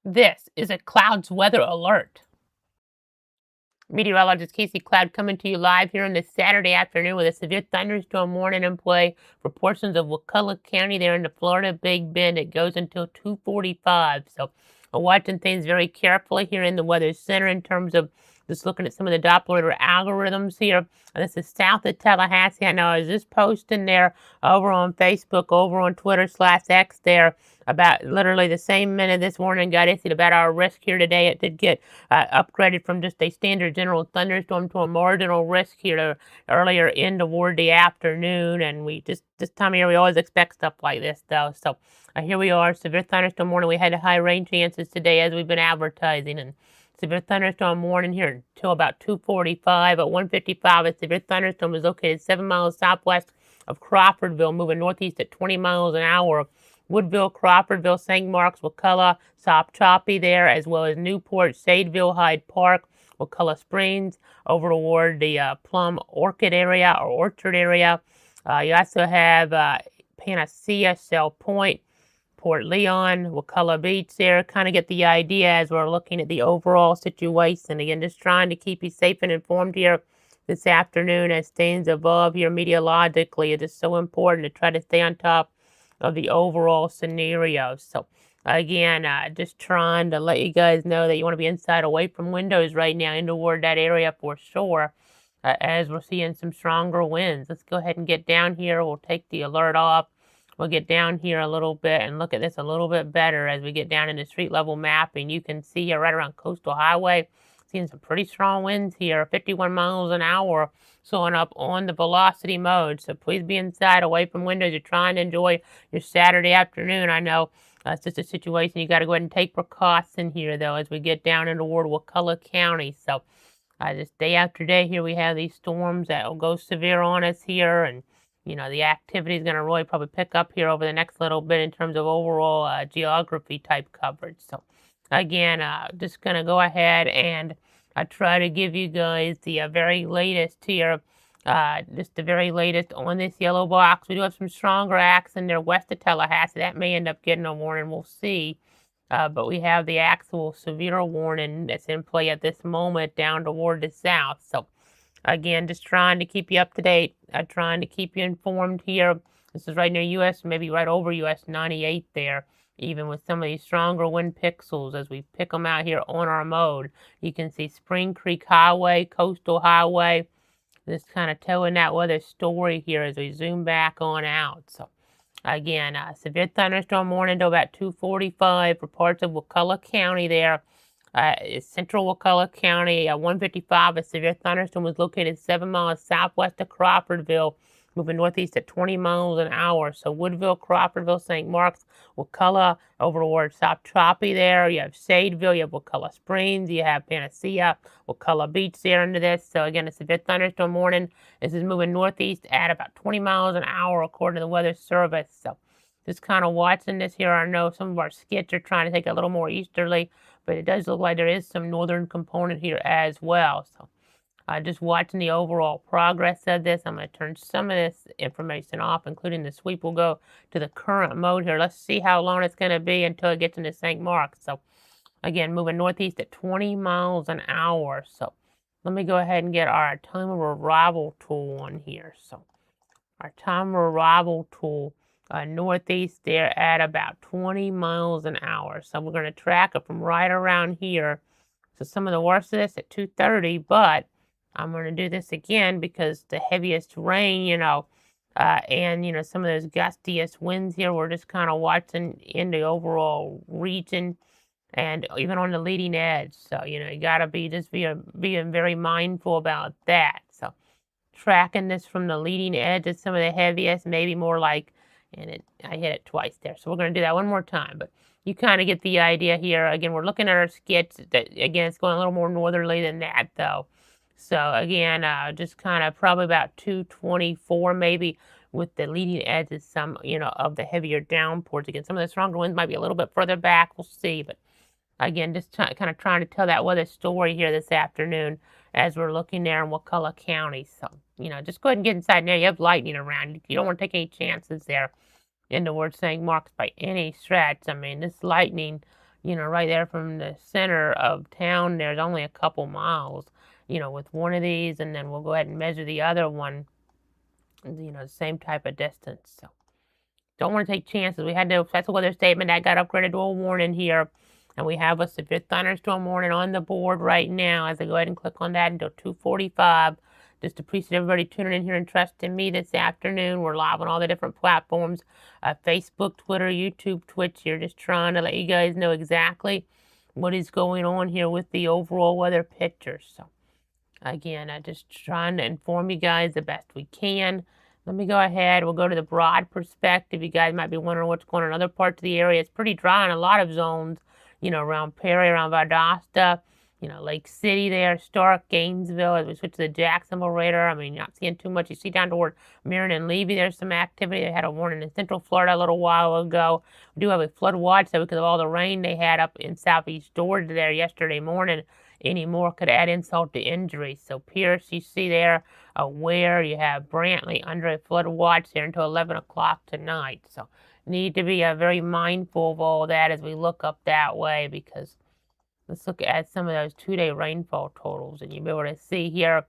This is a clouds weather alert. Meteorologist Casey Cloud coming to you live here on this Saturday afternoon with a severe thunderstorm warning in play for portions of Wakulla County there in the Florida Big Bend. It goes until 2:45. So we're watching things very carefully here in the Weather Center in terms of just looking at some of the Doppler algorithms here. This is south of Tallahassee. I know I was just posting there over on Facebook, over on Twitter/X there about literally the same minute this morning got issued about our risk here today. It did get upgraded from just a standard general thunderstorm to a marginal risk here earlier in toward the afternoon. And we just this time of year we always expect stuff like this though. So here we are, severe thunderstorm warning. We had high rain chances today as we've been advertising, and severe thunderstorm warning here until about 2:45. At 1:55, a severe thunderstorm is located 7 miles southwest of Crawfordville, moving northeast at 20 miles an hour. Woodville, Crawfordville, St. Marks, Wakulla, Choppy there, as well as Newport, Sadeville, Hyde Park, Wakulla Springs, over toward the Plum Orchard area or Orchard area. You also have Panacea, Shell Point, Port Leon, Wakulla Beach there. Kind of get the idea as we're looking at the overall situation. Again, just trying to keep you safe and informed here this afternoon as things evolve here meteorologically. It is so important to try to stay on top of the overall scenario. So again, just trying to let you guys know that you want to be inside away from windows right now in toward that area for sure, as we're seeing some stronger winds. Let's go ahead and get down here. We'll take the alert off. We'll get down here a little bit and look at this a little bit better as we get down into street level mapping. You can see here right around Coastal Highway, seeing some pretty strong winds here, 51 miles an hour, showing up on the velocity mode. So please be inside, away from windows. You're trying to enjoy your Saturday afternoon. I know it's just a situation you got to go ahead and take precaution here, though, as we get down into toward Wakulla County. So just day after day here, we have these storms that will go severe on us here, and the activity is going to really probably pick up here over the next little bit in terms of overall geography type coverage. So again, just going to go ahead and try to give you guys the very latest here, just the very latest on this yellow box. We do have some stronger acts in there west of Tallahassee. That may end up getting a warning. We'll see. But we have the actual severe warning that's in play at this moment down toward the south. So again, just trying to keep you up to date, trying to keep you informed here. This is right near US, maybe right over US 98 there, even with some of these stronger wind pixels as we pick them out here on our mode. You can see Spring Creek Highway, Coastal Highway, just kind of telling that weather story here as we zoom back on out. So again, severe thunderstorm warning to about 2:45 for parts of Wakulla County there. Central Wakulla County, 1:55, a severe thunderstorm was located 7 miles southwest of Crawfordville, moving northeast at 20 miles an hour. So Woodville, Crawfordville, St. Marks, Wakulla, over toward Choppy there. You have Sadeville, you have Wakulla Springs, you have Panacea, Wakulla Beach there under this. So again, a severe thunderstorm warning. This is moving northeast at about 20 miles an hour according to the Weather Service. So just kind of watching this here. I know some of our skits are trying to take it a little more easterly, but it does look like there is some northern component here as well. So just watching the overall progress of this. I'm going to turn some of this information off, including the sweep. We'll go to the current mode here. Let's see how long it's going to be until it gets into St. Marks. So again, moving northeast at 20 miles an hour. So let me go ahead and get our time of arrival tool on here. So our time of arrival tool, northeast there at about 20 miles an hour. So we're going to track it from right around here. So some of the worst of this at 2:30, but I'm going to do this again because the heaviest rain, and, some of those gustiest winds here, we're just kind of watching in the overall region and even on the leading edge. So, you got to be being very mindful about that. So tracking this from the leading edge is some of the heaviest, maybe more like, I hit it twice there. So we're going to do that one more time, but you kind of get the idea here. Again, we're looking at our skits. Again, it's going a little more northerly than that, though. So again, just kind of probably about 224 maybe with the leading edges, some, of the heavier downpours. Again, some of the stronger winds might be a little bit further back. We'll see. But again, just kind of trying to tell that weather story here this afternoon as we're looking there in Wakulla County. So, just go ahead and get inside now. You have lightning around. You don't want to take any chances there in the word St. Marks by any stretch. I mean, this lightning right there from the center of town. There's only a couple miles, with one of these, and then we'll go ahead and measure the other one, the same type of distance. So don't want to take chances. We had no special weather statement that got upgraded to a warning here. And we have a severe thunderstorm warning on the board right now. As I go ahead and click on that until 2:45. Just appreciate everybody tuning in here and trusting me this afternoon. We're live on all the different platforms, Facebook, Twitter, YouTube, Twitch. Here, just trying to let you guys know exactly what is going on here with the overall weather picture. So again, I'm just trying to inform you guys the best we can. Let me go ahead. We'll go to the broad perspective. You guys might be wondering what's going on in other parts of the area. It's pretty dry in a lot of zones, around Perry, around Valdosta, Lake City there, Stark, Gainesville. As we switch to the Jacksonville radar, I mean, you're not seeing too much. You see down toward Marion and Levy, there's some activity. They had a warning in Central Florida a little while ago. We do have a flood watch, though, because of all the rain they had up in southeast Georgia there yesterday morning. Any more could add insult to injury. So Pierce, you see there, Ware, you have Brantley under a flood watch there until 11 o'clock tonight. So need to be very mindful of all that as we look up that way, because let's look at some of those 2-day rainfall totals, and you'll be able to see here,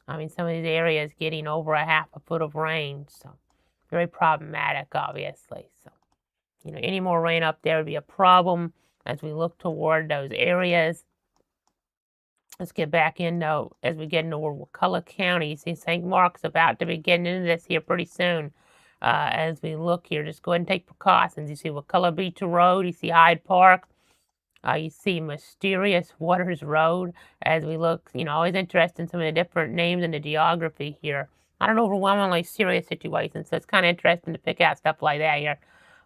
I mean, some of these areas getting over a half a foot of rain. So very problematic, obviously. So, any more rain up there would be a problem as we look toward those areas. Let's get back in, though, as we get into Wakulla County. You see St. Mark's about to be getting into this here pretty soon. As we look here, just go ahead and take precautions. You see Wakulla Beach Road. You see Hyde Park. You see Mysterious Waters Road. As we look, always interested in some of the different names and the geography here. Not an overwhelmingly serious situation, so it's kind of interesting to pick out stuff like that here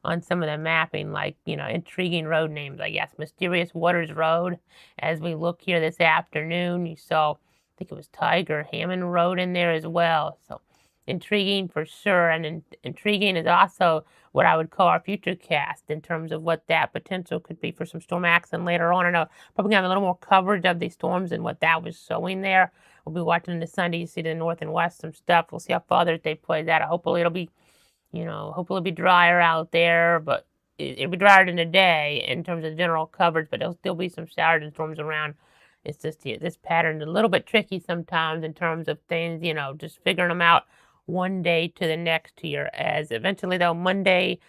on some of the mapping, like, intriguing road names, I guess. Mysterious Waters Road. As we look here this afternoon, you saw, I think it was Tiger Hammond Road in there as well. So intriguing for sure. And intriguing is also what I would call our future cast in terms of what that potential could be for some storm action later on. I know probably going to have a little more coverage of these storms and what that was showing there. We'll be watching this Sunday. You see the north and west some stuff. We'll see how Father's Day plays out. Hopefully it'll be hopefully it'll be drier out there, but it'll be drier than today in terms of general coverage, but there'll still be some showers and storms around. It's just this pattern's a little bit tricky sometimes in terms of things, just figuring them out one day to the next here. As eventually, though, Monday,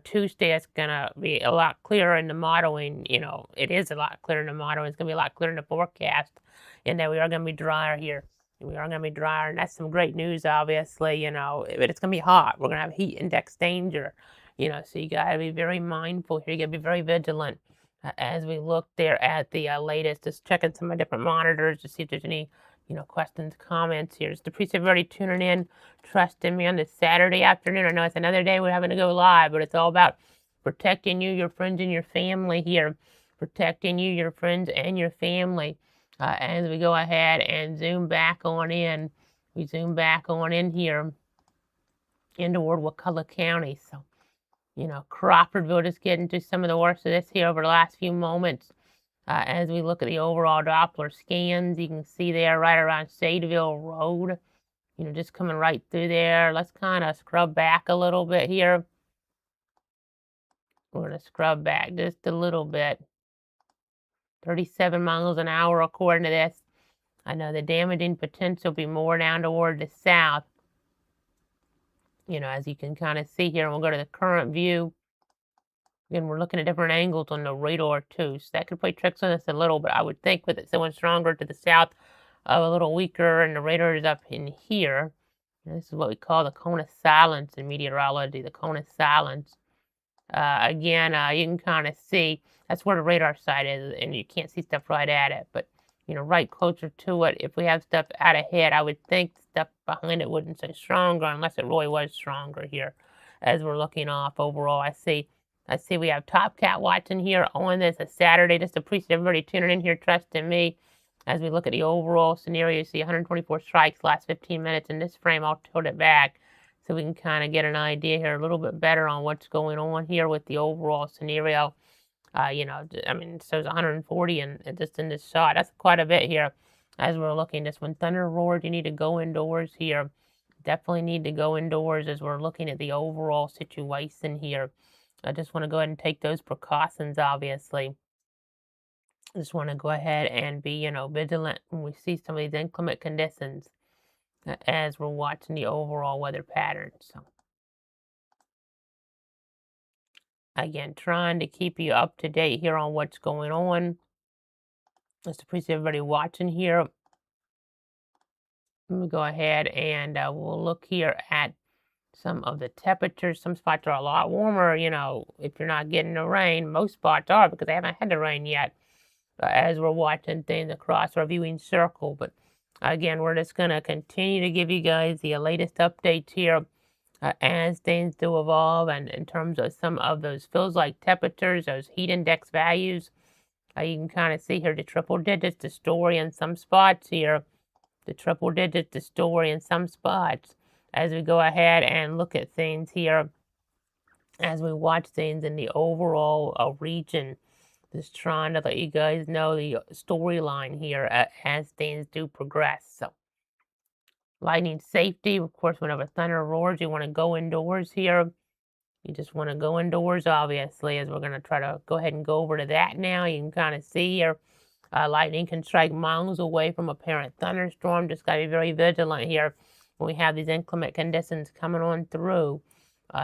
Tuesday, it's going to be a lot clearer in the modeling. It is a lot clearer in the modeling. It's going to be a lot clearer in the forecast, and that we are going to be drier here. We are going to be drier, and that's some great news, obviously, but it's going to be hot. We're going to have heat index danger, so you got to be very mindful here. You got to be very vigilant as we look there at the latest, just checking some of the different monitors to see if there's any, questions, comments here. Just appreciate everybody tuning in, trusting me on this Saturday afternoon. I know it's another day we're having to go live, but it's all about protecting you, your friends, and your family here. Protecting you, your friends, and your family. As we go ahead and zoom back on in, we zoom back on in here into Wakulla County. So, Crawfordville just getting to some of the worst of this here over the last few moments. As we look at the overall Doppler scans, you can see there right around Sadeville Road, just coming right through there. Let's kind of scrub back a little bit here. We're going to scrub back just a little bit. 37 miles an hour according to this. I know the damaging potential will be more down toward the south. As you can kind of see here, and we'll go to the current view. Again, we're looking at different angles on the radar too, so that could play tricks on us a little, but I would think with it so much stronger to the south, a little weaker, and the radar is up in here. And this is what we call the cone of silence in meteorology, the cone of silence. Again, you can kind of see, that's where the radar side is, and you can't see stuff right at it, but, right closer to it. If we have stuff out ahead, I would think stuff behind it wouldn't say stronger unless it really was stronger here as we're looking off overall. I see we have Top Cat watching here on this a Saturday. Just appreciate everybody tuning in here, trusting me. As we look at the overall scenario, you see 124 strikes last 15 minutes in this frame. I'll tilt it back so we can kind of get an idea here a little bit better on what's going on here with the overall scenario. I mean, so it's 140 and just in this shot. That's quite a bit here as we're looking. Just when thunder roars, you need to go indoors here. Definitely need to go indoors as we're looking at the overall situation here. I just want to go ahead and take those precautions, obviously. Just want to go ahead and be, vigilant when we see some of these inclement conditions as we're watching the overall weather pattern. So, again, trying to keep you up to date here on what's going on. Just appreciate everybody watching here. Let me go ahead and we'll look here at some of the temperatures. Some spots are a lot warmer, if you're not getting the rain. Most spots are because they haven't had the rain yet as we're watching things across our viewing circle. But again, we're just going to continue to give you guys the latest updates here as things do evolve. And in terms of some of those feels like temperatures, those heat index values, you can kind of see here the triple digits, the story in some spots here. The triple digits, the story in some spots as we go ahead and look at things here as we watch things in the overall region. Just trying to let you guys know the storyline here as things do progress. So, lightning safety, of course, whenever thunder roars, you want to go indoors here. You just want to go indoors, obviously, as we're going to try to go ahead and go over to that now. You can kind of see here, lightning can strike miles away from a parent thunderstorm. Just got to be very vigilant here when we have these inclement conditions coming on through.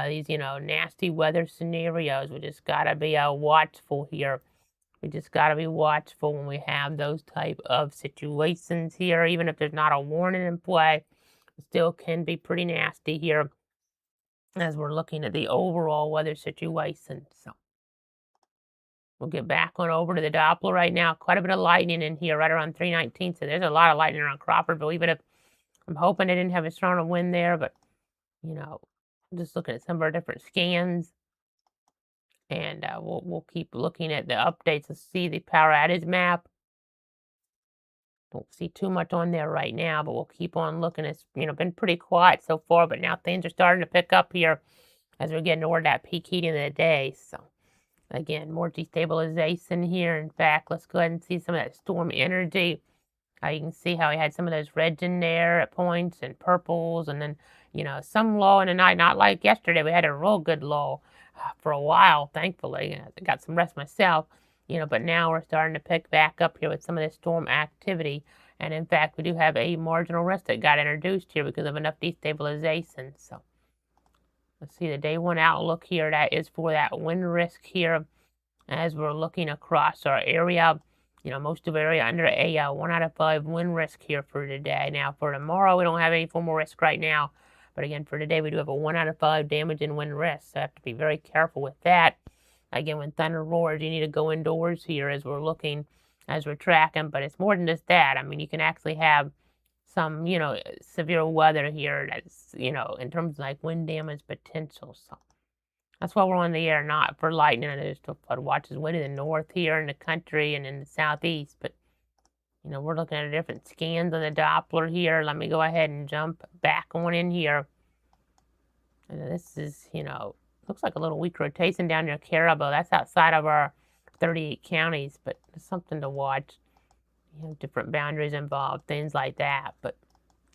These, nasty weather scenarios. We just got to be watchful here. We just got to be watchful when we have those type of situations here. Even if there's not a warning in play, it still can be pretty nasty here as we're looking at the overall weather situation. So we'll get back on over to the Doppler right now. Quite a bit of lightning in here right around 319. So there's a lot of lightning around Crawfordville, even if I'm hoping they didn't have a strong wind there. But, just looking at some of our different scans. And we'll keep looking at the updates to see the power outage map. Don't see too much on there right now, but we'll keep on looking. It's been pretty quiet so far, but now things are starting to pick up here as we're getting toward that peak heating of the day. So again, more destabilization here. In fact, let's go ahead and see some of that storm energy. You can see how we had some of those reds in there at points and purples, and then some low in the night. Not like yesterday. We had a real good low for a while, thankfully. I got some rest myself. But now we're starting to pick back up here with some of this storm activity. And in fact, we do have a marginal risk that got introduced here because of enough destabilization. So let's see the day one outlook here. That is for that wind risk here as we're looking across our area. Most of our area under a 1 out of 5 wind risk here for today. Now for tomorrow, we don't have any formal risk right now. But again, for today, we do have a 1 out of 5 damage and wind risk. So I have to be very careful with that. Again, when thunder roars, you need to go indoors here as we're looking, as we're tracking. But it's more than just that. I mean, you can actually have some, severe weather here that's, in terms of like wind damage potential. So that's why we're on the air, not for lightning. And there's still flood watches way to the north here in the country and in the southeast. But, we're looking at different scans on the Doppler here. Let me go ahead and jump back on in here. And this is, looks like a little weak rotation down near Caribou. That's outside of our 38 counties, but it's something to watch. Different boundaries involved, things like that. But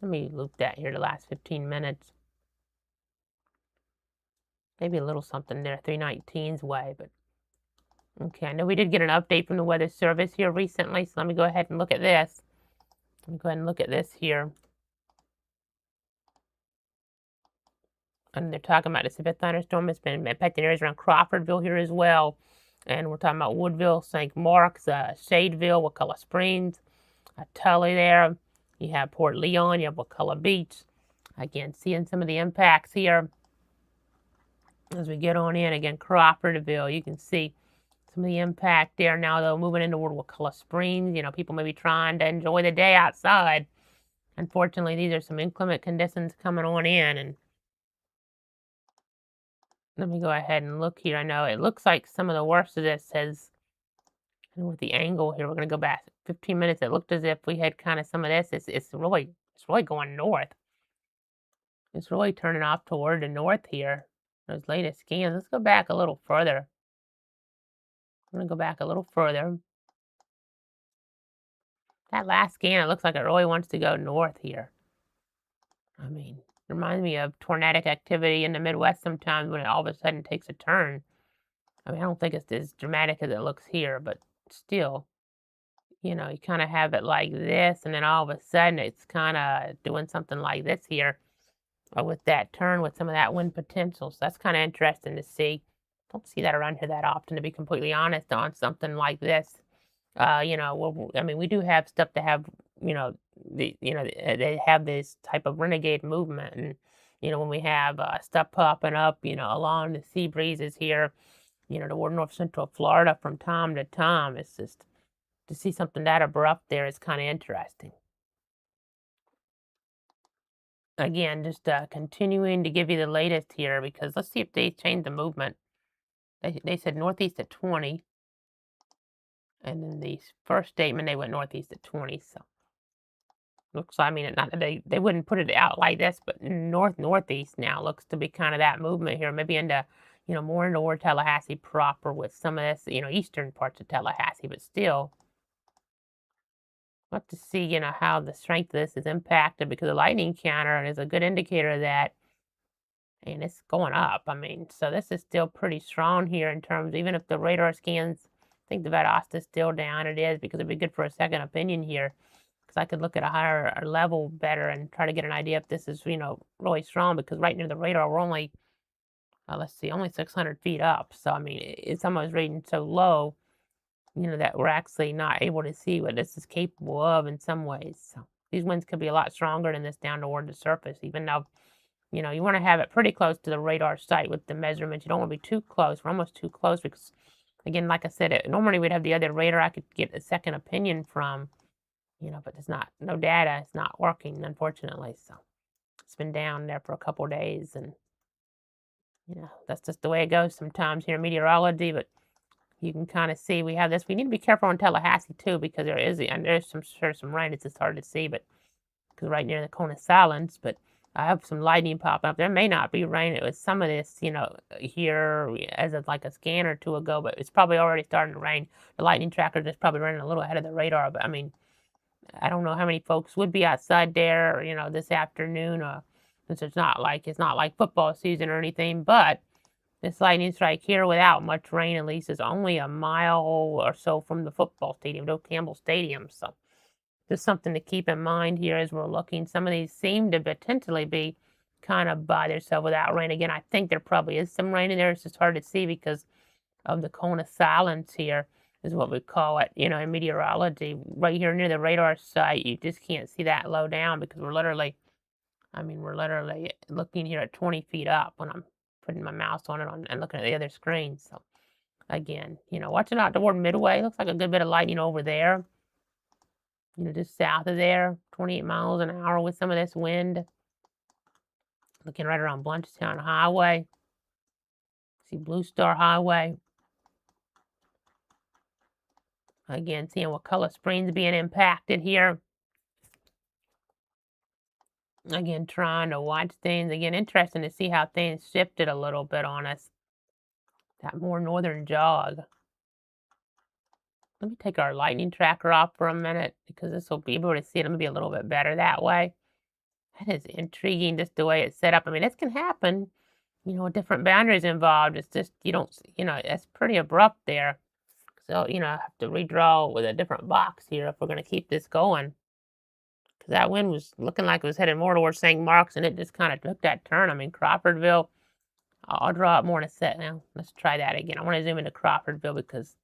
let me loop that here the last 15 minutes. Maybe a little something there, 319's way, but okay. I know we did get an update from the Weather Service here recently, so let me go ahead and look at this. Let me go ahead and look at this here. And they're talking about the severe thunderstorm has been impacting areas around Crawfordville here as well. And we're talking about Woodville, St. Mark's, Shadeville, Wakulla Springs, Tully there. You have Port Leon, you have Wakulla Beach. Again, seeing some of the impacts here as we get on in. Again, Crawfordville, you can see some of the impact there now, though, moving into Wakulla Springs. People may be trying to enjoy the day outside. Unfortunately, these are some inclement conditions coming on in. And let me go ahead and look here. I know it looks like some of the worst of this has, with the angle here, we're going to go back 15 minutes. It looked as if we had kind of some of this. It's really going north. It's really turning off toward the north here. Those latest scans. Let's go back a little further. I'm going to go back a little further. That last scan, it looks like it really wants to go north here. I mean, it reminds me of tornadic activity in the Midwest sometimes when it all of a sudden takes a turn. I mean, I don't think it's as dramatic as it looks here, but still. You kind of have it like this, and then all of a sudden it's kind of doing something like this here with that turn with some of that wind potential. So that's kind of interesting to see. Don't see that around here that often, to be completely honest, on something like this. I mean, we do have stuff to have, they have this type of renegade movement, and when we have stuff popping up, along the sea breezes here, toward north central Florida from time to time, it's just to see something that abrupt there is kind of interesting. Again, just continuing to give you the latest here because let's see if they change the movement. They said northeast at 20, and then the first statement they went northeast at 20. So looks, I mean, not that they wouldn't put it out like this, but northeast now looks to be kind of that movement here, maybe into more into toward Tallahassee proper with some of this eastern parts of Tallahassee, but still. We'll have to see, how the strength of this is impacted because the lightning counter is a good indicator of that, and it's going up. I mean, so this is still pretty strong here in terms, even if the radar scans think the Valdosta is still down, it is because it'd be good for a second opinion here because I could look at a higher level better and try to get an idea if this is, really strong because right near the radar we're only, let's see, only 600 feet up. So, I mean, it's almost reading so low that we're actually not able to see what this is capable of in some ways. So these winds could be a lot stronger than this down toward the surface, even though, you want to have it pretty close to the radar site with the measurements. You don't want to be too close. We're almost too close because, again, like I said, normally we'd have the other radar I could get a second opinion from, but it's not, no data. It's not working, unfortunately. So it's been down there for a couple days, and, that's just the way it goes sometimes here in meteorology, but you can kind of see we have this. We need to be careful in Tallahassee too because there's some rain. It's just hard to see, but because right near the cone of silence. But I have some lightning popping up. There may not be rain. It was some of this, here as of like a scan or two ago, but it's probably already starting to rain. The lightning tracker is probably running a little ahead of the radar. But I mean, I don't know how many folks would be outside there, this afternoon, since it's not like football season or anything, but. This lightning strike here without much rain at least is only a mile or so from the football stadium, Doak Campbell Stadium. So just something to keep in mind here as we're looking. Some of these seem to potentially be kind of by themselves without rain. Again, I think there probably is some rain in there. It's just hard to see because of the cone of silence here is what we call it, in meteorology. Right here near the radar site, you just can't see that low down because we're literally looking here at 20 feet up when I'm putting my mouse on it and looking at the other screen. So again, watching out toward Midway. Looks like a good bit of lightning over there. Just south of there, 28 miles an hour with some of this wind. Looking right around Blanchetown Highway. See Blue Star Highway. Again, seeing Wakulla Springs being impacted here. Again, trying to watch things. Again, interesting to see how things shifted a little bit on us. That more northern jog. Let me take our lightning tracker off for a minute because this will be able to see it maybe a little bit better that way. That is intriguing, just the way it's set up. I mean, this can happen, with different boundaries involved. It's just, you don't, it's pretty abrupt there. So, I have to redraw with a different box here if we're going to keep this going. Because that wind was looking like it was headed more towards St. Mark's, and it just kind of took that turn. I mean, Crawfordville, I'll draw it more in a set now. Let's try that again. I want to zoom into Crawfordville because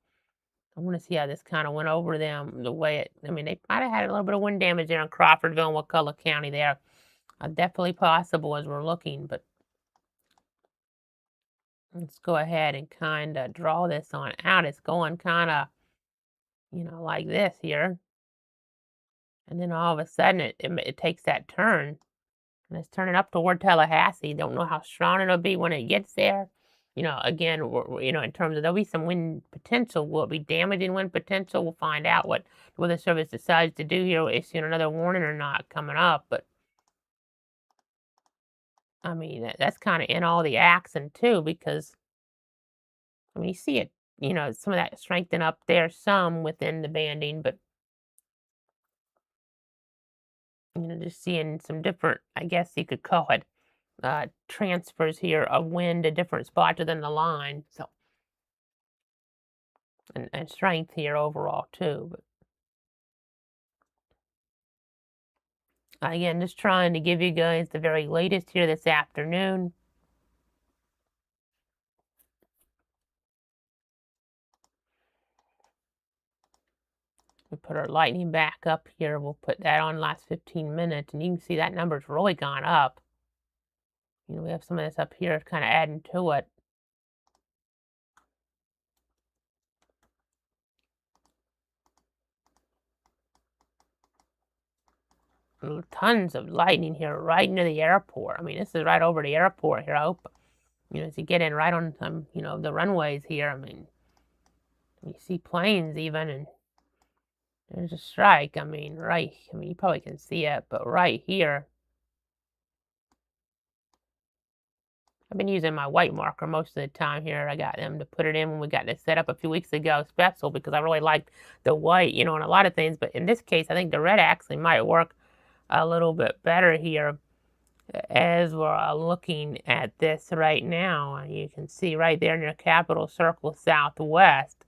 I want to see how this kind of went over them, the way I mean, they might have had a little bit of wind damage there in Crawfordville and Wakulla County there. Definitely possible as we're looking, but let's go ahead and kind of draw this on out. It's going kind of, like this here. And then all of a sudden it takes that turn and it's turning up toward Tallahassee. Don't know how strong it'll be when it gets there. Again, in terms of there'll be some wind potential. Will it be damaging wind potential? We'll find out what the Weather Service decides to do here, issuing another warning or not coming up. But I mean, that's kind of in all the action too, because I mean, you see it, some of that strengthen up there, some within the banding, but just seeing some different, I guess you could call it, transfers here of wind to different spots within the line. So, and strength here overall too. But Again, just trying to give you guys the very latest here this afternoon. We put our lightning back up here. We'll put that on last 15 minutes, and you can see that number's really gone up. We have some of this up here kind of adding to it. Tons of lightning here right near the airport. I mean, this is right over the airport here. I hope, as you get in right on some, the runways here. I mean, you see planes even, and there's a strike. I mean, you probably can see it, but right here. I've been using my white marker most of the time here. I got them to put it in when we got this set up a few weeks ago special because I really liked the white, on a lot of things. But in this case, I think the red actually might work a little bit better here as we're looking at this right now. You can see right there near Capital Circle Southwest,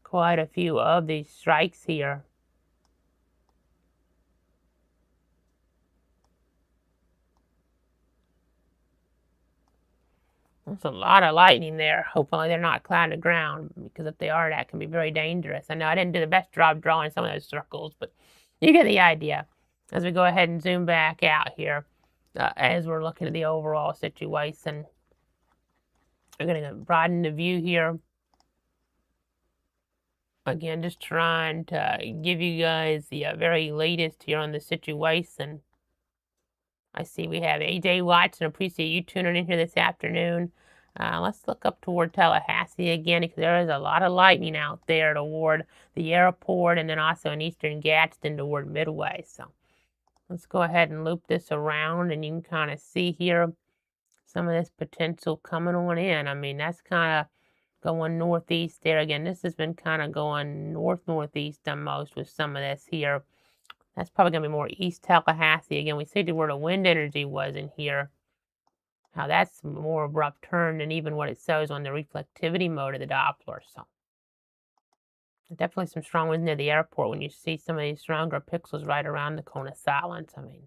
quite a few of these strikes here. There's a lot of lightning there. Hopefully they're not cloud to ground, because if they are, that can be very dangerous. I know I didn't do the best job drawing some of those circles, but you get the idea. As we go ahead and zoom back out here, as we're looking at the overall situation, we're going to broaden the view here. Again, just trying to give you guys the very latest here on the situation. I see we have AJ Watson. Appreciate you tuning in here this afternoon. Let's look up toward Tallahassee again, because there is a lot of lightning out there toward the airport, and then also in eastern Gadsden toward Midway. So let's go ahead and loop this around, and you can kind of see here some of this potential coming on in. I mean, that's kind of going northeast there. Again, this has been kind of going northeast the most with some of this here. That's probably going to be more East Tallahassee. Again, we see where the wind energy was in here. How that's more abrupt turn than even what it shows on the reflectivity mode of the Doppler. So definitely some strong winds near the airport when you see some of these stronger pixels right around the cone of silence. I mean,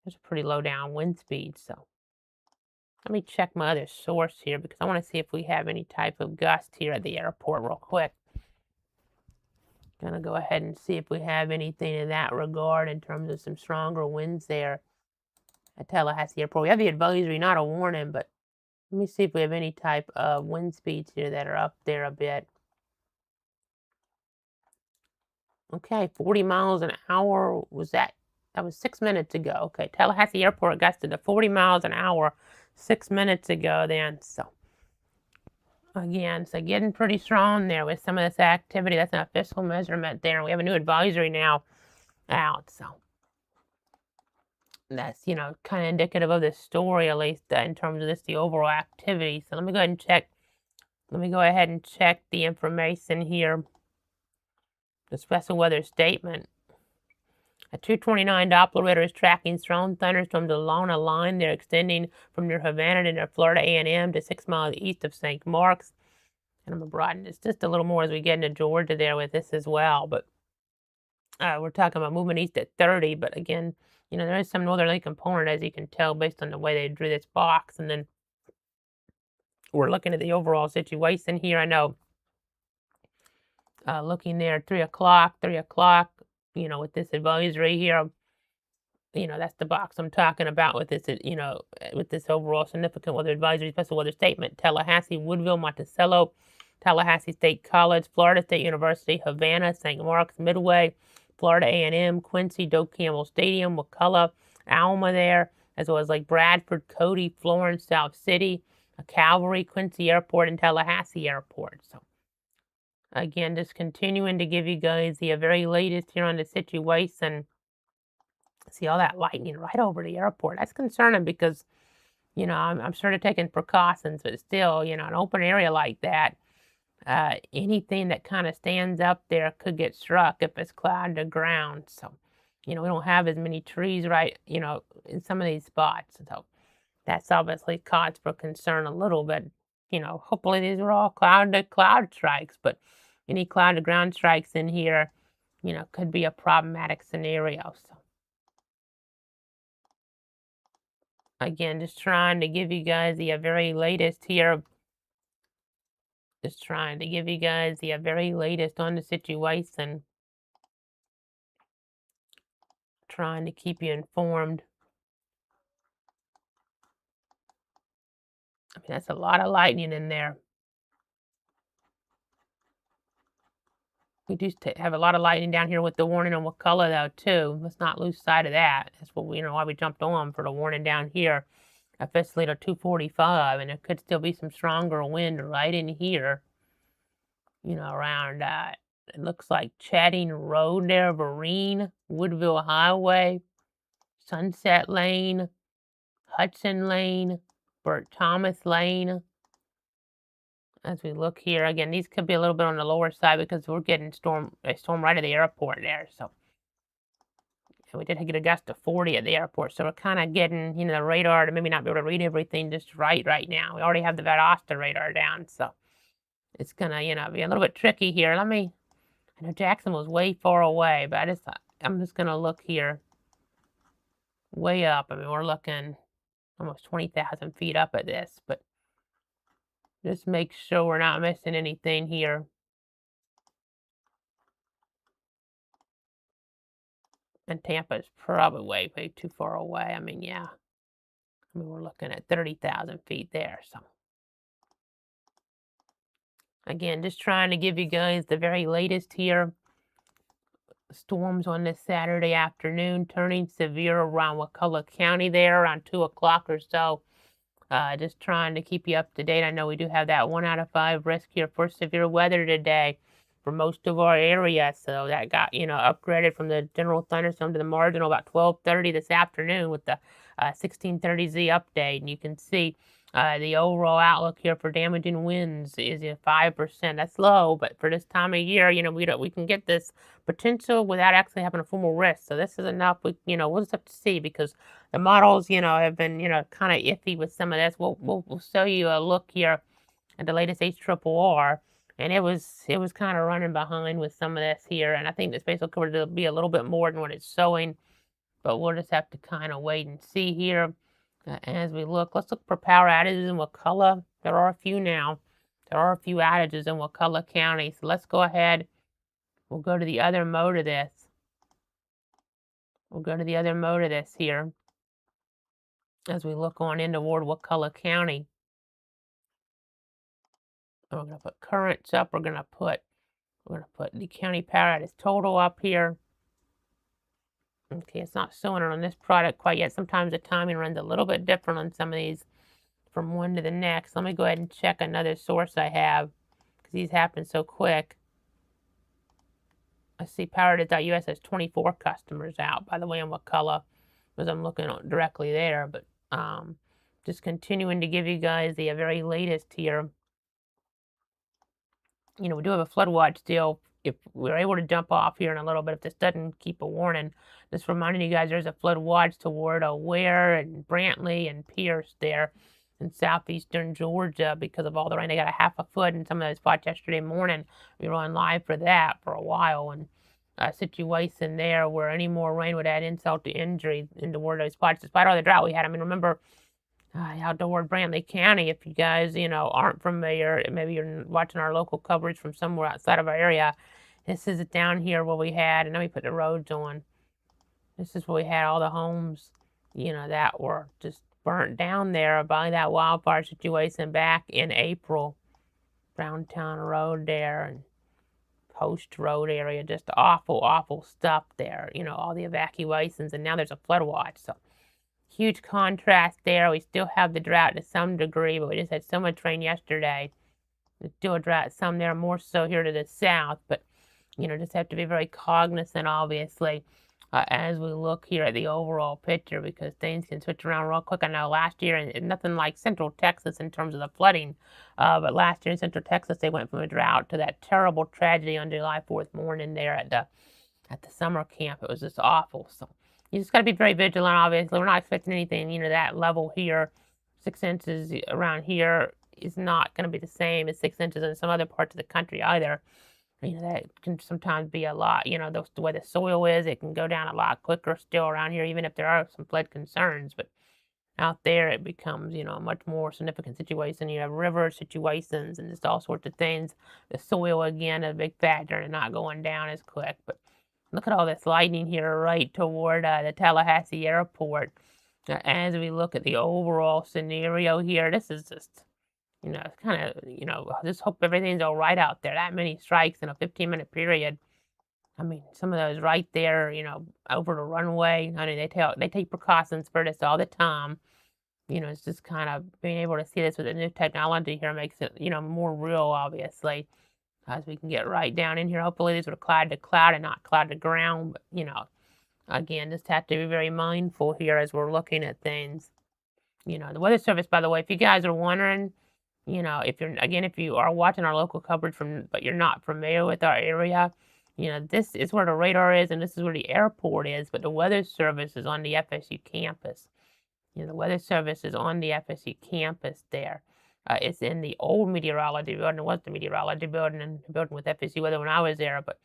there's a pretty low down wind speed. So let me check my other source here, because I want to see if we have any type of gust here at the airport real quick. Gonna go ahead and see if we have anything in that regard in terms of some stronger winds there at Tallahassee Airport. We have the advisory, not a warning, but let me see if we have any type of wind speeds here that are up there a bit. Okay, 40 miles an hour was that? That was 6 minutes ago. Okay, Tallahassee Airport gusted to 40 miles an hour 6 minutes ago then. So again, so getting pretty strong there with some of this activity. That's an official measurement there. We have a new advisory now out. So that's, kind of indicative of this story, at least in terms of the overall activity. So let me go ahead and check. Let me go ahead and check the information here. The special weather statement. A 229 Doppler radar is tracking strong thunderstorms along a line. They're extending from near Havana to near Florida A&M to 6 miles east of St. Mark's. And I'm going to broaden this just a little more as we get into Georgia there with this as well. But we're talking about movement east at 30. But again, there is some northerly component, as you can tell, based on the way they drew this box. And then we're looking at the overall situation here. I know looking there at 3 o'clock, with this advisory here, that's the box I'm talking about with this, with this overall significant weather advisory, special weather statement. Tallahassee, Woodville, Monticello, Tallahassee State College, Florida State University, Havana, St. Mark's, Midway, Florida A&M, Quincy, Doak Campbell Stadium, Wakulla, Alma there, as well as like Bradford, Cody, Florence, South City, Calvary, Quincy Airport, and Tallahassee Airport. So again, just continuing to give you guys the very latest here on the situation. See all that lightning right over the airport. That's concerning because, I'm sort of taking precautions, but still, an open area like that, anything that kind of stands up there could get struck if it's cloud to ground. So, we don't have as many trees right, in some of these spots. So that's obviously cause for concern a little bit. Hopefully these are all cloud to cloud strikes, but any cloud to ground strikes in here, could be a problematic scenario. So Again, just trying to give you guys the very latest here. Just trying to give you guys the very latest on the situation. Trying to keep you informed. I mean, that's a lot of lightning in there. We do have a lot of lightning down here with the warning on Wakulla, though, too. Let's not lose sight of that. That's what we, why we jumped on for the warning down here. Officially to 245, and there could still be some stronger wind right in here. Around it looks like Chatting Road there, Vereen, Woodville Highway, Sunset Lane, Hudson Lane, Burt Thomas Lane. As we look here, again, these could be a little bit on the lower side because we're getting a storm right at the airport there. So we did get a gust of 40 at the airport, so we're kind of getting, the radar to maybe not be able to read everything just right now. We already have the Valdosta radar down, so it's gonna, be a little bit tricky here. I know Jackson was way far away, but I'm just gonna look here, way up. I mean, we're looking almost 20,000 feet up at this, but just make sure we're not missing anything here. And Tampa's probably way too far away. I mean, yeah. I mean, we're looking at 30,000 feet there, so. Again, just trying to give you guys the very latest here. Storms on this Saturday afternoon, turning severe around Wakulla County there around 2 o'clock or so. Just trying to keep you up to date. I know we do have that 1 out of 5 risk here for severe weather today for most of our area. So that got, upgraded from the general thunderstorm to the marginal about 12:30 this afternoon with the 1630Z update. And you can see the overall outlook here for damaging winds is at 5%. That's low, but for this time of year, we can get this potential without actually having a formal risk. So this is enough. We'll just have to see because the models, have been, kind of iffy with some of this. We'll show you a look here at the latest HRRR, and it was kind of running behind with some of this here. And I think the spatial coverage will be a little bit more than what it's showing, but we'll just have to kind of wait and see here. As we look, let's look for power outages in Wakulla. There are a few now. There are a few outages in Wakulla County. So let's go ahead. We'll go to the other mode of this. We'll go to the other mode of this here as we look on into toward Wakulla County. We're going to put currents up. We're going to put the county power outage total up here. Okay, it's not showing it on this product quite yet. Sometimes the timing runs a little bit different on some of these from one to the next. Let me go ahead and check another source I have because these happen so quick. I see PowerDiz.us has 24 customers out, by the way, on Wakulla, because I'm looking directly there. But just continuing to give you guys the very latest here. We do have a flood watch still. If we're able to jump off here in a little bit, if this doesn't keep a warning, just reminding you guys there's a flood watch toward Ware and Brantley and Pierce there in southeastern Georgia because of all the rain. They got a half a foot in some of those spots yesterday morning. We were on live for that for a while, and a situation there where any more rain would add insult to injury into where those spots, despite all the drought we had. I mean, remember, out toward Brantley County, if you guys, aren't familiar, maybe you're watching our local coverage from somewhere outside of our area, this is down here where we had, and let me put the roads on. This is where we had all the homes, that were just burnt down there by that wildfire situation back in April. Browntown Road there and Post Road area, just awful stuff there. All the evacuations, and now there's a flood watch. So huge contrast there. We still have the drought to some degree, but we just had so much rain yesterday. There's still a drought some there, more so here to the south, but just have to be very cognizant, obviously, as we look here at the overall picture because things can switch around real quick. I know last year, and nothing like Central Texas in terms of the flooding, but last year in Central Texas, they went from a drought to that terrible tragedy on July 4th morning there at the summer camp. It was just awful. So you just got to be very vigilant, obviously. We're not expecting anything, that level here. 6 inches around here is not going to be the same as 6 inches in some other parts of the country either. That can sometimes be a lot. The way the soil is, it can go down a lot quicker still around here, even if there are some flood concerns. But out there, it becomes, a much more significant situation. You have river situations and just all sorts of things. The soil, again, a big factor in not going down as quick. But look at all this lightning here right toward the Tallahassee airport. As we look at the overall scenario here, this is just, it's kind of, just hope everything's all right out there. That many strikes in a 15-minute period. I mean, some of those right there, over the runway. I mean, they take precautions for this all the time. It's just kind of being able to see this with the new technology here makes it, more real, obviously, as we can get right down in here. Hopefully these are cloud to cloud and not cloud to ground. But, again, just have to be very mindful here as we're looking at things. The Weather Service, by the way, if you guys are wondering, if you are watching our local coverage but you're not familiar with our area, this is where the radar is and this is where the airport is, but the Weather Service is on the FSU campus. The Weather Service is on the FSU campus there. It's in the old meteorology building. It was the meteorology building and the building with FSU Weather when I was there, but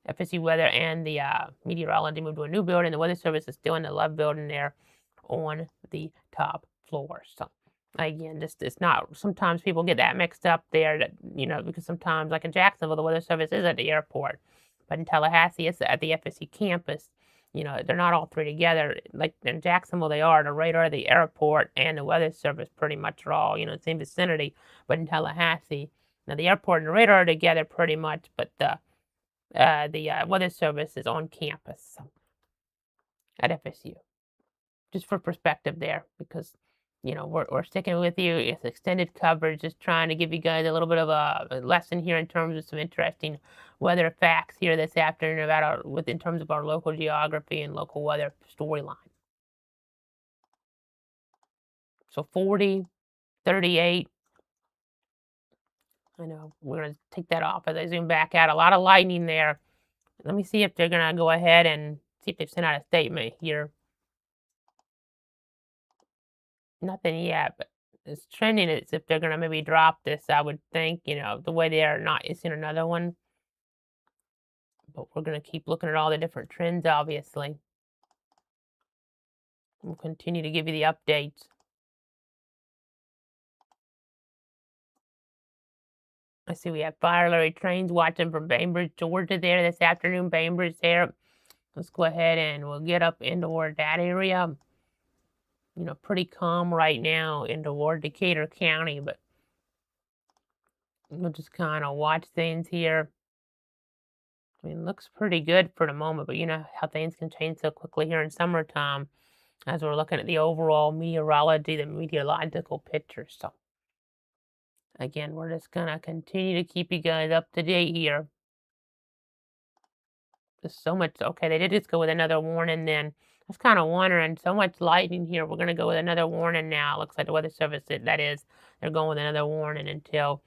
FSU Weather and the meteorology moved to a new building. The Weather Service is still in the Love building there on the top floor. So again, just it's not. Sometimes people get that mixed up there. That because sometimes, like in Jacksonville, the Weather Service is at the airport, but in Tallahassee, it's at the FSU campus. They're not all three together. Like in Jacksonville, they are. The radar, the airport, and the Weather Service pretty much are all, the same vicinity. But in Tallahassee, now the airport and the radar are together pretty much, but the Weather Service is on campus at FSU. Just for perspective there, because, we're sticking with you. It's extended coverage, just trying to give you guys a little bit of a lesson here in terms of some interesting weather facts here this afternoon in terms of our local geography and local weather storyline. So 40, 38. I know we're going to take that off as I zoom back out. A lot of lightning there. Let me see if they're going to go ahead and see if they've sent out a statement here. Nothing yet, but it's trending as if they're going to maybe drop this, I would think, the way they are not issuing another one. But we're going to keep looking at all the different trends, obviously. We'll continue to give you the updates. I see we have fire alert trains watching from Bainbridge, Georgia there this afternoon. Bainbridge there. Let's go ahead and we'll get up into that area. Pretty calm right now in toward Decatur County, but we'll just kind of watch things here. I mean, looks pretty good for the moment, but you know how things can change so quickly here in summertime as we're looking at the overall meteorology, the meteorological picture. So, again, we're just going to continue to keep you guys up to date here. There's so much. Okay, they did just go with another warning then. I was kind of wondering, so much lightning here. We're going to go with another warning now. Looks like the Weather Service, that is, they're going with another warning until,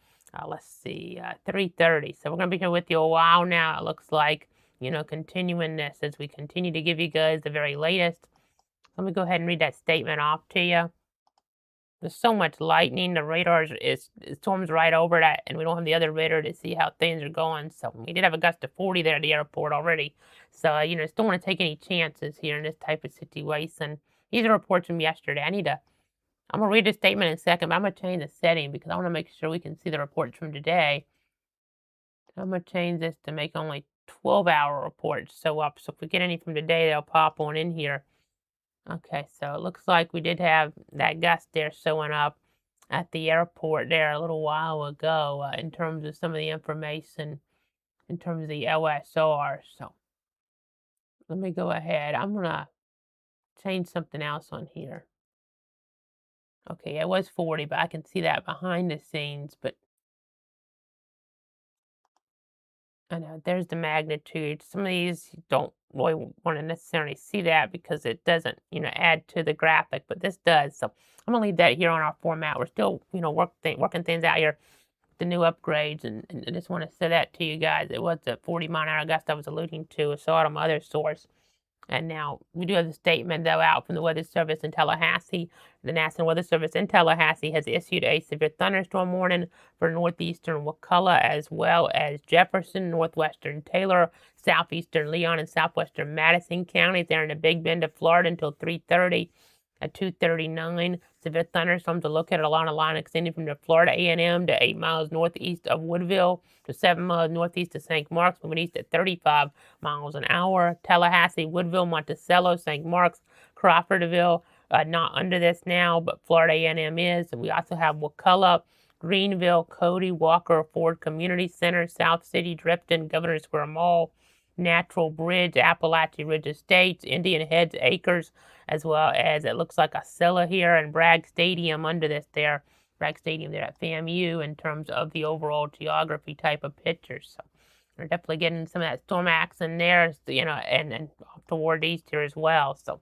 let's see, 3:30. So we're going to be here with you a while now. It looks like, continuing this as we continue to give you guys the very latest. Let me go ahead and read that statement off to you. There's so much lightning. The radar is storms right over that, and we don't have the other radar to see how things are going. So we did have a gust of 40 there at the airport already. So, just don't want to take any chances here in this type of situation. These are reports from yesterday. I'm going to read the statement in a second, but I'm going to change the setting because I want to make sure we can see the reports from today. I'm going to change this to make only 12-hour reports show up. So if we get any from today, they'll pop on in here. Okay, so it looks like we did have that gust there showing up at the airport there a little while ago in terms of some of the information, in terms of the LSR. So let me go ahead. I'm going to change something else on here. Okay, it was 40, but I can see that behind the scenes. But I know there's the magnitude. Some of these you don't really want to necessarily see that because it doesn't, add to the graphic, but this does. So I'm gonna leave that here on our format. We're still, working things out here, the new upgrades, and I just want to say that to you guys. It was the 40-mile-an-hour gust I was alluding to. I saw it on my other source. And now we do have a statement, though, out from the Weather Service in Tallahassee. The National Weather Service in Tallahassee has issued a severe thunderstorm warning for northeastern Wakulla, as well as Jefferson, northwestern Taylor, southeastern Leon, and southwestern Madison counties. They're in the Big Bend of Florida until 3:30. at 2:39. Severe thunderstorm to look at along a line extending from the Florida A&M to 8 miles northeast of Woodville to 7 miles northeast of St. Marks, moving east at 35 miles an hour. Tallahassee, Woodville, Monticello, St. Marks, Crawfordville, not under this now, but Florida A&M is. And we also have Wakulla, Greenville, Cody, Walker, Ford Community Center, South City, Drifton, Governor Square Mall, Natural Bridge, Appalachia Ridge Estates, Indian Heads Acres, as well as it looks like Acela here and Bragg Stadium under this there. Bragg Stadium there at FAMU in terms of the overall geography type of pictures. So we're definitely getting some of that storm action there, and toward east here as well. So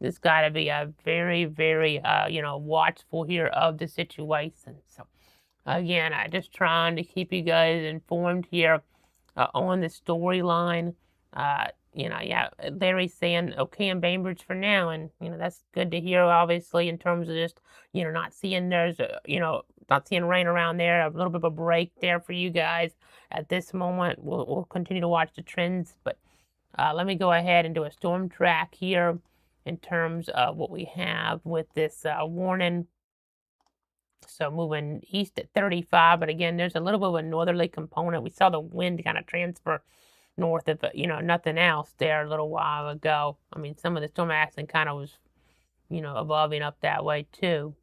this got to be a very, very, watchful here of the situation. So again, I just trying to keep you guys informed here on the storyline. Larry's saying okay in Bainbridge for now, and that's good to hear. Obviously, in terms of just not seeing not seeing rain around there. A little bit of a break there for you guys at this moment. We'll continue to watch the trends, but let me go ahead and do a storm track here in terms of what we have with this warning. So moving east at 35, but again, there's a little bit of a northerly component. We saw the wind kind of transfer north of, nothing else there a little while ago. I mean, some of the storm action kind of was, evolving up that way too.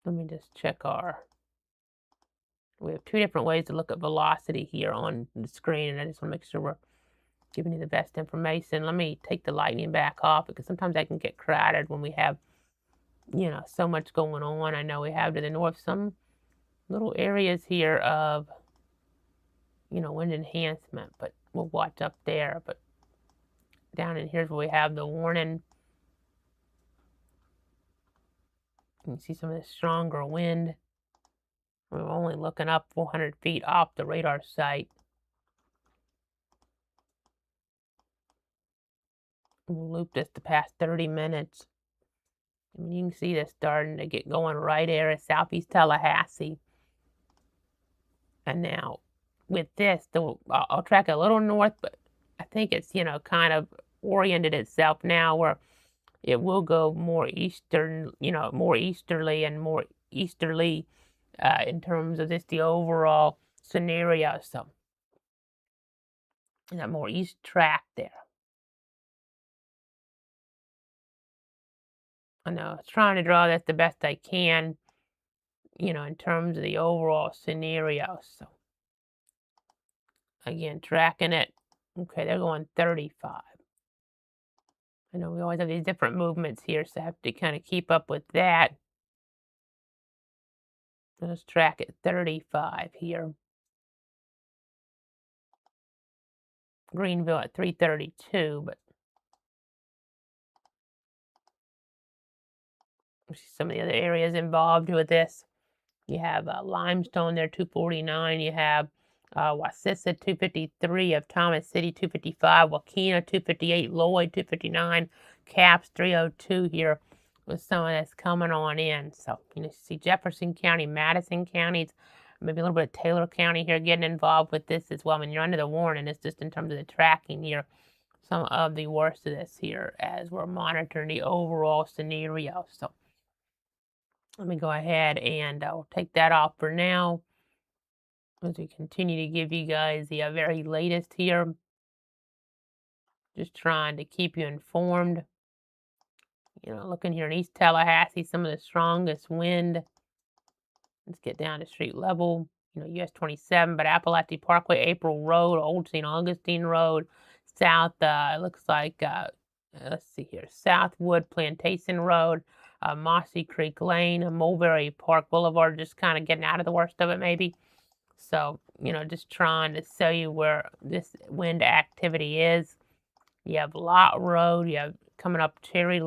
Let me just check we have two different ways to look at velocity here on the screen, and I just want to make sure we're giving you the best information. Let me take the lightning back off because sometimes that can get crowded when we have so much going on. I know we have to the north some little areas here of, wind enhancement, but we'll watch up there. But down in here's where we have the warning. You can see some of the stronger wind. We're only looking up 400 feet off the radar site. We'll loop this the past 30 minutes. And you can see this starting to get going right there at southeast Tallahassee. And now with this, I'll track a little north, but I think it's, kind of oriented itself now where it will go more eastern, more easterly and more easterly in terms of just the overall scenario. So that more east track there. I know I was trying to draw this the best I can, in terms of the overall scenario. So again, tracking it. Okay, they're going 35. I know we always have these different movements here, so I have to kind of keep up with that. Let's track it 35 here. Greenville at 332, but see some of the other areas involved with this. You have Limestone there, 249. You have Wasissa, 253. Of Thomas City, 255. Wakena, 258. Lloyd, 259. Caps, 302 here with some of this coming on in. So, you see Jefferson County, Madison counties, maybe a little bit of Taylor County here getting involved with this as well. I mean, you're under the warning. It's just in terms of the tracking here, some of the worst of this here as we're monitoring the overall scenario. So let me go ahead and I'll take that off for now as we continue to give you guys the very latest here. Just trying to keep you informed. Looking here in East Tallahassee, some of the strongest wind. Let's get down to street level. US 27, but Appalachia Parkway, April Road, Old St. Augustine Road, South, it looks like, let's see here, Southwood Plantation Road, Mossy Creek Lane, Mulberry Park Boulevard, just kind of getting out of the worst of it maybe. So, just trying to show you where this wind activity is. You have Lot Road, you have coming up Cherry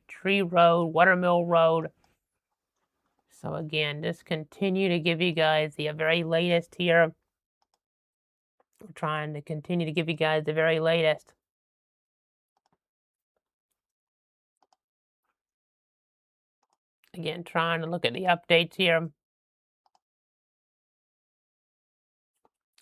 Tree Road, Watermill Road. So again, just continue to give you guys the very latest here. We're trying to continue to give you guys the very latest. Again, trying to look at the updates here.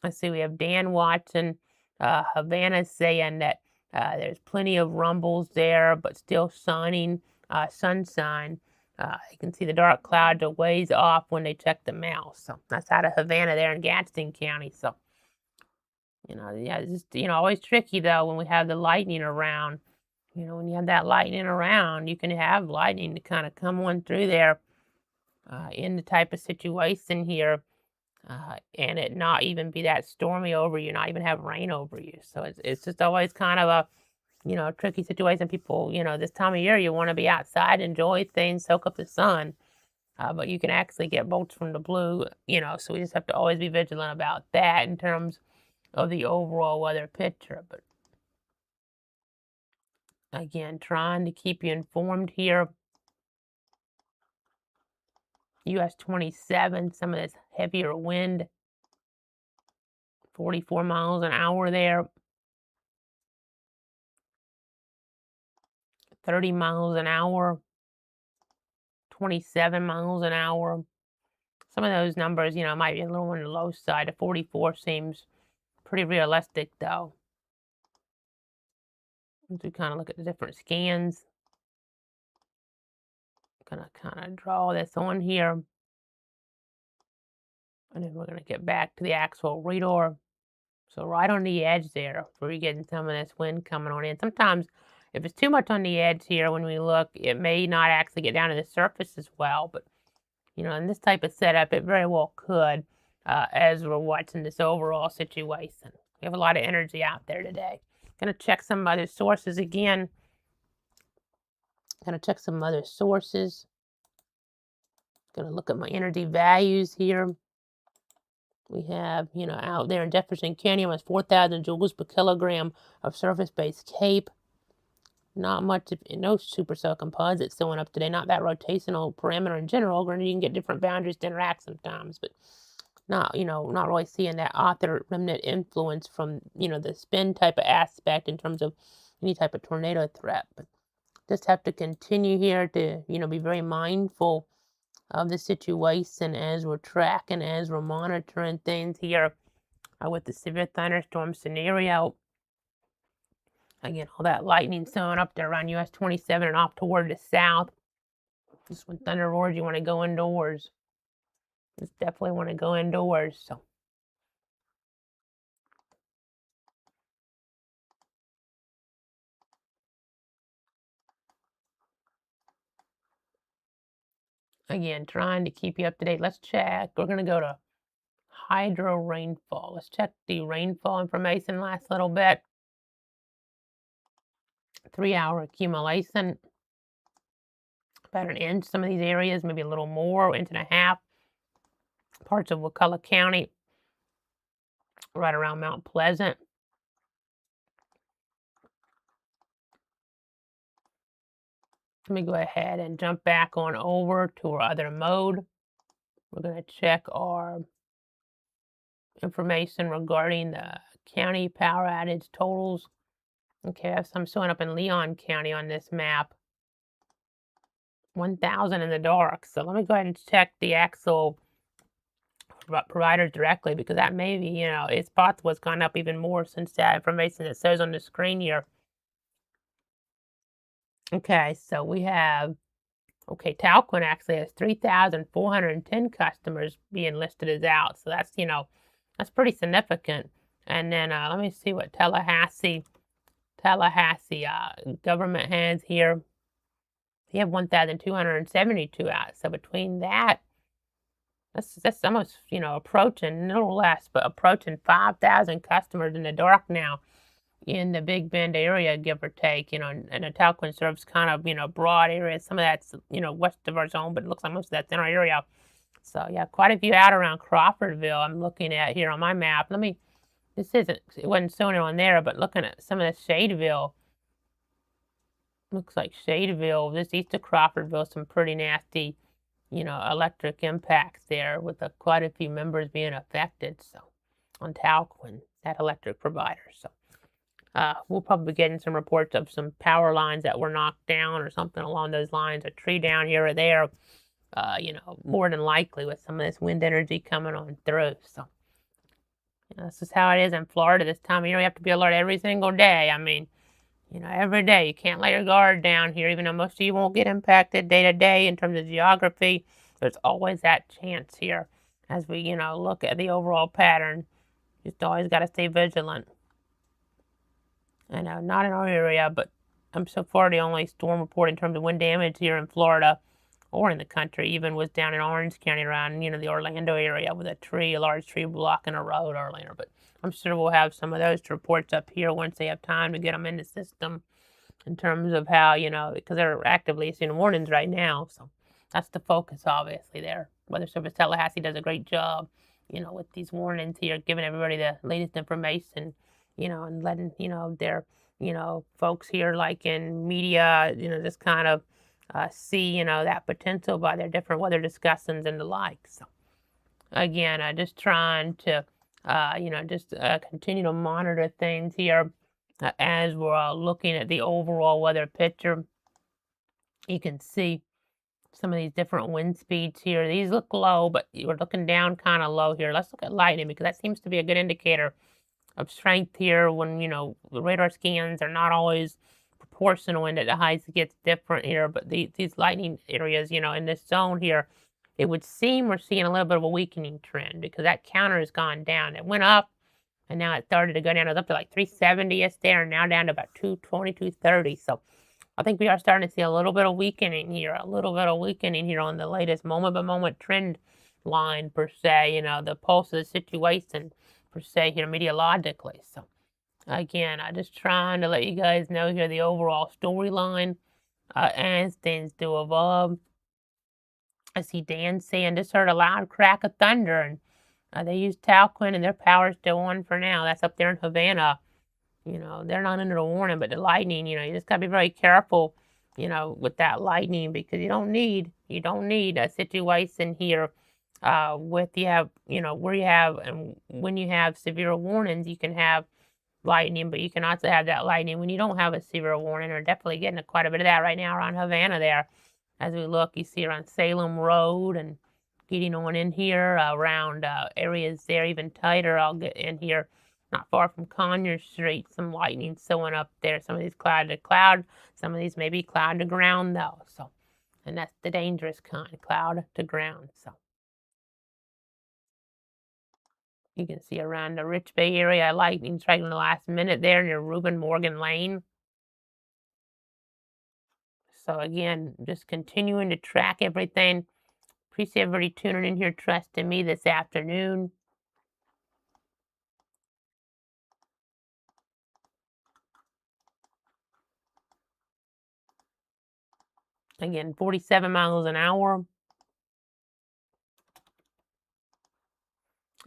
Let's see, we have Dan Watson, Havana saying that There's plenty of rumbles there, but still shining sunshine. You can see the dark clouds a ways off when they check the mouse. So that's out of Havana there in Gadsden County. So, yeah, it's just, always tricky though when we have the lightning around. When you have that lightning around, you can have lightning to kind of come on through there in the type of situation here, and it not even be that stormy over you, not even have rain over you. So it's just always kind of a tricky situation. People, this time of year, you want to be outside, enjoy things, soak up the sun, but you can actually get bolts from the blue, so we just have to always be vigilant about that in terms of the overall weather picture. But again, trying to keep you informed here. US 27, some of this heavier wind, 44 miles an hour there, 30 miles an hour, 27 miles an hour. Some of those numbers, might be a little on the low side. A 44 seems pretty realistic, though. As we kind of look at the different scans, I'm going to kind of draw this on here. And then we're going to get back to the actual radar. So right on the edge there, where you're getting some of this wind coming on in. Sometimes, if it's too much on the edge here, when we look, it may not actually get down to the surface as well. But, in this type of setup, it very well could, as we're watching this overall situation. We have a lot of energy out there today. Going to check some other sources again. Going to check some other sources. Going to look at my energy values here. We have, out there in Jefferson County, almost 4,000 joules per kilogram of surface-based CAPE. Not much, no supercell composites showing up today. Not that rotational parameter in general. Granted, you can get different boundaries to interact sometimes, but not really seeing that author remnant influence from, the spin type of aspect in terms of any type of tornado threat. But just have to continue here to, be very mindful of the situation as we're tracking, as we're monitoring things here with the severe thunderstorm scenario. Again, all that lightning showing up there around US 27 and off toward the south. Just when thunder roars, you want to go indoors. Just definitely want to go indoors. So again, trying to keep you up to date. Let's check. We're going to go to hydro rainfall. Let's check the rainfall information last little bit. 3-hour accumulation. About an inch. Some of these areas, maybe a little more, inch and a half. Parts of Wakulla County, right around Mount Pleasant. Let me go ahead and jump back on over to our other mode. We're going to check our information regarding the county power outage totals. Okay, I have some showing up in Leon County on this map. 1,000 in the dark. So let me go ahead and check the actual providers directly, because that may be, it's possible it's gone up even more since that information that shows on the screen here. Okay, so we have, Talquin actually has 3,410 customers being listed as out. So that's, that's pretty significant. And then let me see what Tallahassee government has here. They have 1,272 out. So between that, that's almost, approaching, a little less, but approaching 5,000 customers in the dark now in the Big Bend area, give or take, and the Talquin serves kind of, broad areas. Some of that's, west of our zone, but it looks like most of that's in our area. So, yeah, quite a few out around Crawfordville I'm looking at here on my map. It wasn't showing it on there, but looking at some of the Shadeville, looks like Shadeville, this east of Crawfordville, some pretty nasty, electric impacts there with quite a few members being affected. So, on Talquin, that electric provider. So, we'll probably be getting some reports of some power lines that were knocked down or something along those lines, a tree down here or there, more than likely with some of this wind energy coming on through. So, this is how it is in Florida this time of year. We have to be alert every single day. I mean, Every day. You can't let your guard down here, even though most of you won't get impacted day to day in terms of geography. There's always that chance here as we, look at the overall pattern. Just always got to stay vigilant. I know, not in our area, but I'm so far the only storm report in terms of wind damage here in Florida or in the country even was down in Orange County around, the Orlando area with a large tree blocking a road earlier. But I'm sure we'll have some of those reports up here once they have time to get them in the system in terms of how, because they're actively issuing warnings right now. So that's the focus, obviously, there. Weather Service Tallahassee does a great job, with these warnings here, giving everybody the latest information, and letting, their, folks here, like in media, just kind of see, that potential by their different weather discussions and the like. So, again, just trying to, just continue to monitor things here as we're looking at the overall weather picture. You can see some of these different wind speeds here. These look low, but we're looking down kind of low here. Let's look at lightning because that seems to be a good indicator of strength here when, the radar scans are not always proportional and the heights gets different here. But these lightning areas, in this zone here, it would seem we're seeing a little bit of a weakening trend because that counter has gone down. It went up and now it started to go down. It was up to like 370 there and now down to about 220, 230. So I think we are starting to see a little bit of weakening here, on the latest moment-by-moment trend line, per se, the pulse of the situation, per se, here meteorologically. So, again, I'm just trying to let you guys know here the overall storyline as things do evolve. I see Dan saying, just heard a loud crack of thunder, and they use Talquin, and their power's still on for now. That's up there in Havana. They're not under the warning, but the lightning, you just gotta be very careful, with that lightning because you don't need a situation here with where you have and when you have severe warnings, you can have lightning, but you can also have that lightning when you don't have a severe warning. Or definitely getting quite a bit of that right now around Havana there. As we look, you see around Salem Road and getting on in here around areas there even tighter. I'll get in here not far from Conyers Street, some lightning showing up there. Some of these cloud to cloud, some of these may be cloud to ground though. So, and that's the dangerous kind, cloud to ground. So you can see around the Rich Bay area, lightning striking the last minute there near Reuben Morgan Lane. So again, just continuing to track everything. Appreciate everybody tuning in here, trusting me this afternoon. Again, 47 miles an hour.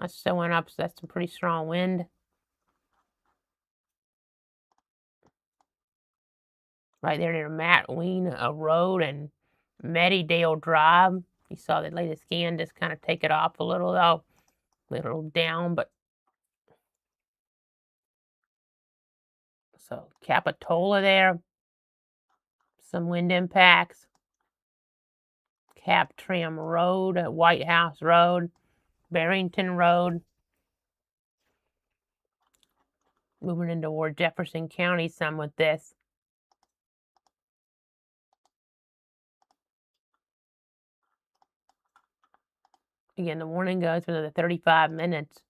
That's showing up, so that's some pretty strong wind. Right there near Matt Ween Road and Meadydale Drive. You saw the latest scan just kind of take it off a little though, little down, but so Capitola there, some wind impacts. Cap Tram Road, White House Road, Barrington Road. Moving into toward Jefferson County some with this. Again, the warning goes for another 35 minutes.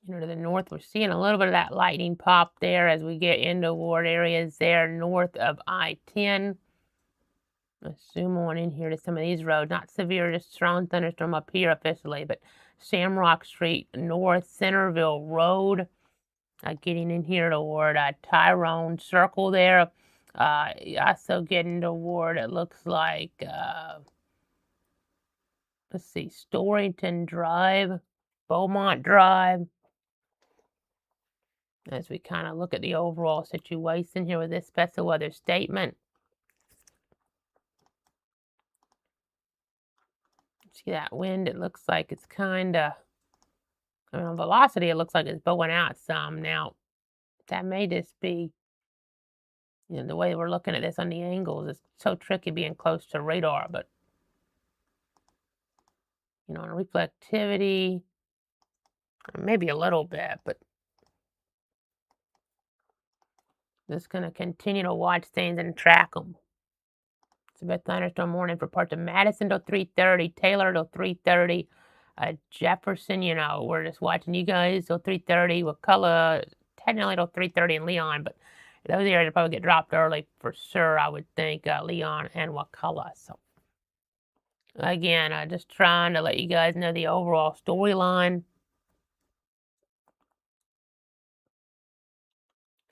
To the north, we're seeing a little bit of that lightning pop there as we get into toward areas there north of I-10. Let's zoom on in here to some of these roads. Not severe, just strong thunderstorm up here officially, but Shamrock Street North, Centerville Road, getting in here toward Tyrone Circle there. Also getting toward, it looks like, let's see, Storrington Drive, Beaumont Drive. As we kind of look at the overall situation here with this special weather statement. See that wind? It looks like it's kind of, velocity, it looks like it's bowing out some. Now, that may just be, the way we're looking at this on the angles. It's so tricky being close to radar, but you know, on reflectivity, maybe a little bit, but just going to continue to watch things and track them. It's a bit thunderstorm morning for parts of Madison till 3:30, Taylor till 3:30, Jefferson, you know, we're just watching you guys till 3:30, Wakulla technically till 3:30 in Leon, but those areas will probably get dropped early for sure, I would think, Leon and Wakulla. So again, just trying to let you guys know the overall storyline.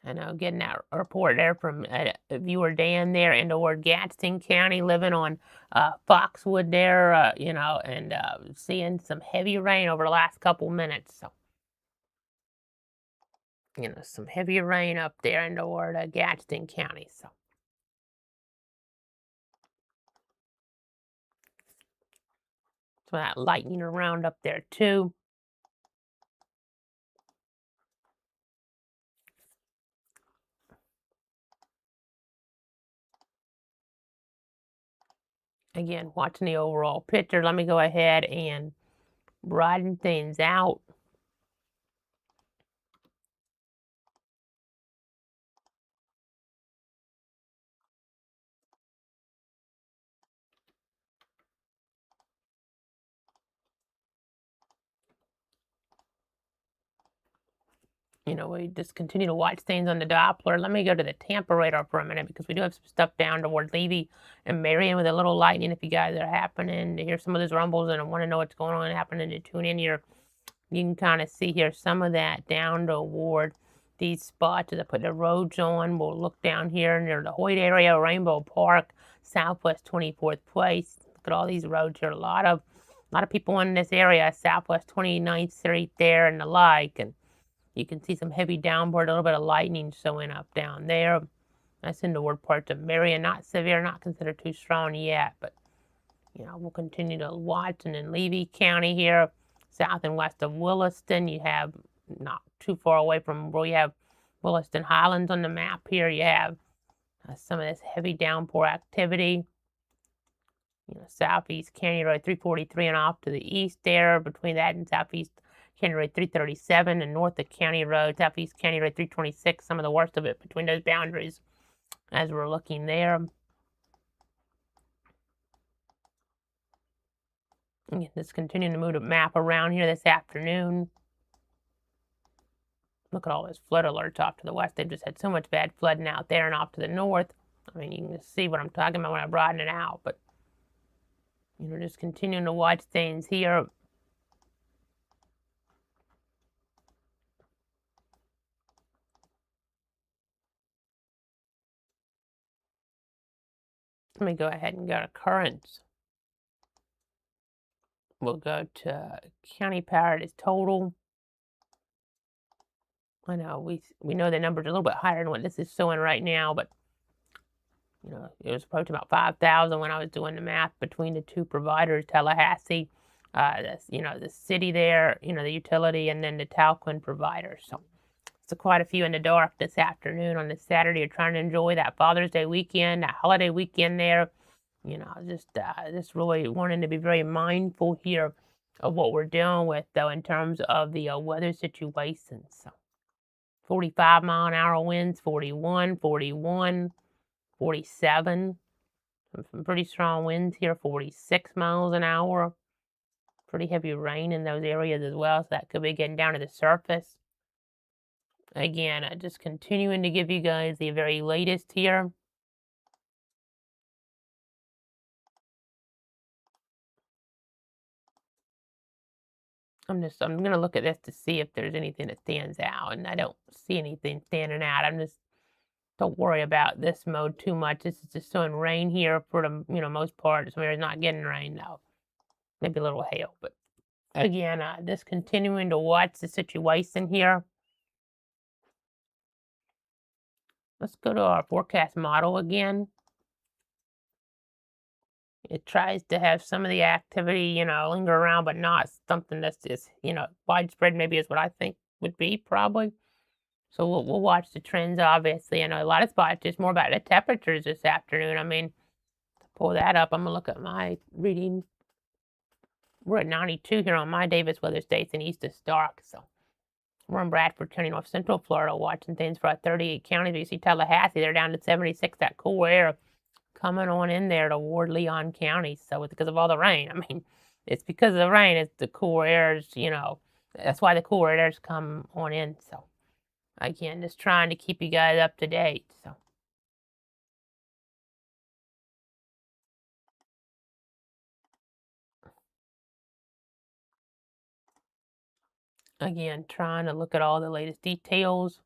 I know getting that report there from viewer Dan there in toward Gadsden County, living on Foxwood there, you know, and seeing some heavy rain over the last couple minutes. So, you know, some heavy rain up there in toward Gadsden County. So, that lightning around up there too. Again, watching the overall picture. Let me go ahead and broaden things out. You know, we just continue to watch things on the Doppler. Let me go to the Tampa radar for a minute because we do have some stuff down towards Levy and Marion with a little lightning. If you guys are happening to hear some of those rumbles and want to know what's going on happening to tune in here, you can kind of see here some of that down toward these spots as I put the roads on. We'll look down here near the Hoyt area, Rainbow Park, Southwest 24th Place. Look at all these roads here. A lot of people in this area, Southwest 29th Street there and the like. And you can see some heavy downpour, a little bit of lightning showing up down there. That's in toward parts of Marion. Not severe, not considered too strong yet, but you know, we'll continue to watch. And in Levy County here, south and west of Williston, you have not too far away from where you have Williston Highlands on the map here. You have some of this heavy downpour activity. You know, southeast County Road 343 and off to the east there, between that and southeast County Road 337 and north of County Road, southeast County Road 326, some of the worst of it between those boundaries as we're looking there. Just continuing to move the map around here this afternoon. Look at all those flood alerts off to the west. They've just had so much bad flooding out there and off to the north. I mean, you can just see what I'm talking about when I broaden it out, but you know, just continuing to watch things here. Let me go ahead and go to currents. We'll go to county power is total. I know we know the numbers are a little bit higher than what this is showing right now, but you know, it was approaching about 5,000 when I was doing the math between the two providers, Tallahassee, you know, the city there, you know, the utility, and then the Talquin provider. So quite a few in the dark this afternoon on this Saturday. You're trying to enjoy that Father's Day weekend, that holiday weekend there. You know, just really wanting to be very mindful here of what we're dealing with, though, in terms of the weather situation. So 45-mile-an-hour winds, 41, 41, 47. Some pretty strong winds here, 46 miles an hour. Pretty heavy rain in those areas as well, so that could be getting down to the surface. Again, just continuing to give you guys the very latest here. I'm going to look at this to see if there's anything that stands out, and I don't see anything standing out. Don't worry about this mode too much. This is just showing rain here for the, you know, most part. Some areas not getting rain though. Maybe a little hail, but again, just continuing to watch the situation here. Let's go to our forecast model again. It tries to have some of the activity, you know, linger around, but not something that's just, you know, widespread maybe is what I think would be probably. So we'll watch the trends, obviously. I know a lot of spots, just more about the temperatures this afternoon. I mean, to pull that up, I'm going to look at my reading. We're at 92 here on my Davis weather station east of Stark, so we're in Bradford County, North Central Florida, watching things for our 38 counties. But you see Tallahassee, they're down to 76. That cool air coming on in there toward Leon County. So it's because of all the rain. I mean, it's because of the rain. It's the cool airs, that's why the cool airs come on in. So again, just trying to keep you guys up to date. So again, trying to look at all the latest details.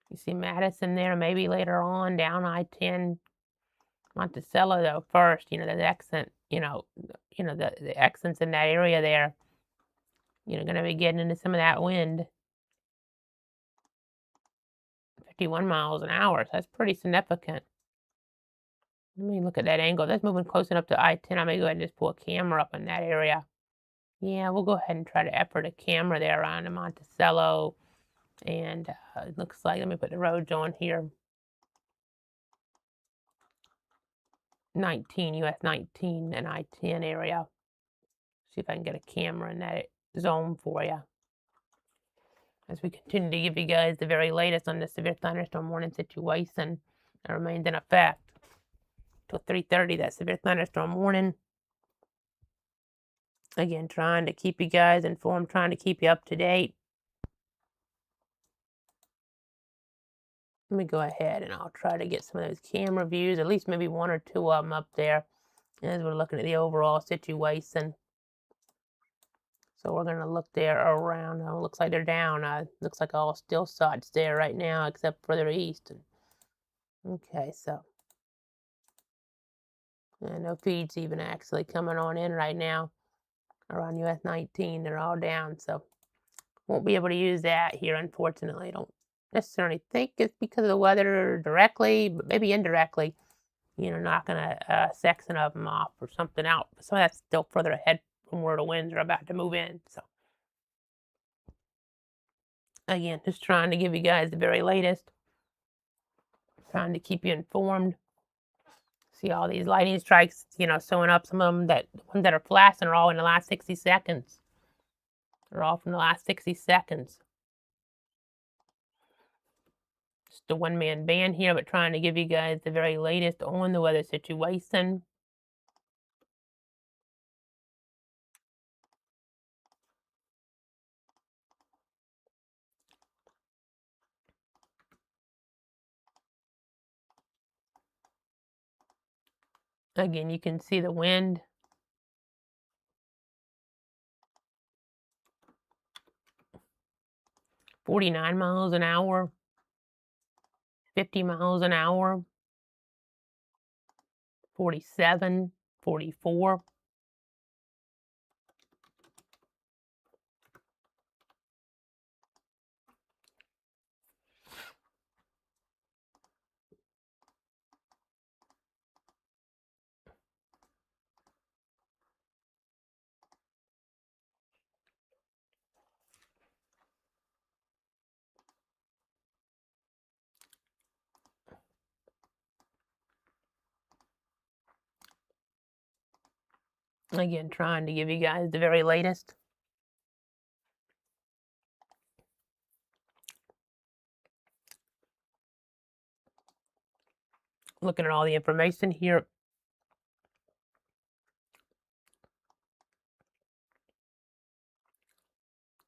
You see Madison there, maybe later on down I-10. Monticello though first, the accent, the accents in that area there, gonna be getting into some of that wind. 51 miles an hour, so that's pretty significant. Let me look at that angle. That's moving close enough to I-10. I may go ahead and just pull a camera up in that area. Yeah, we'll go ahead and try to effort a camera there around in Monticello. And it looks like, let me put the roads on here. 19, US 19 and I-10 area. See if I can get a camera in that zone for you, as we continue to give you guys the very latest on the severe thunderstorm warning situation that remains in effect till 3:30. That severe thunderstorm warning. Again, trying to keep you guys informed, trying to keep you up to date. Let me go ahead and I'll try to get some of those camera views, at least maybe one or two of them up there, as we're looking at the overall situation. So we're going to look there around. Looks like they're down. Looks like all still shots there right now, except further east. Okay, so no feeds even actually coming on in right now around US 19. They're all down, so won't be able to use that here, unfortunately. I don't necessarily think it's because of the weather directly, but maybe indirectly, knocking a section of them off or something out. But some of that's still further ahead from where the winds are about to move in. So again, just trying to give you guys the very latest, trying to keep you informed. See all these lightning strikes, showing up. Some of them, the ones that are flashing, are all in the last 60 seconds. They're all from the last 60 seconds. Just a one-man band here, but trying to give you guys the very latest on the weather situation. Again, you can see the wind. "49 miles an hour, 50 miles an hour, 47, 44. Again, trying to give you guys the very latest. Looking at all the information here.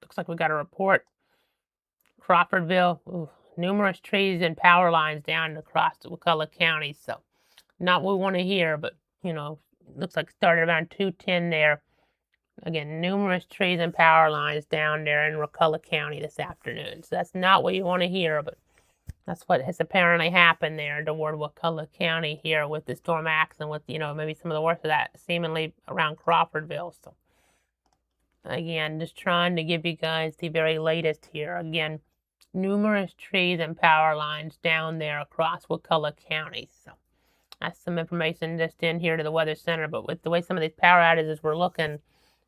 Looks like we got a report. Crawfordville, numerous trees and power lines down across McCulloch County. So not what we want to hear, but, looks like it started around 2:10 there. Again, numerous trees and power lines down there in McCulloch County this afternoon. So that's not what you want to hear, but that's what has apparently happened there toward McCulloch County here with the storm axe and with, maybe some of the worst of that seemingly around Crawfordville. So again, just trying to give you guys the very latest here. Again, numerous trees and power lines down there across McCulloch County. So that's some information just in here to the Weather Center. But with the way some of these power outages were looking,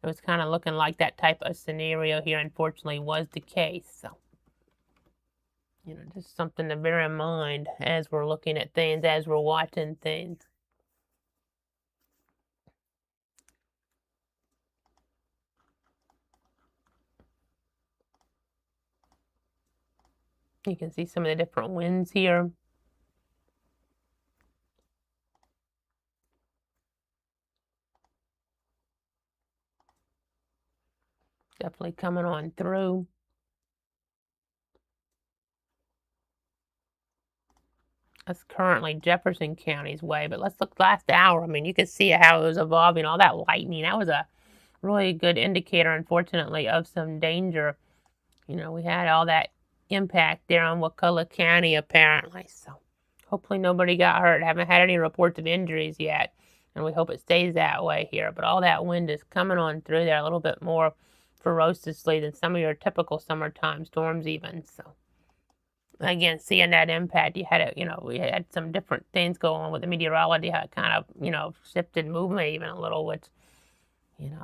it was kind of looking like that type of scenario here, unfortunately, was the case. So Just something to bear in mind as we're looking at things, as we're watching things. You can see some of the different winds here. Definitely coming on through. That's currently Jefferson County's way, but let's look last hour. I mean, you can see how it was evolving, all that lightning. That was a really good indicator, unfortunately, of some danger. We had all that impact there on Wakulla County, apparently. So hopefully nobody got hurt. Haven't had any reports of injuries yet, and we hope it stays that way here. But all that wind is coming on through there a little bit more ferociously than some of your typical summertime storms even. So again, seeing that impact, we had some different things going on with the meteorology, how it kind of, shifted movement even a little, which,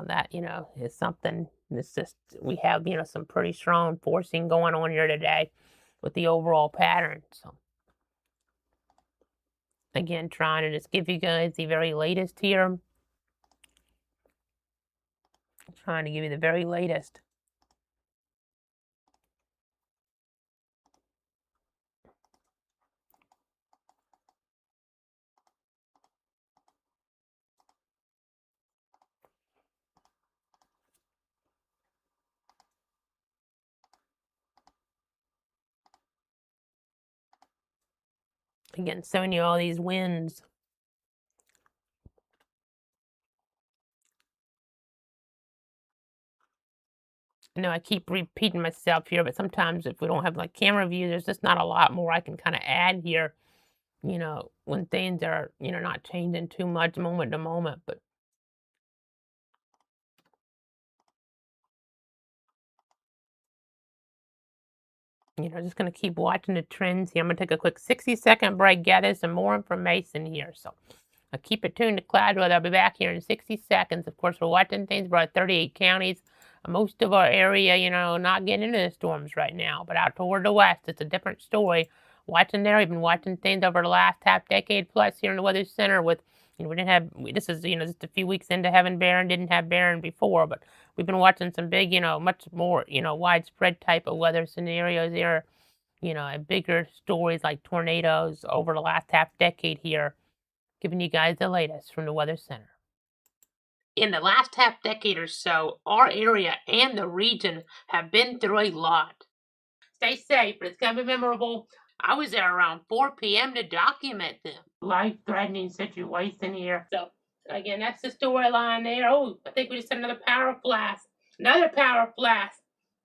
that, is something that's just, we have, some pretty strong forcing going on here today with the overall pattern. So again, trying to just give you guys the very latest here. Trying to give you the very latest. Again, showing you all these winds. I know I keep repeating myself here, but sometimes if we don't have like camera view, there's just not a lot more I can kind of add here, when things are, not changing too much moment to moment. But just going to keep watching the trends here. I'm going to take a quick 60-second break, gather some more information here. So I'll keep it tuned to Cloud Weather. I'll be back here in 60 seconds. Of course, we're watching things for 38 counties. Most of our area, not getting into the storms right now. But out toward the west, it's a different story. Watching there, we've been watching things over the last half decade plus here in the Weather Center with, we didn't have, this is, just a few weeks into having Barron, didn't have Barron before, but we've been watching some big, much more, widespread type of weather scenarios here, and bigger stories like tornadoes over the last half decade here, giving you guys the latest from the Weather Center. In the last half decade or so, our area and the region have been through a lot. Stay safe, but it's going to be memorable. I was there around 4 p.m. to document them. Life-threatening situation here. So, again, that's the storyline there. Oh, I think we just had another power flash. Another power flash.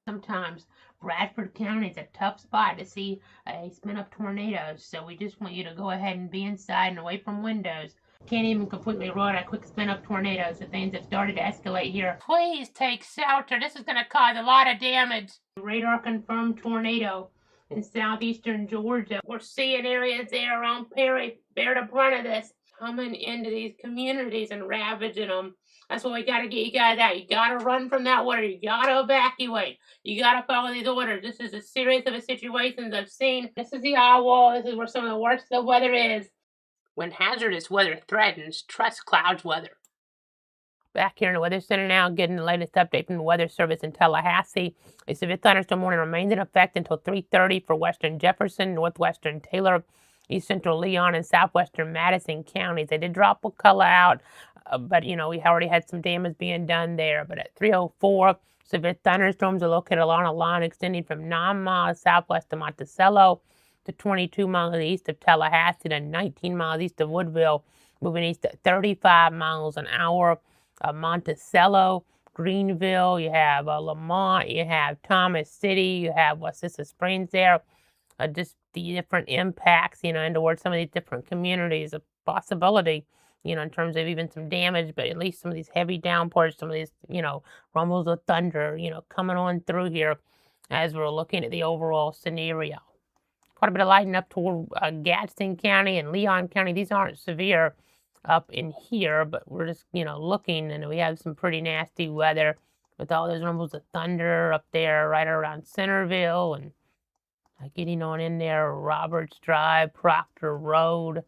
Sometimes Bradford County is a tough spot to see a spin-up tornadoes, so we just want you to go ahead and be inside and away from windows. Can't even completely rule out a quick spin-up tornado, so things have started to escalate here. Please take shelter. This is going to cause a lot of damage. Radar-confirmed tornado in southeastern Georgia. We're seeing areas there around Perry bear the brunt of this, coming into these communities and ravaging them. That's why we got to get you guys out. You got to run from that water. You got to evacuate. You got to follow these orders. This is as serious of a situation I've seen. This is the eye wall. This is where some of the worst of the weather is. When hazardous weather threatens, trust Clouds Weather. Back here in the Weather Center now, getting the latest update from the Weather Service in Tallahassee. A severe thunderstorm warning remains in effect until 3:30 for western Jefferson, northwestern Taylor, east central Leon, and southwestern Madison counties. They did drop Wakulla out, but we already had some damage being done there. But at 3:04, severe thunderstorms are located along a line extending from 9 miles southwest of Monticello to 22 miles east of Tallahassee to 19 miles east of Woodville, moving east at 35 miles an hour. Monticello, Greenville, you have Lamont, you have Thomas City, you have Wassissa Springs there. Just the different impacts, and towards some of these different communities, a possibility, in terms of even some damage, but at least some of these heavy downpours, some of these, rumbles of thunder, coming on through here as we're looking at the overall scenario. Quite a bit of lightning up toward Gadsden County and Leon County. These aren't severe up in here, but we're just, looking, and we have some pretty nasty weather with all those rumbles of thunder up there right around Centerville and Getting on in there, Roberts Drive, Proctor Road.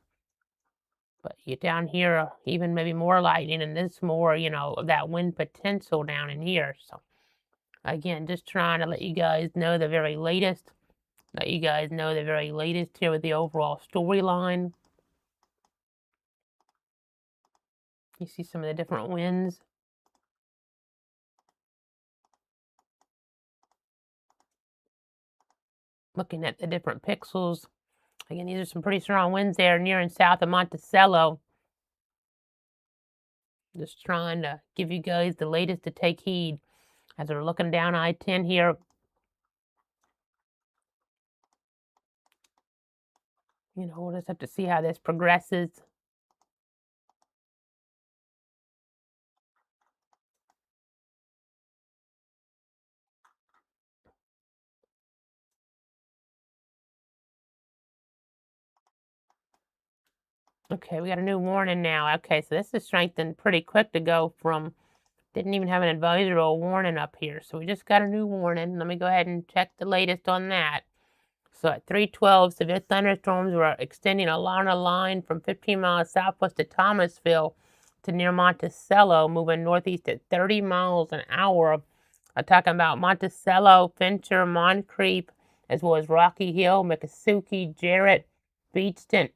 But you down here, even maybe more lightning, and this more, of that wind potential down in here. So again, just trying to let you guys know the very latest. Let you guys know the very latest here with the overall storyline. You see some of the different winds. Looking at the different pixels. Again, these are some pretty strong winds there near and south of Monticello. Just trying to give you guys the latest to take heed as we're looking down I-10 here. We'll just have to see how this progresses. Okay, we got a new warning now. Okay, so this is strengthened pretty quick to go from, didn't even have an advisory or warning up here. So we just got a new warning. Let me go ahead and check the latest on that. So at 3:12, severe thunderstorms were extending along a line from 15 miles southwest of Thomasville to near Monticello, moving northeast at 30 miles an hour. I'm talking about Monticello, Fincher, Moncrief, as well as Rocky Hill, Miccosukee, Jarrett, Beachton,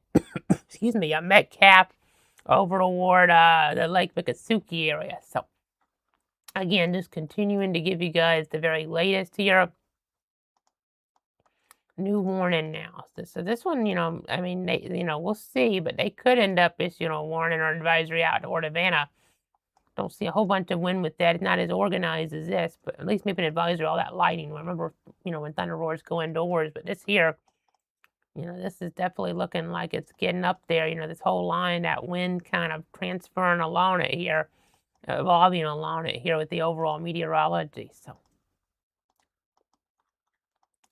excuse me, Metcalf, over toward the Lake Miccosukee area. So again, just continuing to give you guys the very latest here. New warning now. So this one, I mean, we'll see, but they could end up issuing a warning or advisory out to Ordovana. Don't see a whole bunch of wind with that. It's not as organized as this, but at least maybe an advisory, all that lightning. Remember, when thunder roars go indoors, but this here, this is definitely looking like it's getting up there. This whole line, that wind kind of transferring along it here, evolving along it here with the overall meteorology. So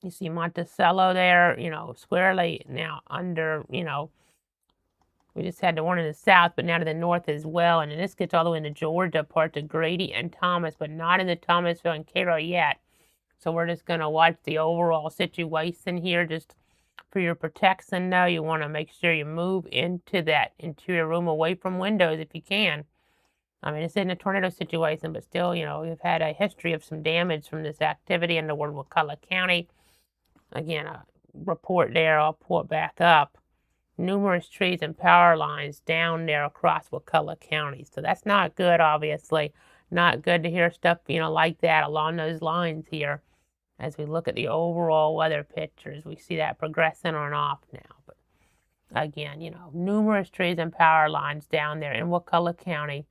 you see Monticello there, squarely now under, we just had the one in the south, but now to the north as well. And then this gets all the way into Georgia, parts of Grady and Thomas, but not in the Thomasville and Cairo yet. So we're just going to watch the overall situation here. Just for your protection, though, you want to make sure you move into that interior room away from windows if you can. I mean, it's in a tornado situation, but still, we've had a history of some damage from this activity in the Wakulla County. Again, a report there, I'll pull it back up. Numerous trees and power lines down there across Wakulla County. So that's not good, obviously. Not good to hear stuff, like that along those lines here. As we look at the overall weather pictures, we see that progressing on and off now. But again, numerous trees and power lines down there in Wakulla County.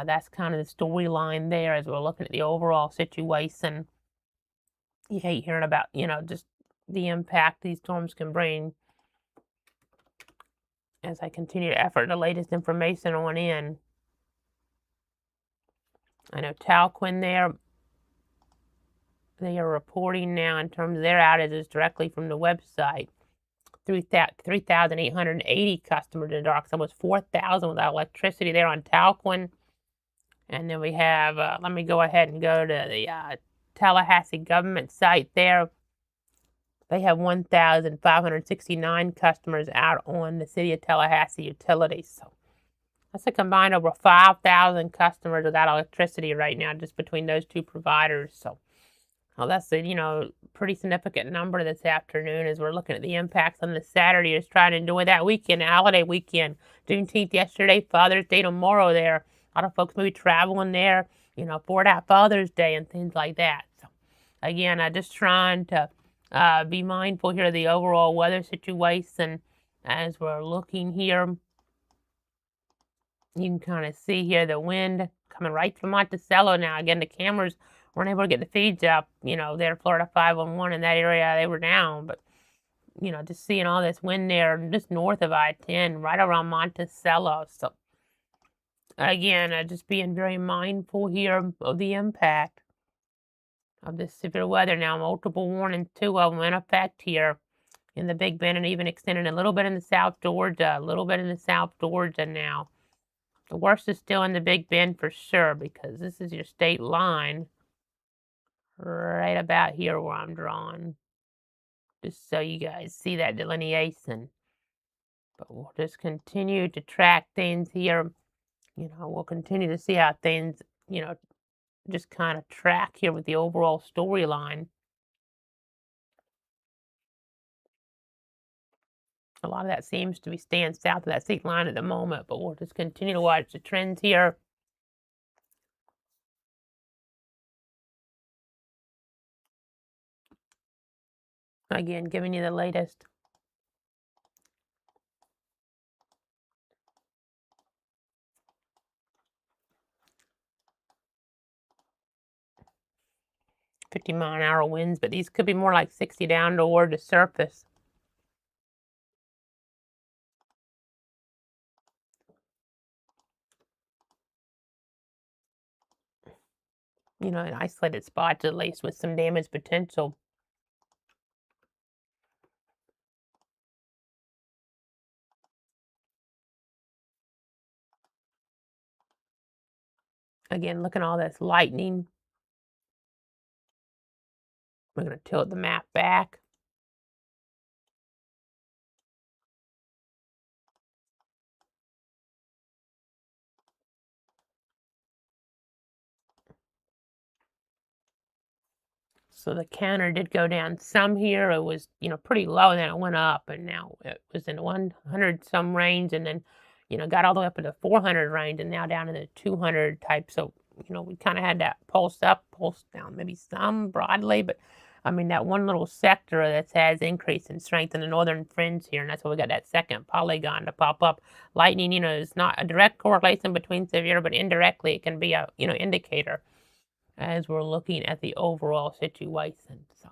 That's kind of the storyline there as we're looking at the overall situation. You hate hearing about, just the impact these storms can bring. As I continue to effort the latest information on in. I know Talquin there, they are reporting now in terms of their outages directly from the website. 3,880 customers in the dark, almost 4,000 without electricity there on Talquin. And then we have, let me go ahead and go to the Tallahassee government site there. They have 1,569 customers out on the City of Tallahassee utilities. So that's a combined over 5,000 customers without electricity right now, just between those two providers. So that's a pretty significant number this afternoon as we're looking at the impacts on the Saturday. Just trying to enjoy that weekend, holiday weekend. Juneteenth yesterday, Father's Day tomorrow there. A lot of folks maybe traveling there, for that Father's Day and things like that. So again, just trying to be mindful here of the overall weather situation as we're looking here. You can kind of see here the wind coming right from Monticello now. Again, the cameras weren't able to get the feeds up, there, Florida 511 in that area, they were down. But, just seeing all this wind there just north of I-10, right around Monticello. So, again, just being very mindful here of the impact of this severe weather now. Multiple warnings, 2 of them in effect here in the Big Bend and even extending a little bit in the South Georgia, now. The worst is still in the Big Bend for sure because this is your state line right about here where I'm drawing. just so you guys see that delineation. But we'll just continue to track things here. We'll continue to see how things, just kind of track here with the overall storyline. A lot of that seems to be staying south of that state line at the moment, but we'll just continue to watch the trends here. Again, giving you the latest. "50-mile-an-hour winds," but these could be more like 60 down toward the surface. In isolated spots, at least with some damage potential. Again, look at all this lightning. We're going to tilt the map back. So the counter did go down some here. It was, pretty low, and then it went up, and now it was in 100 some range, and then, got all the way up into 400 range, and now down in the 200 type. So, we kind of had that pulse up, pulse down, maybe some broadly, but I mean, that one little sector that has increase in strength in the northern fringe here, and that's why we got that second polygon to pop up. Lightning, is not a direct correlation between severe, but indirectly it can be a, indicator as we're looking at the overall situation. So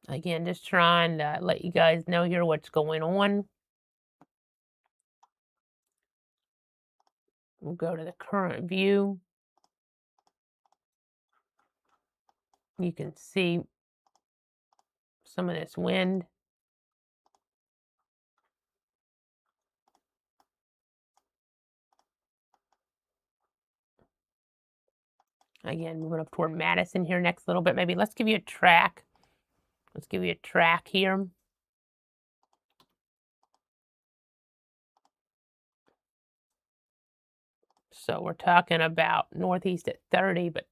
again, just trying to let you guys know here what's going on. We'll go to the current view. You can see some of this wind. Again, moving up toward Madison here next little bit. Maybe let's give you a track. Let's give you a track here. So we're talking about northeast at 30, but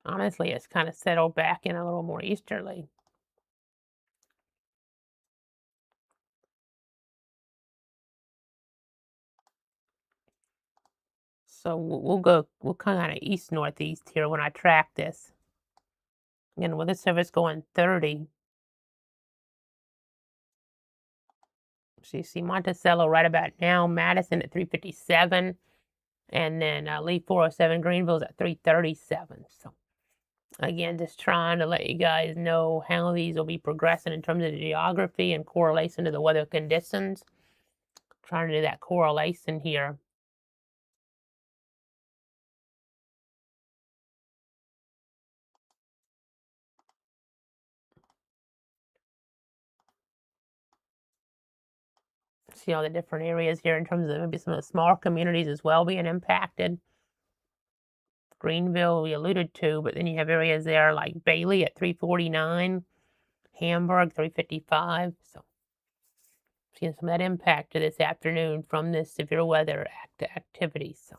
honestly, it's kind of settled back in a little more easterly. So we'll kind of east-northeast here when I track this. Again, with this surface going 30. So you see Monticello right about now, Madison at 357, and then Lee 407, Greenville's at 337. So again, just trying to let you guys know how these will be progressing in terms of the geography and correlation to the weather conditions. Trying to do that correlation here. See all the different areas here in terms of maybe some of the smaller communities as well being impacted. Greenville we alluded to, but then you have areas there like Bailey at 349, Hamburg 355. So seeing some of that impact to this afternoon from this severe weather activity. So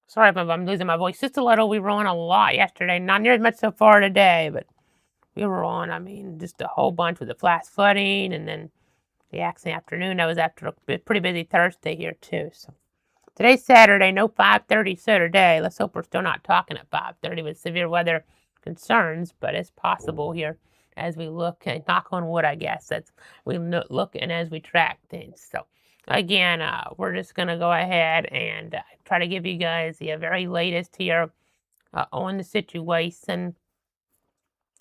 sorry if I'm losing my voice just a little. We were on a lot yesterday, not near as much so far today, but we were on, I mean, just a whole bunch with the flash flooding, and then the accident afternoon. That was after a pretty busy Thursday here too. So today's Saturday, no 5:30 Saturday. Let's hope we're still not talking at 5:30 with severe weather concerns, but it's possible here as we look and knock on wood, I guess. That's we look and as we track things. So again, we're just going to go ahead and try to give you guys the very latest here on the situation.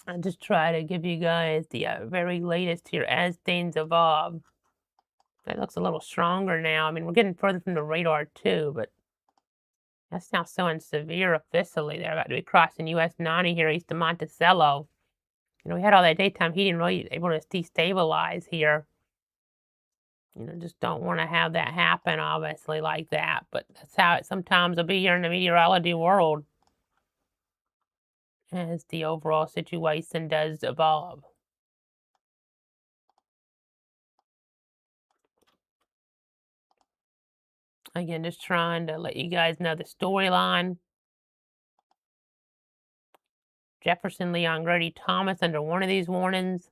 And just try to give you guys the very latest here as things evolve. That looks a little stronger now. I mean, we're getting further from the radar too, but that's now showing severe officially. They're about to be crossing US 90 here east of Monticello. We had all that daytime heating really able to destabilize here. Just don't want to have that happen, obviously, like that. But that's how it sometimes will be here in the meteorology world as the overall situation does evolve. Again, just trying to let you guys know the storyline. Jefferson, Leon, Grady, Thomas under one of these warnings.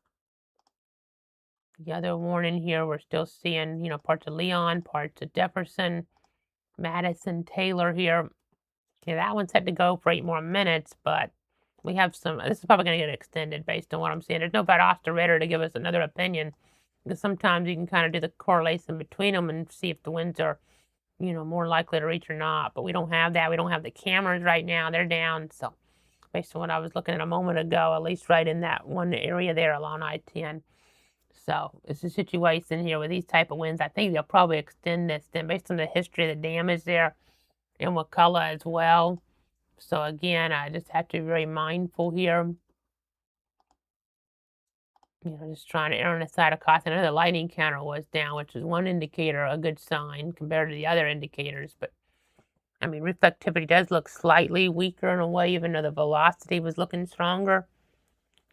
The other warning here, we're still seeing, parts of Leon, parts of Jefferson, Madison, Taylor here. Yeah, that one's set to go for 8 more minutes, but we have some. This is probably going to get extended based on what I'm seeing. There's no bad Oster to give us another opinion, because sometimes you can kind of do the correlation between them and see if the winds are, more likely to reach or not. But we don't have that. We don't have the cameras right now. They're down. So based on what I was looking at a moment ago, at least right in that one area there along I-10. So it's a situation here with these type of winds. I think they'll probably extend this then based on the history of the damage there in Wakulla as well. So again, I just have to be very mindful here. Just trying to err on the side of caution. I know the lightning counter was down, which is one indicator, a good sign compared to the other indicators. But I mean, reflectivity does look slightly weaker in a way, even though the velocity was looking stronger.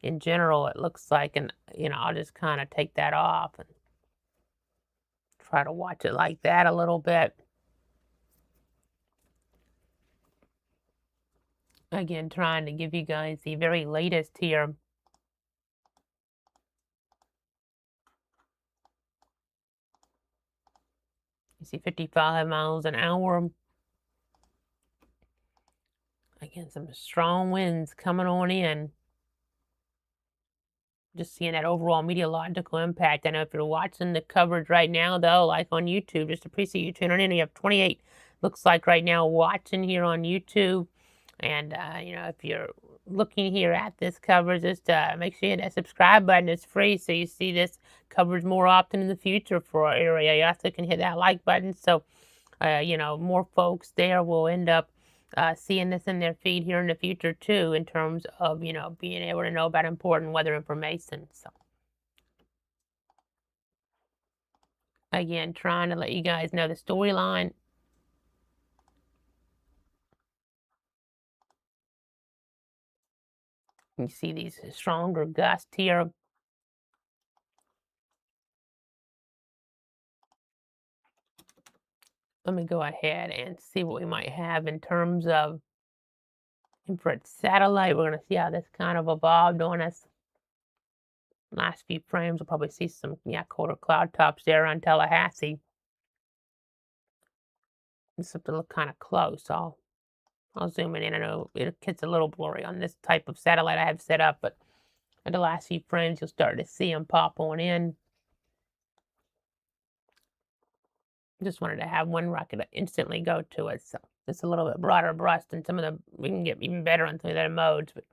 In general, it looks like, and I'll just kind of take that off and try to watch it like that a little bit. Again, trying to give you guys the very latest here. You see 55 miles an hour. Again, some strong winds coming on in. Just seeing that overall meteorological impact. I know if you're watching the coverage right now, though, like on YouTube, just appreciate you tuning in. You have 28, looks like right now, watching here on YouTube. And, if you're looking here at this coverage, just make sure you hit that subscribe button. It's free, so you see this coverage more often in the future for our area. You also can hit that like button, so, more folks there will end up seeing this in their feed here in the future, too, in terms of, being able to know about important weather information. So, again, trying to let you guys know the storyline. You see these stronger gusts here. Let me go ahead and see what we might have in terms of infrared satellite. We're going to see how this kind of evolved on us. Last few frames, we'll probably see some, colder cloud tops there on Tallahassee. Just have to look kind of close. I'll zoom in. I know it gets a little blurry on this type of satellite I have set up, but in the last few frames, you'll start to see them pop on in. Just wanted to have one where I could instantly go to it. So it's a little bit broader brush than some of the, we can get even better on some of the other modes, but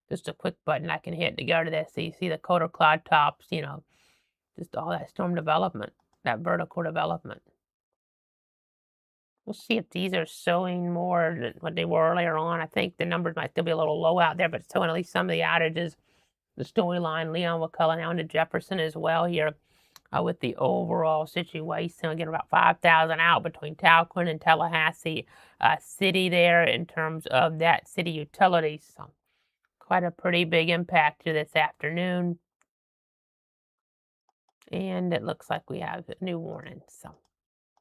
just a quick button I can hit to go to this. So you see the colder cloud tops, just all that storm development, that vertical development. We'll see if these are showing more than what they were earlier on. I think the numbers might still be a little low out there, but it's showing at least some of the outages. The storyline, Leon, Wakulla, now into Jefferson as well here with the overall situation. Again, about 5,000 out between Talquin and Tallahassee City there in terms of that city utilities. So quite a pretty big impact here this afternoon. And it looks like we have a new warning. So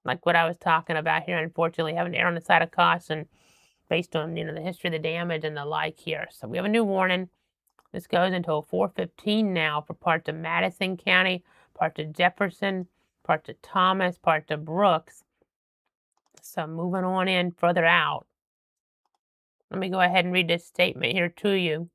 like what I was talking about here, unfortunately, having to err on the side of caution based on, the history of the damage and the like here. So we have a new warning. This goes until 4:15 now for parts of Madison County, parts of Jefferson, parts of Thomas, parts of Brooks. So moving on in further out. Let me go ahead and read this statement here to you.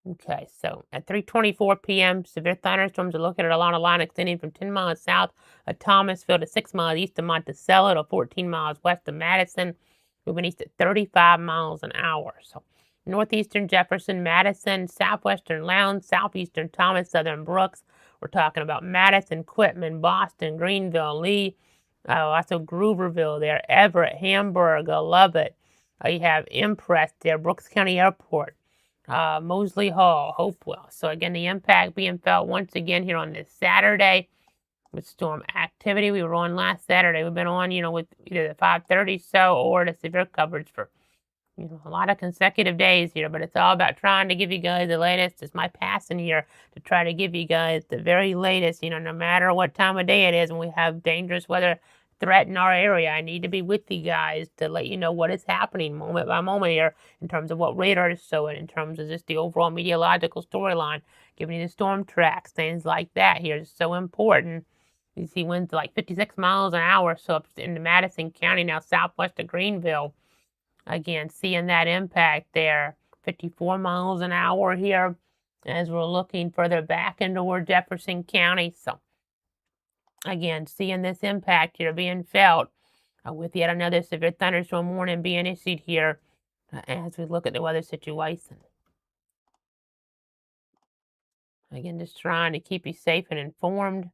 Okay, so at 3:24 p.m., severe thunderstorms are located along a line extending from 10 miles south of Thomasville to 6 miles east of Monticello to 14 miles west of Madison, moving east at 35 miles an hour. So northeastern Jefferson, Madison, southwestern Lowndes, southeastern Thomas, southern Brooks. We're talking about Madison, Quitman, Boston, Greenville, Lee, also Grooverville there, Everett, Hamburg, Lubbock. You have Impress there, Brooks County Airport. Mosley Hall, Hopewell. So again, the impact being felt once again here on this Saturday with storm activity. We were on last Saturday. We've been on, with either the 5:30 so or the severe coverage for A lot of consecutive days here, but it's all about trying to give you guys the latest. It's my passing here to try to give you guys the very latest, no matter what time of day it is when we have dangerous weather threat in our area. I need to be with you guys to let you know what is happening moment by moment here in terms of what radar is showing, in terms of just the overall meteorological storyline, giving you the storm tracks, things like that here is so important. You see winds like 56 miles an hour, so up into Madison County now, southwest of Greenville. Again, seeing that impact there, 54 miles an hour here as we're looking further back into toward Jefferson County. So, again, seeing this impact here being felt with yet another severe thunderstorm warning being issued here as we look at the weather situation. Again, just trying to keep you safe and informed.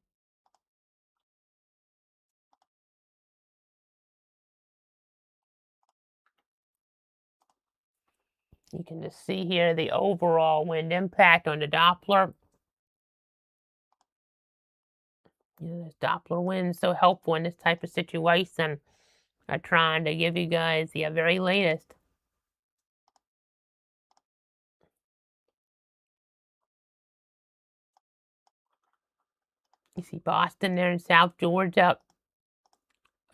You can just see here the overall wind impact on the Doppler. This Doppler wind is so helpful in this type of situation. I'm trying to give you guys the very latest. You see Boston there in South Georgia.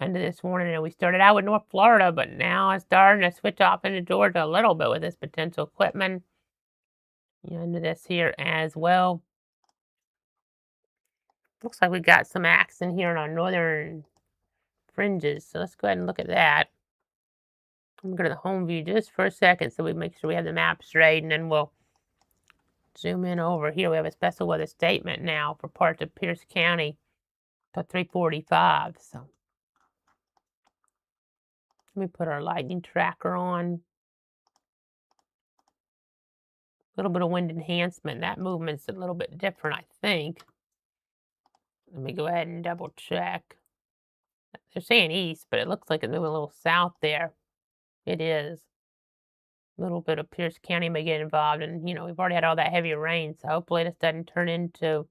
Into this morning, and we started out with North Florida, but now it's starting to switch off into Georgia a little bit with this potential equipment. Into this here as well. Looks like we got some action here on our northern fringes, so let's go ahead and look at that. I'm going to go to the home view just for a second so we make sure we have the map straight, and then we'll zoom in over here. We have a special weather statement now for parts of Pierce County to 345. So let me put our lightning tracker on. A little bit of wind enhancement. That movement's a little bit different, I think. Let me go ahead and double check. They're saying east, but it looks like it's moving a little south there. It is. A little bit of Pierce County may get involved, and we've already had all that heavy rain, so hopefully this doesn't turn into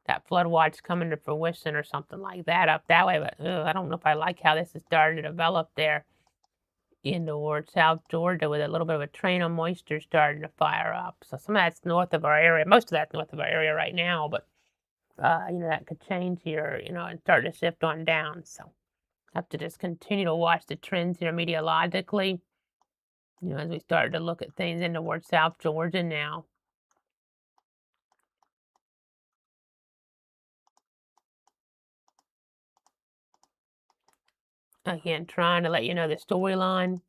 that flood watch coming to fruition or something like that up that way. But I don't know if I like how this is starting to develop there toward South Georgia with a little bit of a train of moisture starting to fire up. So some of that's north of our area. Most of that's north of our area right now, but that could change here, and start to shift on down. So have to just continue to watch the trends here meteorologically, as we start to look at things in towards South Georgia now. Again, trying to let you know the storyline.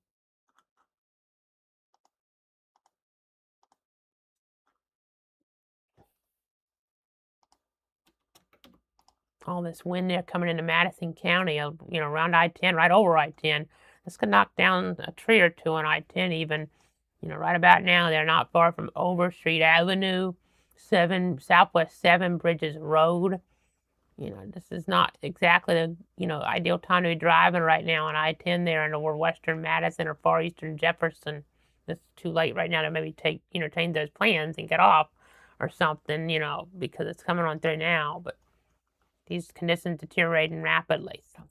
All this wind there coming into Madison County, around I-10, right over I-10. This could knock down a tree or two on I-10 even. Right about now, they're not far from Overstreet Avenue, Southwest 7 Bridges Road. This is not exactly the, ideal time to be driving right now on I-10 there in toward western Madison or far eastern Jefferson. It's too late right now to maybe change those plans and get off or something, because it's coming on through now. But these conditions deteriorating rapidly, so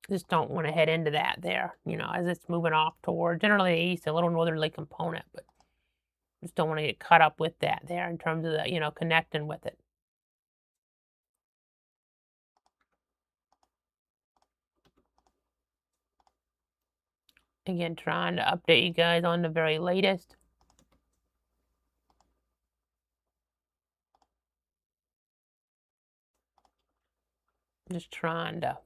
just don't want to head into that there, as it's moving off toward generally the east, a little northerly component, but just don't want to get caught up with that there in terms of the, connecting with it. Again, trying to update you guys on the very latest. Just trying to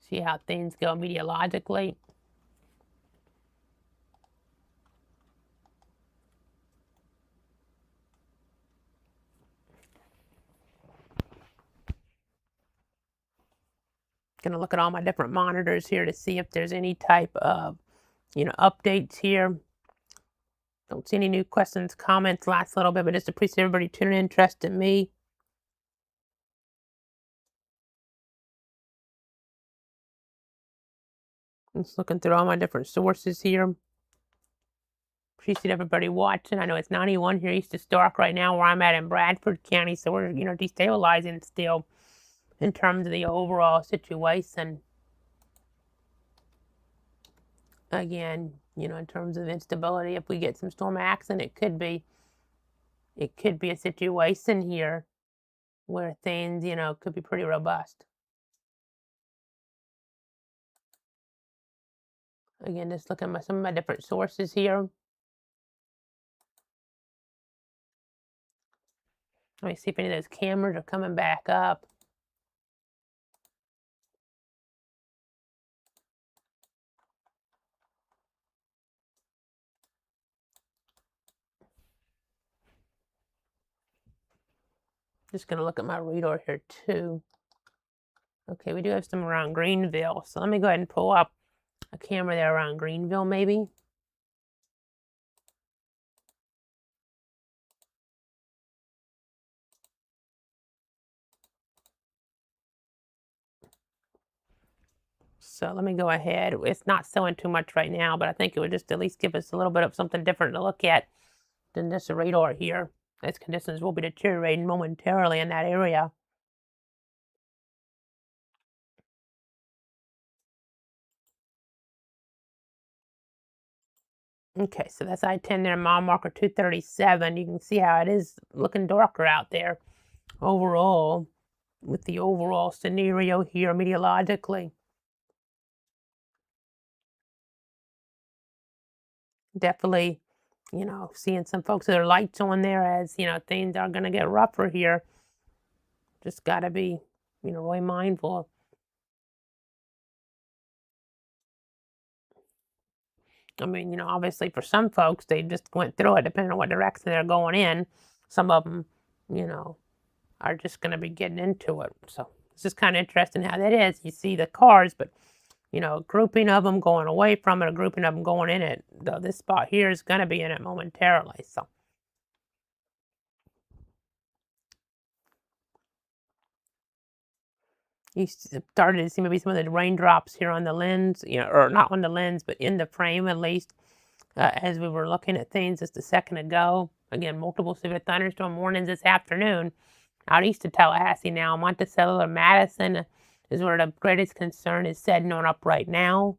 see how things go meteorologically. Going to look at all my different monitors here to see if there's any type of, updates here. Don't see any new questions, comments last little bit, but just appreciate everybody tuning in, trusting me. Just looking through all my different sources here. Appreciate everybody watching. I know it's 91 here east of Stark right now where I'm at in Bradford County, so we're, destabilizing still in terms of the overall situation. again, in terms of instability, if we get some storm action, it could be a situation here where things, could be pretty robust. Again, just looking at some of my different sources here. Let me see if any of those cameras are coming back up. Just going to look at my radar here too. Okay, we do have some around Greenville. So let me go ahead and pull up a camera there around Greenville maybe. So let me go ahead. It's not showing too much right now, but I think it would just at least give us a little bit of something different to look at than just a radar here. As conditions will be deteriorating momentarily in that area. Okay, so that's I-10 there, mile marker 237. You can see how it is looking darker out there overall with the overall scenario here meteorologically. Definitely, seeing some folks with their lights on there as, things are going to get rougher here. Just got to be, really mindful. I mean, obviously for some folks, they just went through it depending on what direction they're going in. Some of them, you know, are just going to be getting into it. So it's just kind of interesting how that is. You see the cars, but, a grouping of them going away from it, a grouping of them going in it. Though this spot here is going to be in it momentarily. So you started to see maybe some of the raindrops here on the lens, or not on the lens, but in the frame at least, as we were looking at things just a second ago. Again, multiple severe thunderstorm warnings this afternoon out east of Tallahassee now. Monticello, Madison is where the greatest concern is setting on up right now.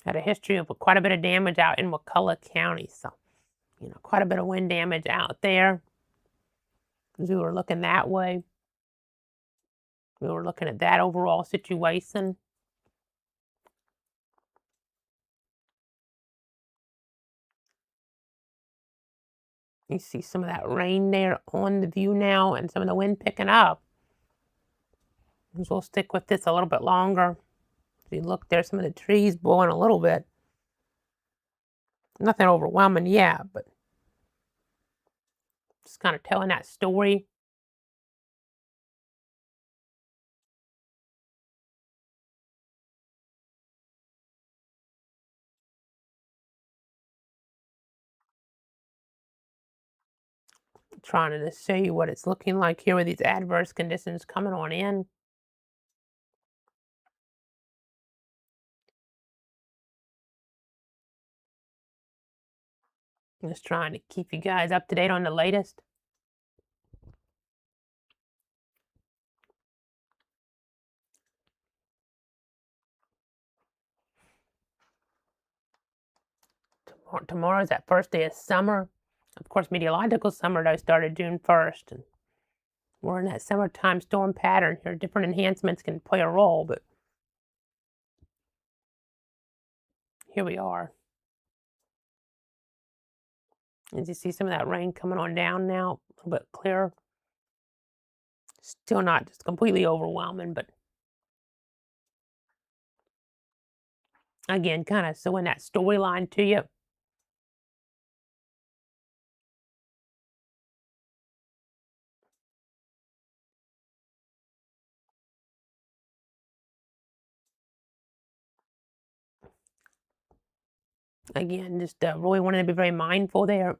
Had a history of quite a bit of damage out in McCulloch County, so quite a bit of wind damage out there. As we were looking that way, we were looking at that overall situation. You see some of that rain there on the view now and some of the wind picking up. So we'll stick with this a little bit longer. If you look there, some of the trees blowing a little bit. Nothing overwhelming yet, but just kind of telling that story. Trying to just show you what it's looking like here with these adverse conditions coming on in. Just trying to keep you guys up to date on the latest. Tomorrow's that first day of summer. Of course, meteorological summer though started June 1st. And we're in that summertime storm pattern here. Different enhancements can play a role, but here we are. As you see some of that rain coming on down now, a little bit clearer. Still not just completely overwhelming, but again, kind of showing that storyline to you. Again, just really wanted to be very mindful there.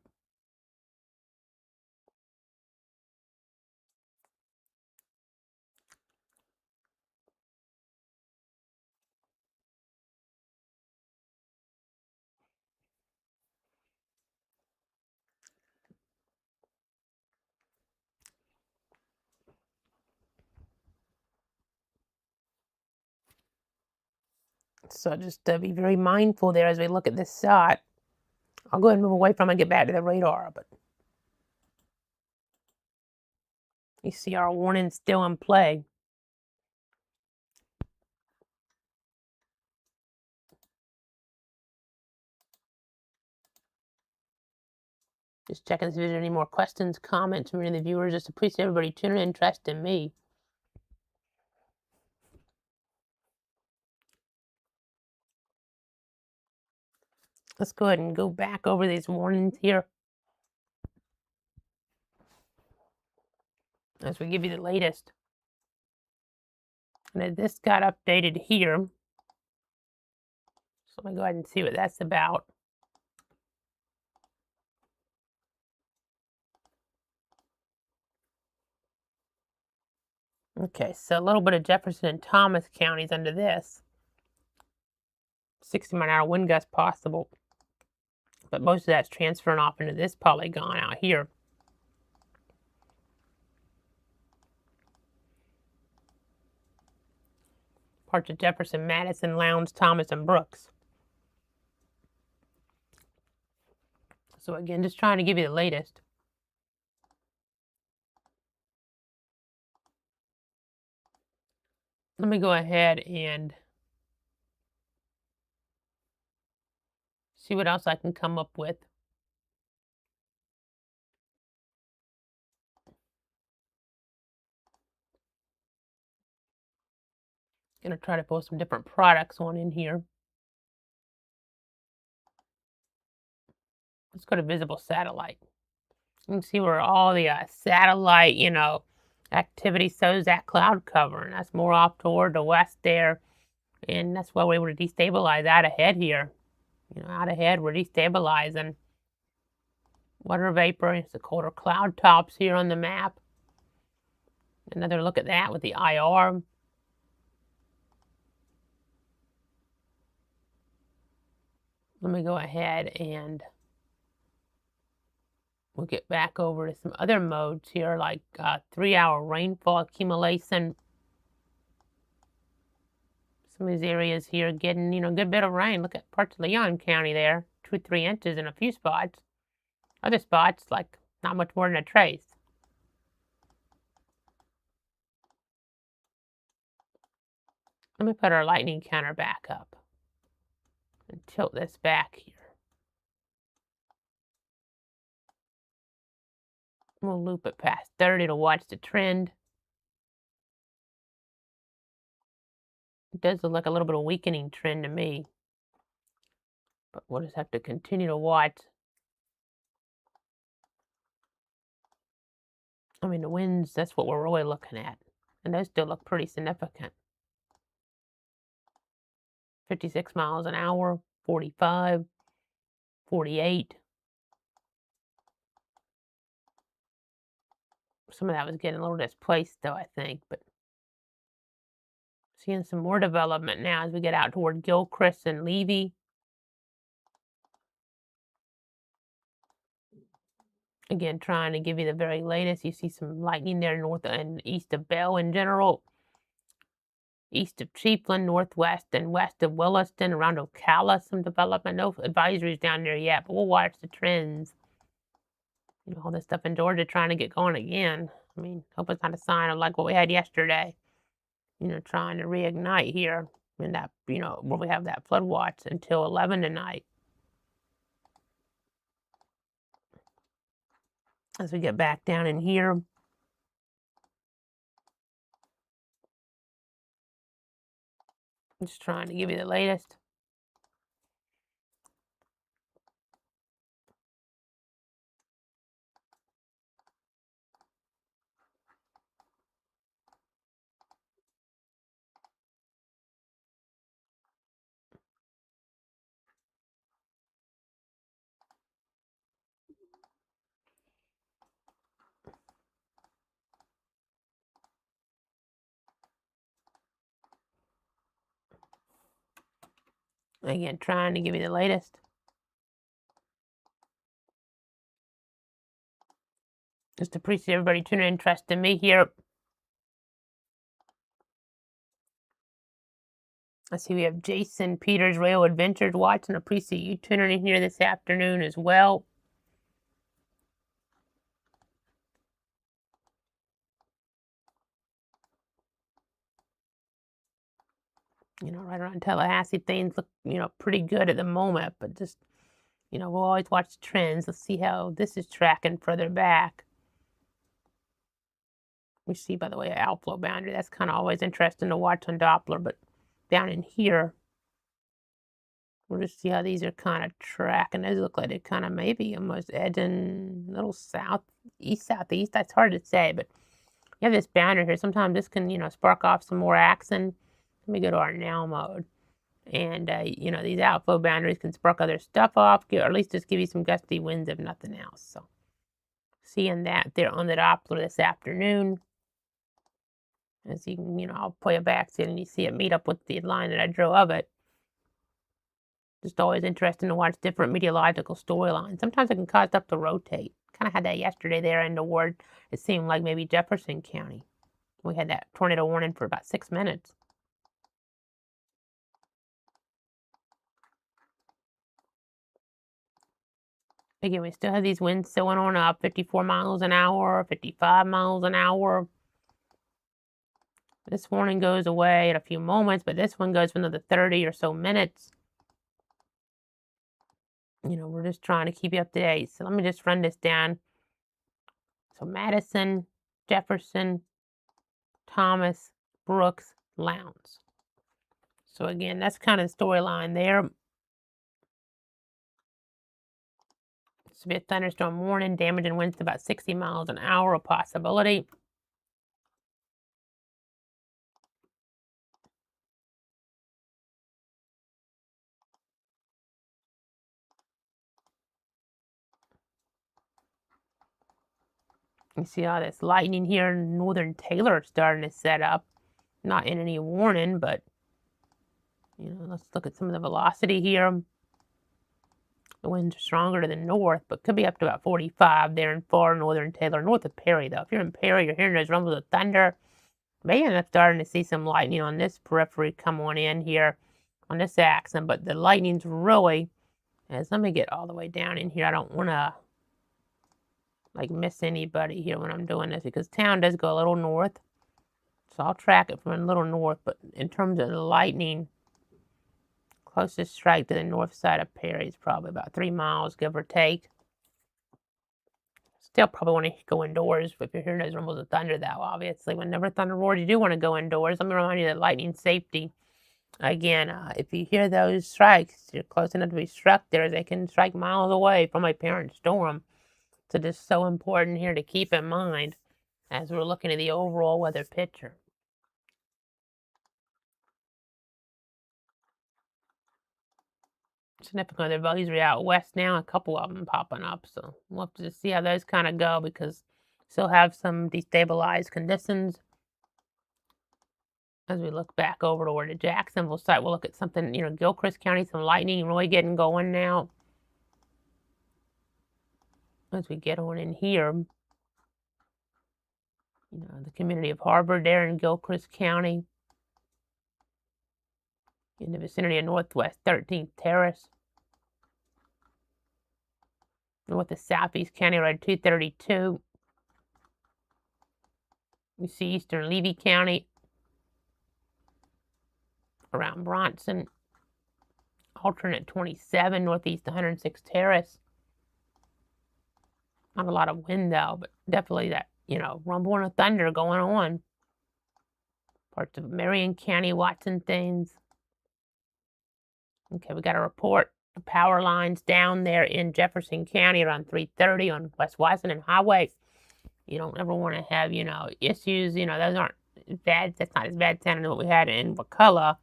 So just be very mindful there as we look at this shot. I'll go ahead and move away from it and get back to the radar, but you see our warning still in play. Just checking if there's any more questions, comments from any of the viewers. Just appreciate everybody tuning in, interest in me. Let's go ahead and go back over these warnings here as we give you the latest. And this got updated here. So let me go ahead and see what that's about. Okay, so a little bit of Jefferson and Thomas counties under this. 60-mile-an-hour wind gust possible. But most of that's transferring off into this polygon out here. Parts of Jefferson, Madison, Lowndes, Thomas, and Brooks. So again, just trying to give you the latest. Let me go ahead and see what else I can come up with. Gonna try to pull some different products on in here. Let's go to visible satellite. You can see where all the satellite, activity shows that cloud cover, and that's more off toward the west there. And that's why we're able to destabilize out ahead here. Out ahead, we're destabilizing. Water vapor, it's the colder cloud tops here on the map. Another look at that with the IR. Let me go ahead and we'll get back over to some other modes here, like 3-hour rainfall accumulation. Some of these areas here getting, a good bit of rain. Look at parts of Leon County there, 2 or 3 inches in a few spots. Other spots, like not much more than a trace. Let me put our lightning counter back up and tilt this back here. We'll loop it past 30 to watch the trend. It does look like a little bit of weakening trend to me. But we'll just have to continue to watch. I mean, the winds, that's what we're really looking at. And those still look pretty significant. 56 miles an hour, 45, 48. Some of that was getting a little displaced, though, I think. But seeing some more development now as we get out toward Gilchrist and Levy. Again, trying to give you the very latest. You see some lightning there north and east of Bell in general. East of Chiefland, northwest and west of Williston, around Ocala, some development. No advisories down there yet, but we'll watch the trends. All this stuff in Georgia trying to get going again. I mean, hope it's not a sign of like what we had yesterday. Trying to reignite here in that, where we have that flood watch until 11 tonight. As we get back down in here. Just trying to give you the latest. Again, trying to give you the latest. Just appreciate everybody tuning in, interest in me here. Let's see, we have Jason Peters Rail Adventures watching. Appreciate you tuning in here this afternoon as well. Right around Tallahassee, things look, pretty good at the moment, but just, we'll always watch trends. Let's see how this is tracking further back. We see, by the way, an outflow boundary. That's kind of always interesting to watch on Doppler, but down in here, we'll just see how these are kind of tracking. Those look like they're kind of maybe almost edging a little southeast. That's hard to say, but you have this boundary here. Sometimes this can, spark off some more action. Let me go to our now mode. And, these outflow boundaries can spark other stuff off, or at least just give you some gusty winds if nothing else. So, seeing that there on the Doppler this afternoon. As you can, I'll play it back and you see it meet up with the line that I drew of it. Just always interesting to watch different meteorological storylines. Sometimes it can cause stuff to rotate. Kind of had that yesterday there in the ward. It seemed like maybe Jefferson County. We had that tornado warning for about 6 minutes. Again, we still have these winds going on up, 54 miles an hour, 55 miles an hour. This warning goes away in a few moments, but this one goes for another 30 or so minutes. We're just trying to keep you up to date. So let me just run this down. So Madison, Jefferson, Thomas, Brooks, Lowndes. So again, that's kind of the storyline there. This will be a thunderstorm warning, damaging winds to about 60 miles an hour, a possibility. You see all this lightning here in northern Taylor starting to set up. Not in any warning, but, let's look at some of the velocity here. The winds are stronger to the north, but could be up to about 45 there in far northern Taylor, north of Perry, though. If you're in Perry, you're hearing those rumbles of thunder. May end up starting to see some lightning on this periphery come on in here on this axis, but the lightning's really, let me get all the way down in here. I don't want to miss anybody here when I'm doing this because town does go a little north. So I'll track it from a little north, but in terms of the lightning, closest strike to the north side of Perry is probably about 3 miles, give or take. Still probably want to go indoors if you're hearing those rumbles of thunder, though, obviously. Whenever thunder roars, you do want to go indoors. Let me remind you that lightning safety. Again, if you hear those strikes, you're close enough to be struck there. They can strike miles away from a parent storm. So this is so important here to keep in mind as we're looking at the overall weather picture. Significant advisory out west now, a couple of them popping up. So we'll have to just see how those kind of go because still have some destabilized conditions. As we look back over toward the Jacksonville site, we'll look at something, Gilchrist County, some lightning really getting going now. As we get on in here, the community of Harbor there in Gilchrist County, in the vicinity of Northwest 13th Terrace, north of Southeast County Road 232. You see Eastern Levy County, around Bronson, alternate 27, Northeast 106 Terrace. Not a lot of wind though, but definitely that, rumbling of thunder going on. Parts of Marion County watching things. Okay, we got a report. The power lines down there in Jefferson County around 330 on West Washington Highway. You don't ever want to have, issues. Those aren't bad. That's not as bad sounding as what we had in McCullough.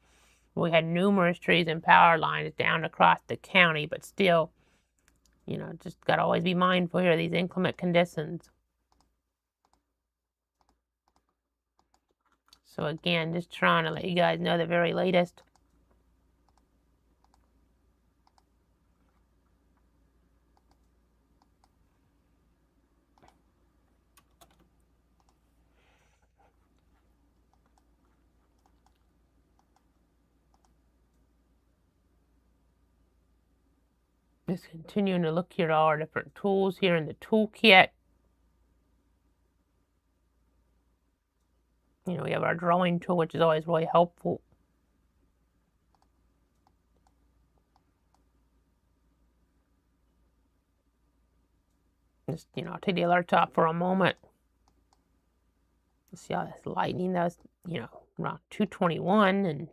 We had numerous trees and power lines down across the county, but still, just got to always be mindful here of these inclement conditions. So again, just trying to let you guys know the very latest. Just continuing to look here at all our different tools here in the toolkit. You know, we have our drawing tool, which is always really helpful. Just, you know, I'll take the alert off for a moment. See how this lightning does, you know, around 221 and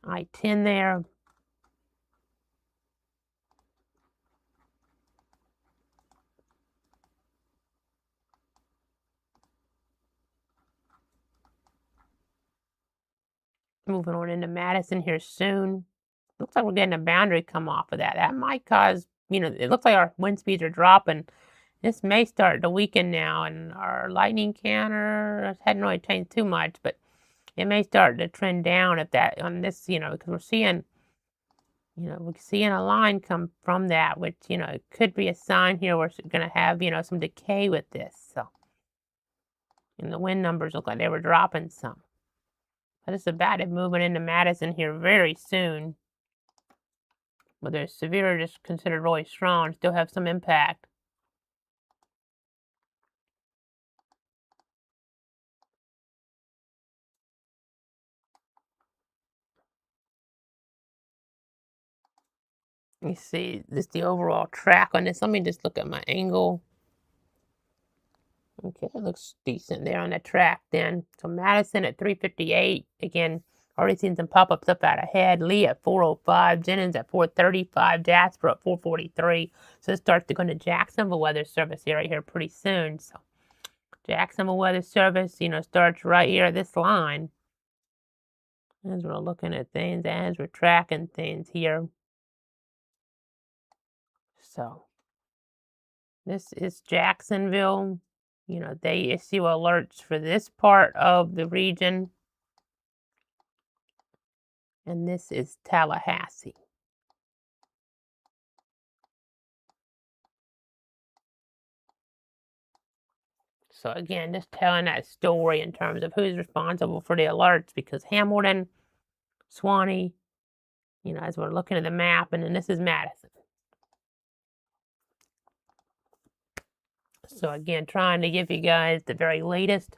I-10 there. Moving on into Madison here soon. Looks like we're getting a boundary come off of that. That might cause, you know, it looks like our wind speeds are dropping. This may start to weaken now, and our lightning counter hadn't really changed too much, but it may start to trend down if that on this, you know, because we're seeing, you know, we're seeing a line come from that, which, you know, it could be a sign here we're going to have, you know, some decay with this. So, and the wind numbers look like they were dropping some. But it's about it moving into Madison here very soon. Whether it's severe or just considered really strong, still have some impact. You see, this the overall track on this. Let me just look at my angle. Okay, it looks decent there on the track then. So Madison at 358. Again, already seen some pop-ups up out ahead. Lee at 405. Jennings at 435. Jasper at 443. So it starts to go into Jacksonville Weather Service here right here pretty soon. So Jacksonville Weather Service, you know, starts right here at this line. As we're looking at things, as we're tracking things here. So this is Jacksonville. You know, they issue alerts for this part of the region. And this is Tallahassee. So again, just telling that story in terms of who's responsible for the alerts, because Hamilton, Swanee, you know, as we're looking at the map, and then this is Madison. So again, trying to give you guys the very latest.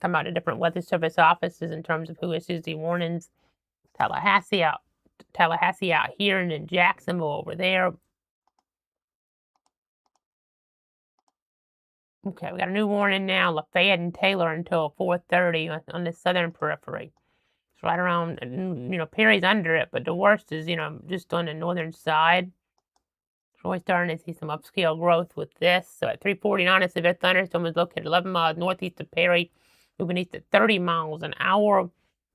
Come out of different weather service offices in terms of who issues the warnings. Tallahassee out here, and then Jacksonville over there. Okay, we got a new warning now. Lafayette and Taylor until 4:30 on the southern periphery. It's right around, you know, Perry's under it, but the worst is, you know, just on the northern side. We're really starting to see some upscale growth with this. So at 3:49, a severe thunderstorm is located 11 miles northeast of Perry, moving east at 30 miles an hour.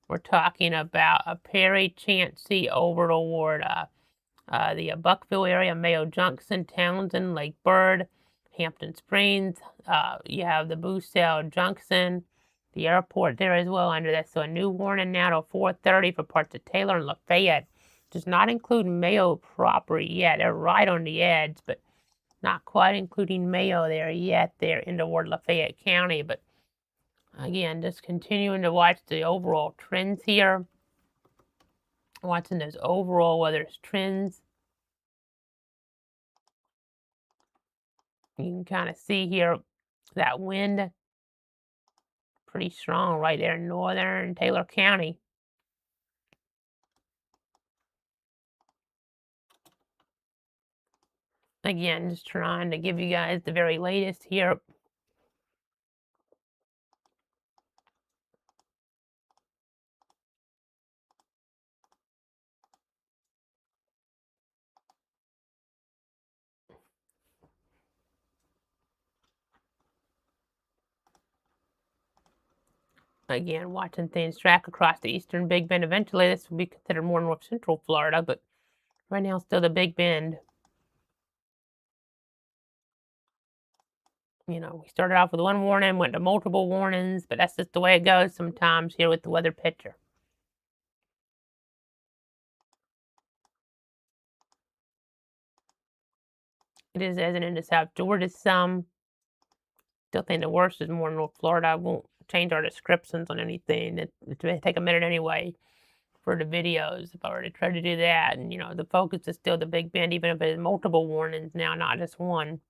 We're talking about a Perry, Chancey, over toward the Buckville area, Mayo Junction, Townsend, Lake Bird, Hampton Springs. You have the Bucell Junction, the airport there as well under that. So a new warning now to 4:30 for parts of Taylor and Lafayette. Does not include Mayo proper yet. They're right on the edge, but not quite including Mayo there yet. They're in toward Lafayette County. But again, just continuing to watch the overall trends here. Watching those overall weather trends. You can kind of see here that wind pretty strong right there in northern Taylor County. Again, just trying to give you guys the very latest here. Again, watching things track across the eastern Big Bend. Eventually, this will be considered more north central Florida, but right now, still the Big Bend. You know, we started off with one warning, went to multiple warnings, but that's just the way it goes sometimes here with the weather picture. It is as into South Georgia some. Still think the worst is more North Florida. I won't change our descriptions on anything. It may take a minute anyway. for the videos if I were to try to do that. And, the focus is still the Big Bend, even if it has multiple warnings now, not just one.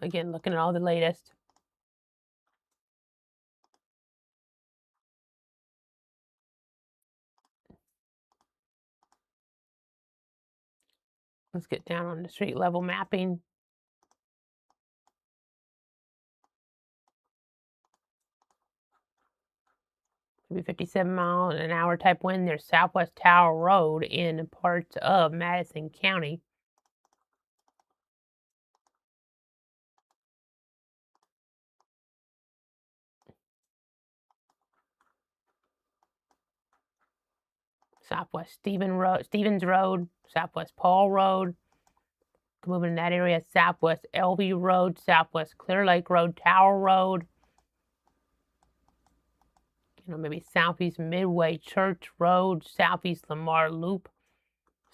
Again, looking at all the latest. Let's get down on the street level mapping. Could be 57 mile an hour type wind. There's Southwest Tower Road in parts of Madison County. Southwest Stevens Road, Southwest Paul Road. Moving in that area, Southwest Elvie Road, Southwest Clear Lake Road, Tower Road. Maybe Southeast Midway Church Road, Southeast Lamar Loop.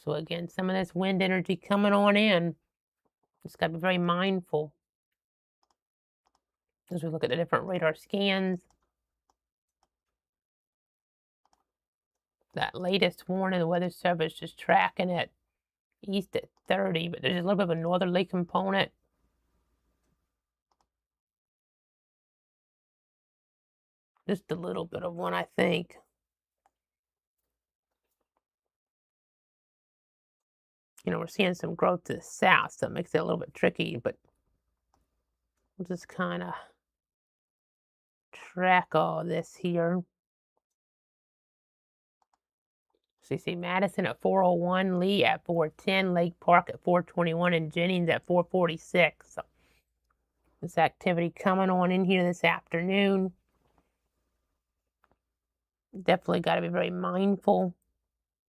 So again, some of this wind energy coming on in. Just got to be very mindful as we look at the different radar scans. That latest warning, the Weather Service just tracking it east at 30, but there's a little bit of a northerly component. Just a little bit of one, I think. We're seeing some growth to the south, so it makes it a little bit tricky, but we'll just kind of track all this here. So you see Madison at 401, Lee at 410, Lake Park at 421, and Jennings at 446. So this activity coming on in here this afternoon. Definitely got to be very mindful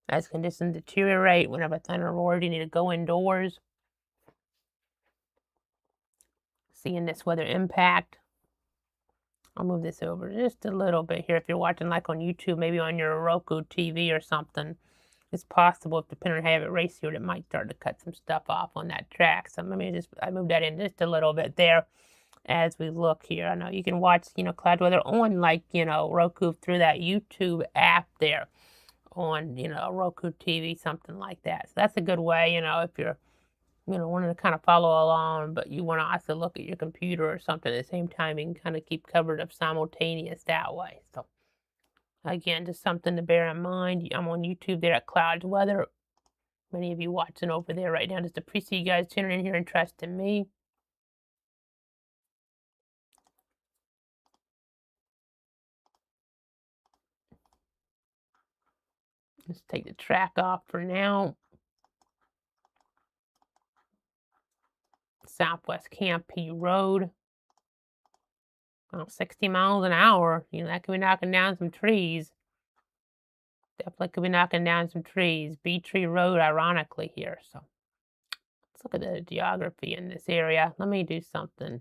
as conditions deteriorate. Whenever thunder roars, you need to go indoors. Seeing this weather impact. I'll move this over just a little bit here. If you're watching like on YouTube, maybe on your Roku TV or something, it's possible, depending on how you have it ratioed, it might start to cut some stuff off on that track. So I moved that in just a little bit there as we look here. I know you can watch, cloud weather on like, Roku through that YouTube app there on, Roku TV, something like that. So that's a good way, if you're, wanting to kind of follow along, but you want to also look at your computer or something at the same time. You can kind of keep covered up simultaneous that way. So again, just something to bear in mind. I'm on YouTube there at Clouds Weather. Many of you watching over there right now. Just appreciate you guys tuning in here and trusting me. Let's take the track off for now. Southwest Campy Road. 60 miles an hour. That could be knocking down some trees. Definitely could be knocking down some trees. Bee Tree Road, ironically, here. So let's look at the geography in this area. Let me do something.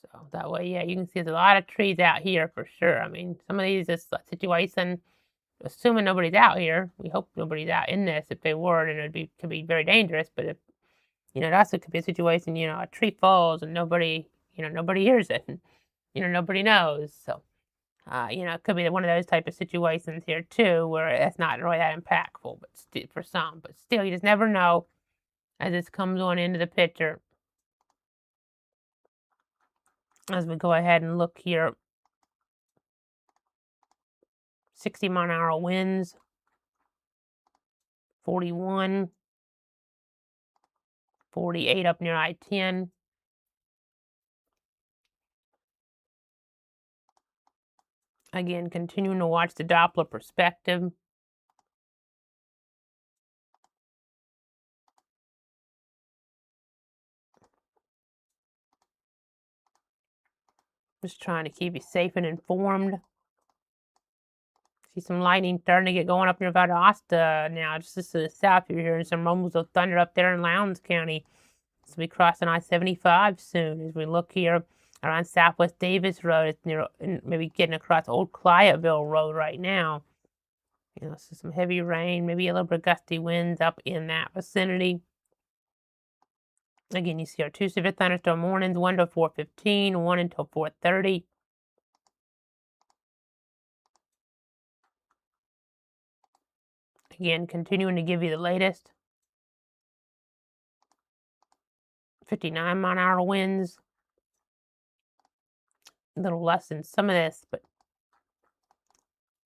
So that way, yeah, you can see there's a lot of trees out here for sure. I mean, some of these is a situation, assuming nobody's out here. We hope nobody's out in this. If they were, then could be very dangerous. But if, it also could be a situation, a tree falls and nobody hears it. And, nobody knows. So, it could be one of those type of situations here too, where it's not really that impactful, but for some. But still, you just never know as this comes on into the picture. As we go ahead and look here, 60-mile-an-hour winds, 41, 48 up near I-10. Again, continuing to watch the Doppler perspective. Just trying to keep you safe and informed. See some lightning starting to get going up near Valdosta now, just to the south. You're hearing some rumbles of thunder up there in Lowndes County. So we crossing I-75 soon as we look here around Southwest Davis Road. It's near, maybe getting across Old Cliettville Road right now. You know, so some heavy rain, maybe a little bit of gusty winds up in that vicinity. Again, you see our two severe thunderstorm warnings, 1 to 4:15, 1 until 4:30. Again, continuing to give you the latest. 59-mile-an-hour winds. A little less than some of this, but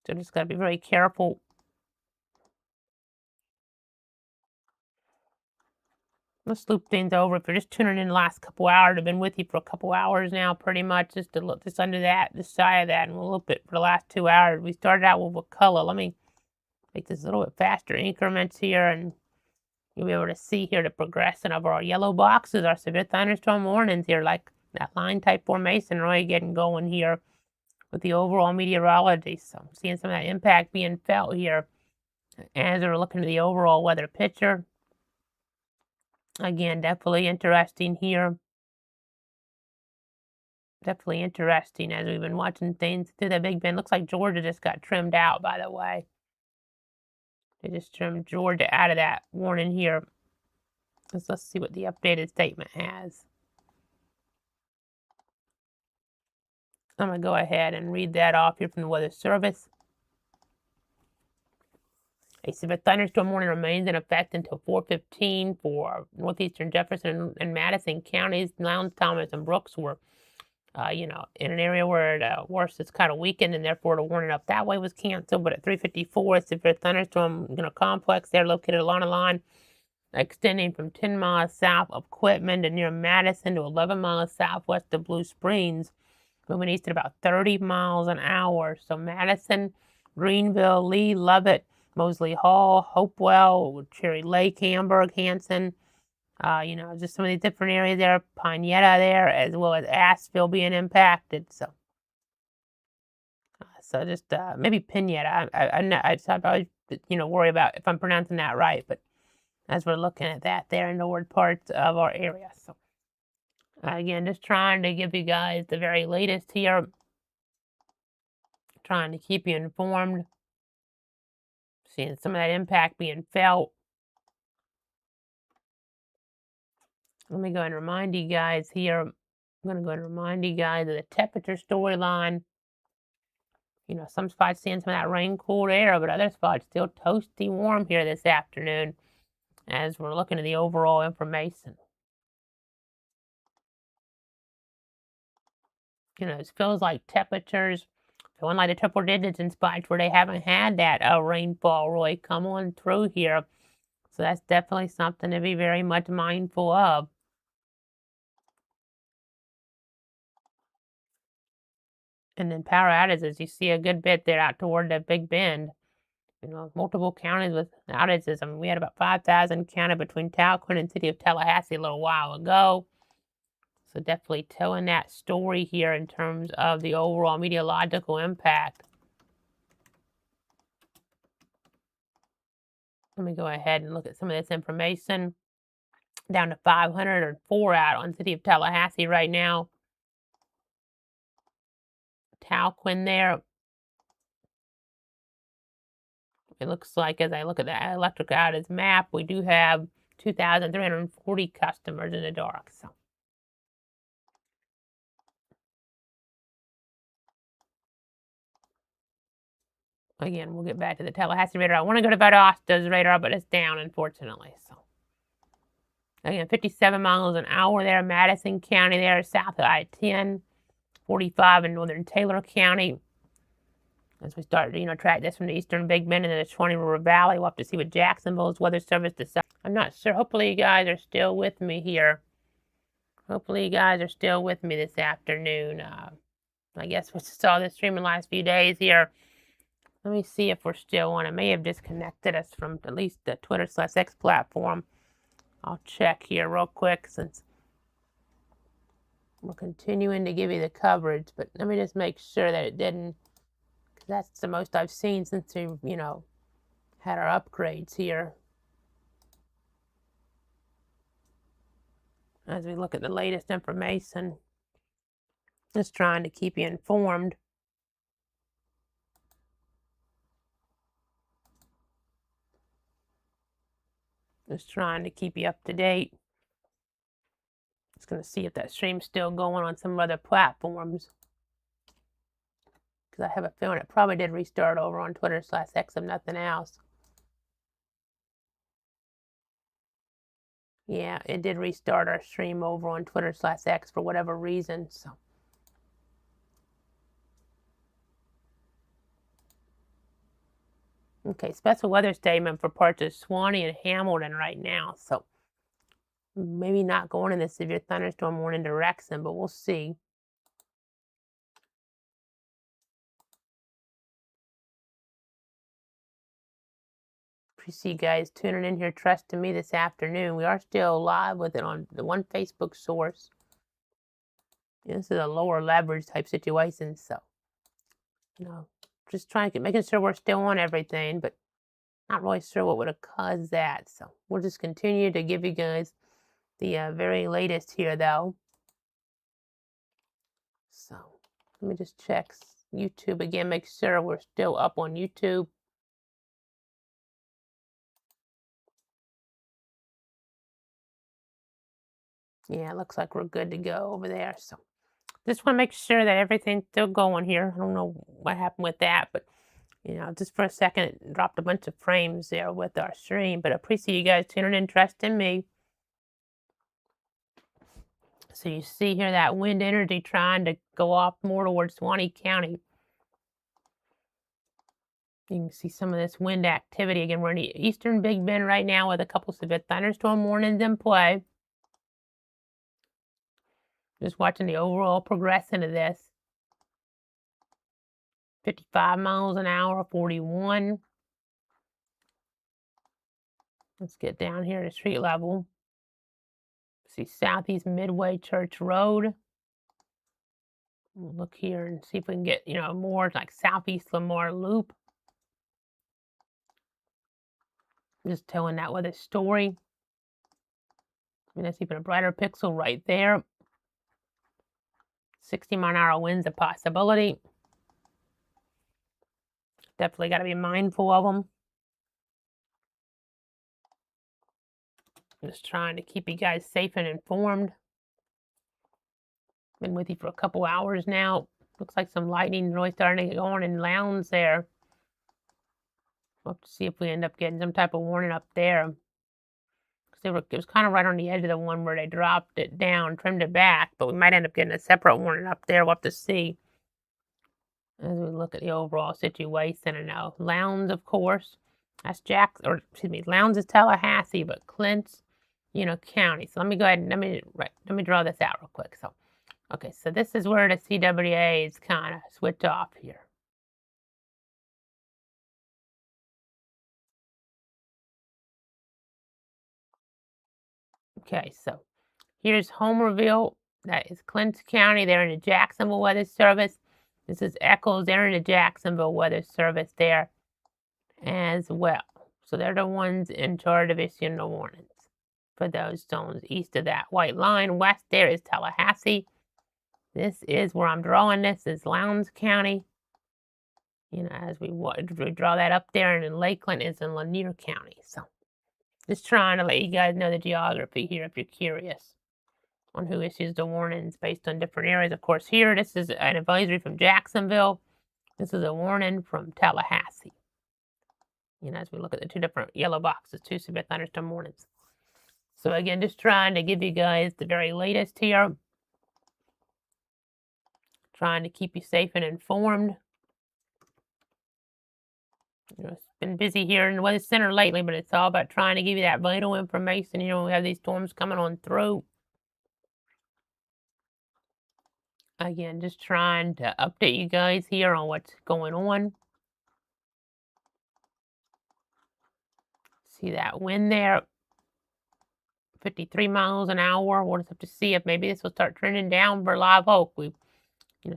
so just got to be very careful. Let's loop things over. If you're just tuning in the last couple hours, I've been with you for a couple hours now, pretty much, just to look just under that, just shy of that, and we'll loop it for the last 2 hours. We started out with Wakulla. Let me make this a little bit faster increments here, and you'll be able to see here the progression of our yellow boxes, our severe thunderstorm warnings here, like that line type formation really getting going here with the overall meteorology. So I'm seeing some of that impact being felt here as we're looking at the overall weather picture. Again, definitely interesting here. Definitely interesting as we've been watching things through the Big Bend. Looks like Georgia just got trimmed out, by the way. They just trimmed Georgia out of that warning here. Let's see what the updated statement has. I'm going to go ahead and read that off here from the Weather Service. A severe thunderstorm warning remains in effect until 4:15 for northeastern Jefferson and Madison counties. Lowndes, Thomas, and Brooks were, in an area where the worst is kind of weakened, and therefore the warning up that way was canceled. But at 3:54, a severe thunderstorm complex there located along a line extending from 10 miles south of Quitman to near Madison to 11 miles southwest of Blue Springs, moving east at about 30 miles an hour. So Madison, Greenville, Lee, Lovett, Mosley Hall, Hopewell, Cherry Lake, Hamburg, Hanson, just some of these different areas there, Pinetta there, as well as Asheville being impacted. So just maybe Pinetta. I always, worry about if I'm pronouncing that right, but as we're looking at that there in the north parts of our area. So again, just trying to give you guys the very latest here, trying to keep you informed, seeing some of that impact being felt. Let me go ahead and remind you guys here. I'm going to go ahead and remind you guys of the temperature storyline. Some spots seeing some of that rain-cooled air, but other spots still toasty warm here this afternoon as we're looking at the overall information. It feels like temperatures going like the triple digits in spots where they haven't had that rainfall really come on through here. So that's definitely something to be very much mindful of. And then power outages, you see a good bit there out toward the Big Bend. Multiple counties with outages. I mean, we had about 5,000 counted between Talquin and City of Tallahassee a little while ago. So definitely telling that story here in terms of the overall meteorological impact. Let me go ahead and look at some of this information. Down to 504 out on City of Tallahassee right now. Talquin there. It looks like, as I look at the electric outage map, we do have 2,340 customers in the dark. So again, we'll get back to the Tallahassee radar. I want to go to Valdosta's radar, but it's down, unfortunately. So again, 57 miles an hour there, Madison County there, south of I-10, 45 in northern Taylor County. As we start to, track this from the eastern Big Bend into the Shawnee River Valley, we'll have to see what Jacksonville's weather service decides. I'm not sure. Hopefully you guys are still with me here. Hopefully you guys are still with me this afternoon. I guess we saw this stream in the last few days here. Let me see if we're still on. It may have disconnected us from at least the Twitter/X platform. I'll check here real quick since we're continuing to give you the coverage, but let me just make sure that it didn't. That's the most I've seen since we, had our upgrades here. as we look at the latest information. Just trying to keep you informed. Just trying to keep you up to date. Just going to see if that stream's still going on some other platforms. Because I have a feeling it probably did restart over on Twitter/X if nothing else. Yeah, it did restart our stream over on Twitter/X for whatever reason, so. Okay, special weather statement for parts of Swanee and Hamilton right now, so maybe not going in the severe thunderstorm warning direction, but we'll see. Appreciate you guys tuning in here, trusting me this afternoon. We are still live with it on the one Facebook source. This is a lower leverage type situation, so, just trying to making sure we're still on everything, but not really sure what would have caused that. So we'll just continue to give you guys the very latest here, though. So let me just check YouTube again, make sure we're still up on YouTube. Yeah, it looks like we're good to go over there. So just want to make sure that everything's still going here. I don't know what happened with that, but just for a second, it dropped a bunch of frames there with our stream. But I appreciate you guys tuning in, trusting me. So you see here that wind energy trying to go off more towards Swanee County. You can see some of this wind activity. Again, we're in the eastern Big Bend right now with a couple severe thunderstorm warnings in play. Just watching the overall progression of this. 55 miles an hour, 41. Let's get down here to street level. See Southeast Midway Church Road. We'll look here and see if we can get, more like Southeast Lamar Loop. Just telling that weather story. That's even a brighter pixel right there. 60-mile-an-hour winds a possibility. Definitely got to be mindful of them. Just trying to keep you guys safe and informed. Been with you for a couple hours now. Looks like some lightning really starting to get going in Lowndes there. We'll have to see if we end up getting some type of warning up there. It was kind of right on the edge of the one where they dropped it down, trimmed it back, but we might end up getting a separate warning up there. We'll have to see as we look at the overall situation. And now Lowndes, of course, that's Lowndes is Tallahassee, but Clint's, county. So let me go ahead and let me draw this out real quick. So, okay, so this is where the CWAs kind of switch off here. Okay, so here's Homerville. That is Clinton County. They're in the Jacksonville Weather Service. This is Eccles. They're in the Jacksonville Weather Service there as well. So they're the ones in charge of issuing the warnings for those zones east of that white line. West there is Tallahassee. This is where I'm drawing this is Lowndes County. As we draw that up there, and then Lakeland is in Lanier County. So just trying to let you guys know the geography here if you're curious on who issues the warnings based on different areas. Of course, here, this is an advisory from Jacksonville. This is a warning from Tallahassee. As we look at the two different yellow boxes, two severe thunderstorm warnings. So again, just trying to give you guys the very latest here. Trying to keep you safe and informed. It's been busy here in the Weather Center lately, but it's all about trying to give you that vital information. We have these storms coming on through. Again, just trying to update you guys here on what's going on. See that wind there, 53 miles an hour. We'll just have to see if maybe this will start trending down for Live Oak. We've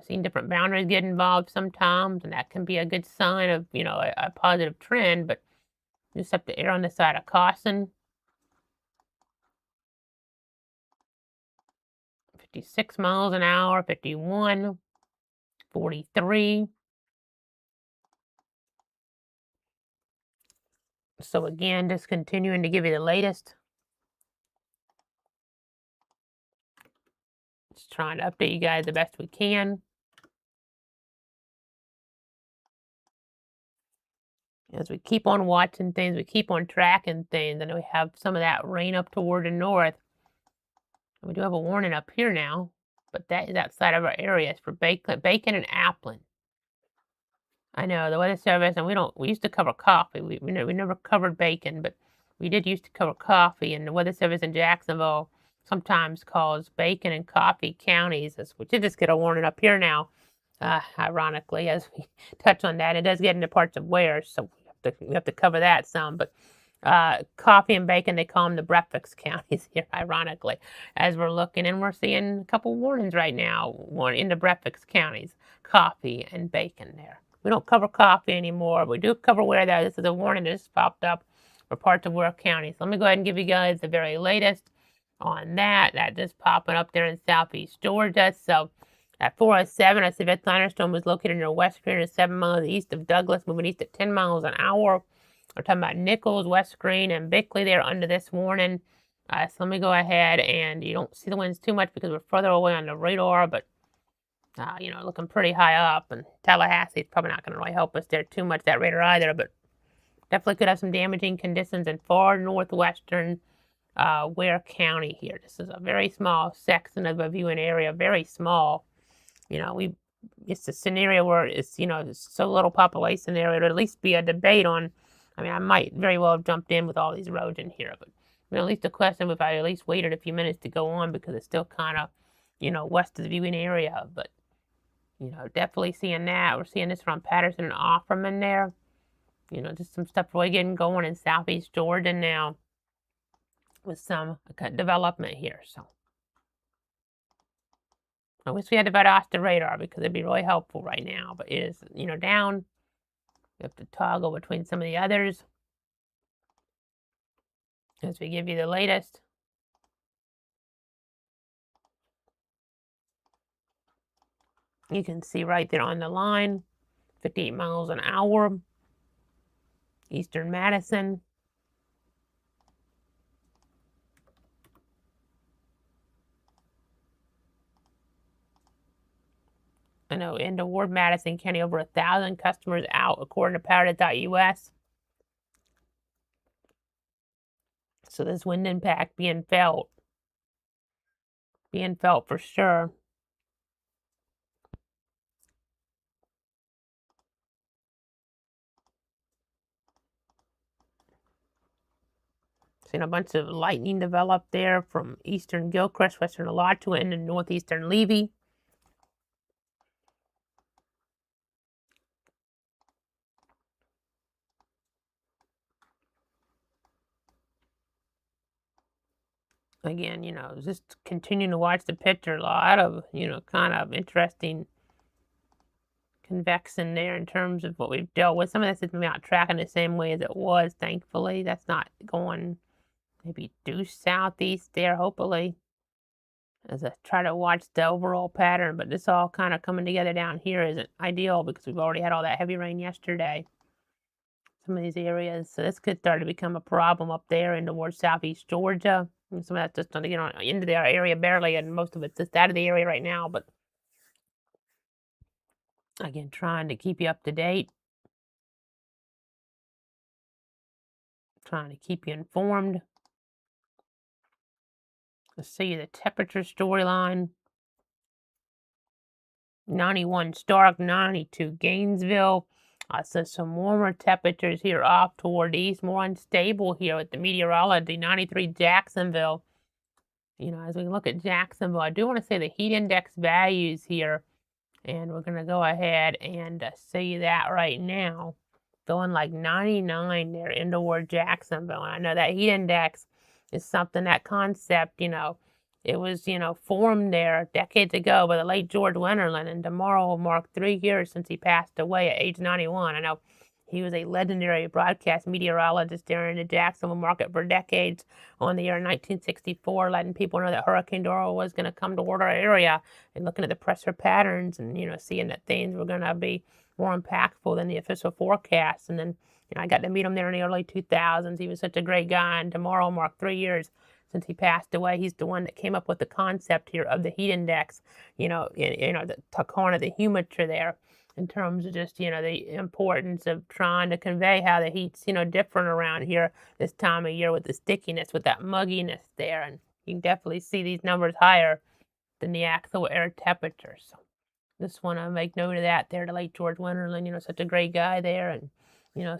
seen different boundaries get involved sometimes, and that can be a good sign of, a positive trend, but you just have to err on the side of caution. 56 miles an hour, 51, 43. So again, just continuing to give you the latest. Just trying to update you guys the best we can. As we keep on watching things, we keep on tracking things, and we have some of that rain up toward the north. We do have a warning up here now, but that is outside of our areas for Bacon and Applin. I know the Weather Service, and we used to cover coffee. We never covered bacon, but we did used to cover coffee, and the Weather Service in Jacksonville sometimes calls Bacon and Coffee counties. We did just get a warning up here now, ironically, as we touch on that. It does get into parts of Ware, so we have to cover that some, but coffee and bacon, they call them the breakfast counties here, ironically, as we're looking, and we're seeing a couple warnings right now, one in the breakfast counties, coffee and bacon there. We don't cover coffee anymore. We do cover Ware, though. This is a warning that just popped up for parts of Ware County. So let me go ahead and give you guys the very latest on that. That just popping up there in southeast Georgia. So at 407, a severe thunderstorm was located near West Green, 7 miles east of Douglas, moving east at 10 miles an hour. We're talking about Nichols, West Green, and Bickley there under this warning. So let me go ahead, and you don't see the winds too much because we're further away on the radar, but looking pretty high up, and Tallahassee's probably not going to really help us there too much, that radar either, but definitely could have some damaging conditions in far northwestern Ware County here. This is a very small section of a viewing area, very small. It's a scenario where it's so little population there, it'd at least be a debate on. I might very well have jumped in with all these roads in here, but at least a question if I at least waited a few minutes to go on, because it's still kind of, west of the viewing area. But, definitely seeing that. We're seeing this from Patterson and Offerman there. Just some stuff really getting going in southeast Georgia now with some development here. So I wish we had the Valdosta radar, because it'd be really helpful right now, but it is, down. We have to toggle between some of the others as we give you the latest. You can see right there on the line, 58 miles an hour, eastern Madison. I know in the Ward Madison County, over 1,000 customers out, according to Powder.us. So this wind impact being felt for sure. Seen a bunch of lightning develop there from eastern Gilchrist, western Alachua, into northeastern Levy. Again, just continuing to watch the picture. A lot of, kind of interesting convection there in terms of what we've dealt with. Some of this is not tracking the same way as it was, thankfully. That's not going maybe due southeast there, hopefully, as I try to watch the overall pattern. But this all kind of coming together down here isn't ideal, because we've already had all that heavy rain yesterday. Some of these areas. So this could start to become a problem up there in towards southeast Georgia. And some of that's just starting to get into their area barely, and most of it's just out of the area right now. But again, trying to keep you up to date. Trying to keep you informed. Let's see the temperature storyline. 91 Stark, 92 Gainesville. So some warmer temperatures here off toward the east, more unstable here with the meteorology. 93 Jacksonville. As we look at Jacksonville, I do want to say the heat index values here, and we're going to go ahead and see that right now. Going like 99 there in toward Jacksonville. And I know that heat index is something, that concept, it was, formed there decades ago by the late George Winterland, and tomorrow will mark 3 years since he passed away at age 91. I know He was a legendary broadcast meteorologist there in the Jacksonville market for decades on the year 1964, letting people know that Hurricane Dora was going to come toward our area and looking at the pressure patterns and, seeing that things were going to be more impactful than the official forecast. And then, I got to meet him there in the early 2000s. He was such a great guy, and tomorrow marked 3 years since he passed away. He's the one that came up with the concept here of the heat index, to corner the humidity there, in terms of just, the importance of trying to convey how the heat's, different around here this time of year with the stickiness, with that mugginess there. And you can definitely see these numbers higher than the actual air temperature. So just want to make note of that there, to late George Winterland, such a great guy there, and,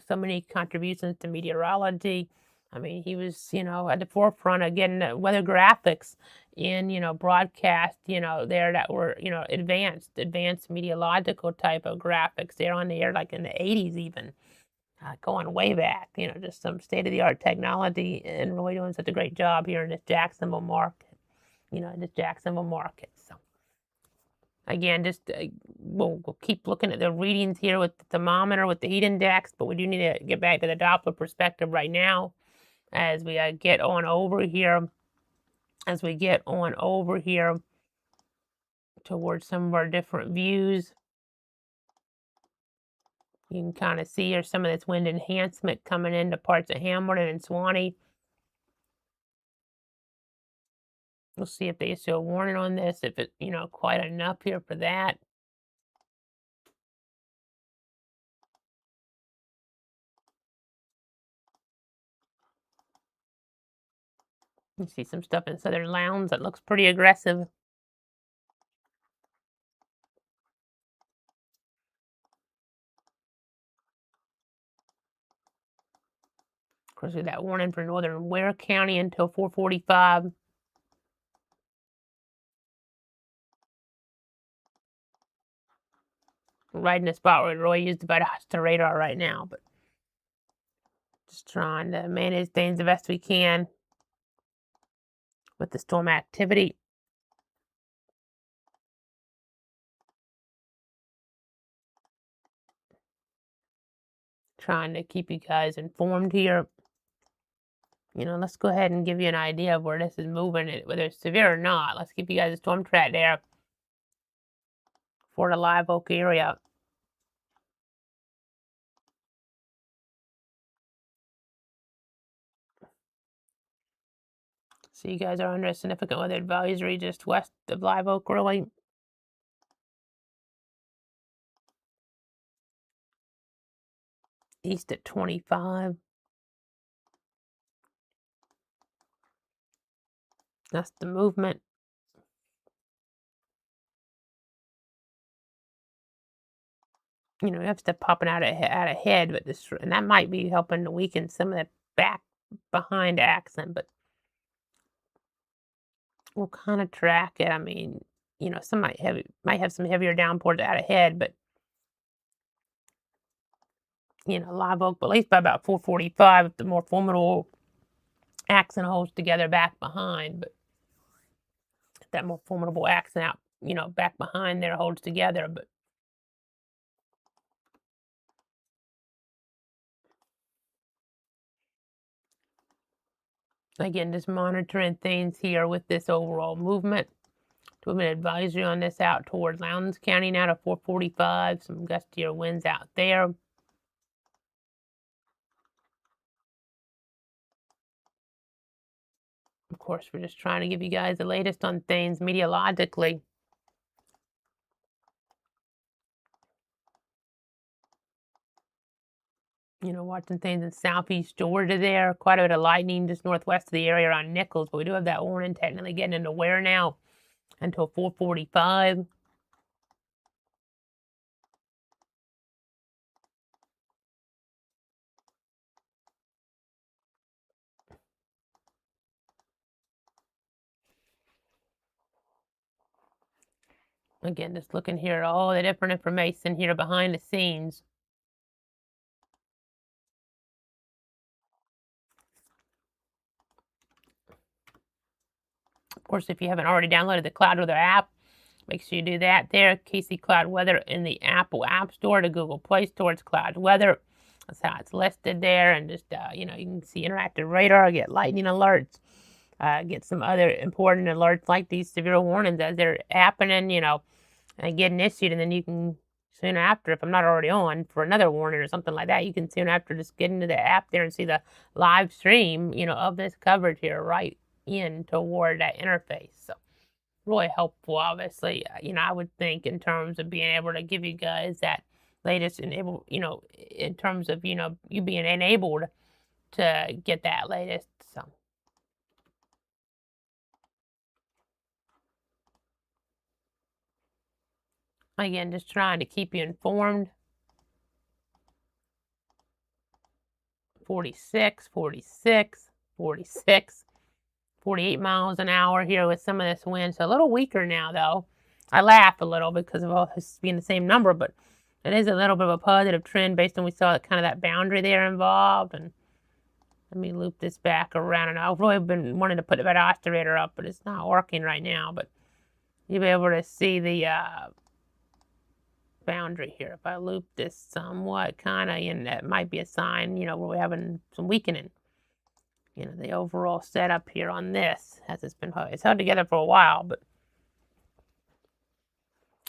so many contributions to meteorology. I mean, he was, at the forefront of getting the weather graphics in, broadcast, there that were, advanced meteorological type of graphics there on the air, like in the 80s even, going way back, just some state-of-the-art technology, and really doing such a great job here in this Jacksonville market, So again, just we'll keep looking at the readings here with the thermometer, with the heat index, but we do need to get back to the Doppler perspective right now as we get on over here. As we get on over here towards some of our different views, you can kind of see here some of this wind enhancement coming into parts of Hamilton and Swanee. We'll see if they issue a warning on this, if it's, quite enough here for that. You see some stuff in Southern Lowndes that looks pretty aggressive. Of course, with that warning for northern Ware County until 4:45. Right in the spot where it really used about the radar right now, but just trying to manage things the best we can with the storm activity. Trying to keep you guys informed here. Let's go ahead and give you an idea of where this is moving, whether it's severe or not. Let's give you guys a storm track there for the Live Oak area. So you guys are under a significant weather advisory just west of Live Oak, really. East at 25. That's the movement. We have stuff popping out ahead, but and that might be helping to weaken some of the back behind accent, but we'll kind of track it. I mean, some might have some heavier downpours out ahead, but Live Oak, but at least by about 4:45, the more formidable accent holds together back behind. But that more formidable accent out, back behind there holds together. But again, just monitoring things here with this overall movement. Movement advisory on this out towards Lowndes County now to 4:45. Some gustier winds out there. Of course, we're just trying to give you guys the latest on things meteorologically. Watching things in southeast Georgia there. Quite a bit of lightning just northwest of the area around Nichols, but we do have that warning technically getting into Ware now until 4:45. Again, just looking here at all the different information here behind the scenes. Of course, if you haven't already downloaded the Cloud Weather app, make sure you do that there. KC Cloud Weather in the Apple App Store, the Google Play Store, it's Cloud Weather. That's how it's listed there. And just, you know, you can see interactive radar, get lightning alerts, get some other important alerts like these severe warnings as they're happening, you know, and getting issued. And then you can soon after, if I'm not already on for another warning or something like that, you can soon after just get into the app there and see the live stream, you know, of this coverage here right in toward that interface. So really helpful, obviously. You know, I would think in terms of being able to give you guys that latest enable, you know, in terms of, you know, you being enabled to get that latest. So again, just trying to keep you informed. 46, 46, 46, 48 miles an hour here with some of this wind. So a little weaker now, though. I laugh a little because of all this being the same number, but it is a little bit of a positive trend based on we saw kind of that boundary there involved. And let me loop this back around. And I've really been wanting to put that oscillator up, but it's not working right now. But you'll be able to see the boundary here. If I loop this somewhat, kind of, and that might be a sign, you know, where we're having some weakening. You know, the overall setup here on this, as it's held together for a while, but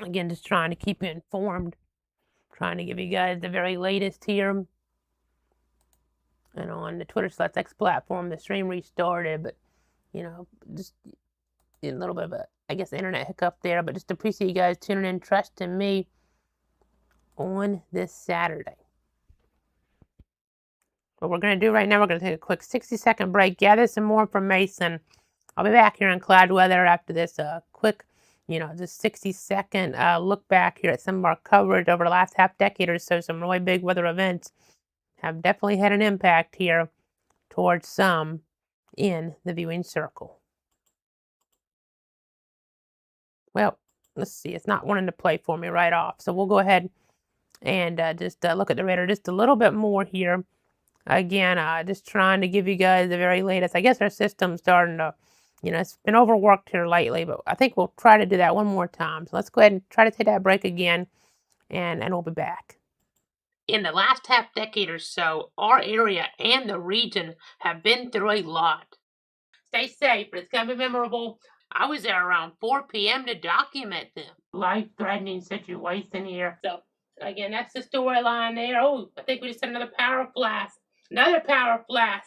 again, just trying to keep you informed, trying to give you guys the very latest here. And on the Twitter Sluts X platform, the stream restarted, but, you know, just a little bit of a, I guess, internet hiccup there, but just appreciate you guys tuning in, trusting me on this Saturday. What we're going to do right now, we're going to take a quick 60-second break, gather some more information. I'll be back here in cloud weather after this quick, you know, just 60-second look back here at some of our coverage over the last half decade or so. Some really big weather events have definitely had an impact here towards some in the viewing circle. Well, let's see. It's not wanting to play for me right off. So we'll go ahead and just look at the radar just a little bit more here. Again, just trying to give you guys the very latest. I guess our system's starting to, you know, it's been overworked here lately, but I think we'll try to do that one more time. So let's go ahead and try to take that break again, and we'll be back. In the last half decade or so, our area and the region have been through a lot. Stay safe, but it's going to be memorable. I was there around 4 p.m. to document them. Life-threatening situation here. So, again, that's the storyline there. Oh, I think we just had another power flash. Another power flash.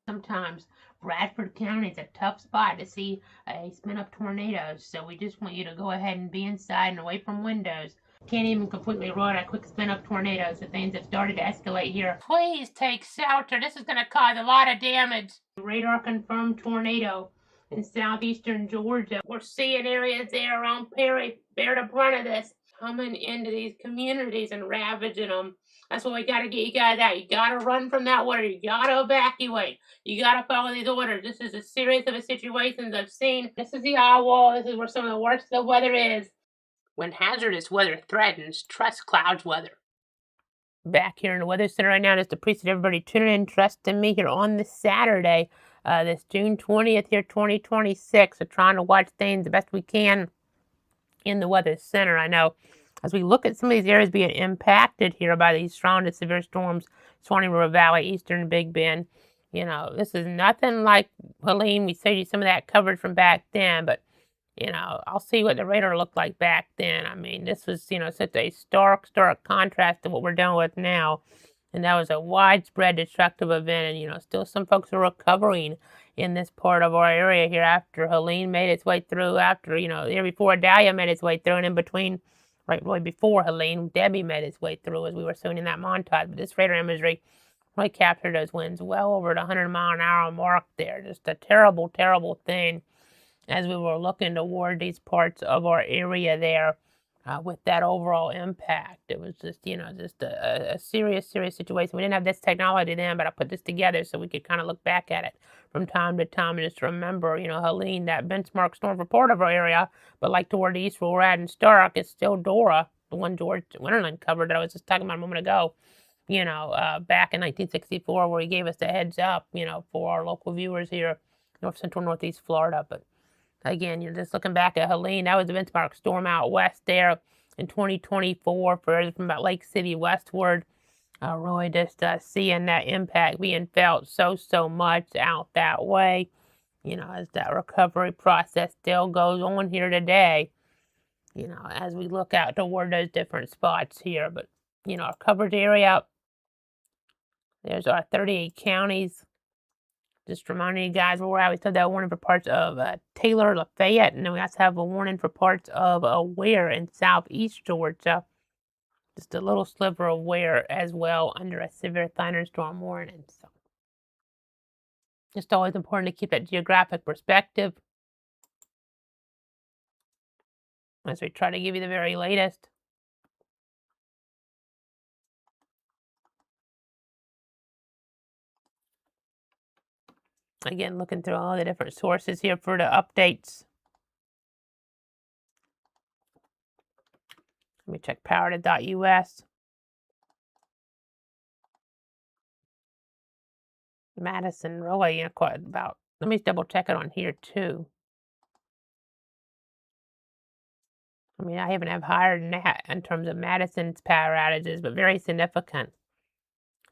Sometimes Bradford County is a tough spot to see a spin-up tornadoes, so we just want you to go ahead and be inside and away from windows. Can't even completely rule out a quick spin-up tornado, so things have started to escalate here. Please take shelter. This is going to cause a lot of damage. Radar confirmed tornado in southeastern Georgia. We're seeing areas there around Perry. Bear the brunt of this coming into these communities and ravaging them. That's what we got to get you guys out. You got to run from that water. You got to evacuate. You got to follow these orders. This is as serious of a situation as I've seen. This is the eye wall. This is where some of the worst of the weather is. When hazardous weather threatens, trust clouds weather. Back here in the Weather Center right now, just appreciate everybody tuning in, trusting me here on this Saturday, this June 20th here, 2026. So trying to watch things the best we can in the Weather Center. I know as we look at some of these areas being impacted here by these strong to severe storms, Swanee River Valley, Eastern Big Bend, you know, this is nothing like Helene. We showed you some of that coverage from back then, but you know, I'll see what the radar looked like back then. I mean, this was, you know, such a stark contrast to what we're dealing with now. And that was a widespread destructive event. And, you know, still some folks are recovering in this part of our area here after Helene made its way through, after, you know, the year before Dahlia made its way through, and in between, right before Helene, Debbie made its way through as we were seeing in that montage. But this radar imagery really captured those winds well over the 100-mile-an-hour mark there. Just a terrible, terrible thing as we were looking toward these parts of our area there with that overall impact. It was just, you know, just a serious, serious situation. We didn't have this technology then, but I put this together so we could kind of look back at it from time to time and just remember, you know, Helene, that benchmark storm for part of our area, but like toward the east where we're at in Stark, it's still Dora, the one George Winterland covered that I was just talking about a moment ago, you know, back in 1964 where he gave us the heads up, you know, for our local viewers here, North Central, Northeast Florida. But again, you're just looking back at Helene. That was the benchmark storm out west there in 2024 for from about Lake City westward. Really just seeing that impact being felt so much out that way, as that recovery process still goes on here today, as we look out toward those different spots here. But, our coverage area, there's our 38 counties. Just reminding you guys where we're at. We still that warning for parts of Taylor, Lafayette, and then we also have a warning for parts of Ware in southeast Georgia. Just a little sliver of Ware as well under a severe thunderstorm warning. So, just always important to keep that geographic perspective as we try to give you the very latest. Again, looking through all the different sources here for the updates. Let me check power.us. Madison, really, quite about. Let me double check it on here too. I mean, I haven't have higher than that in terms of Madison's power outages, but very significant.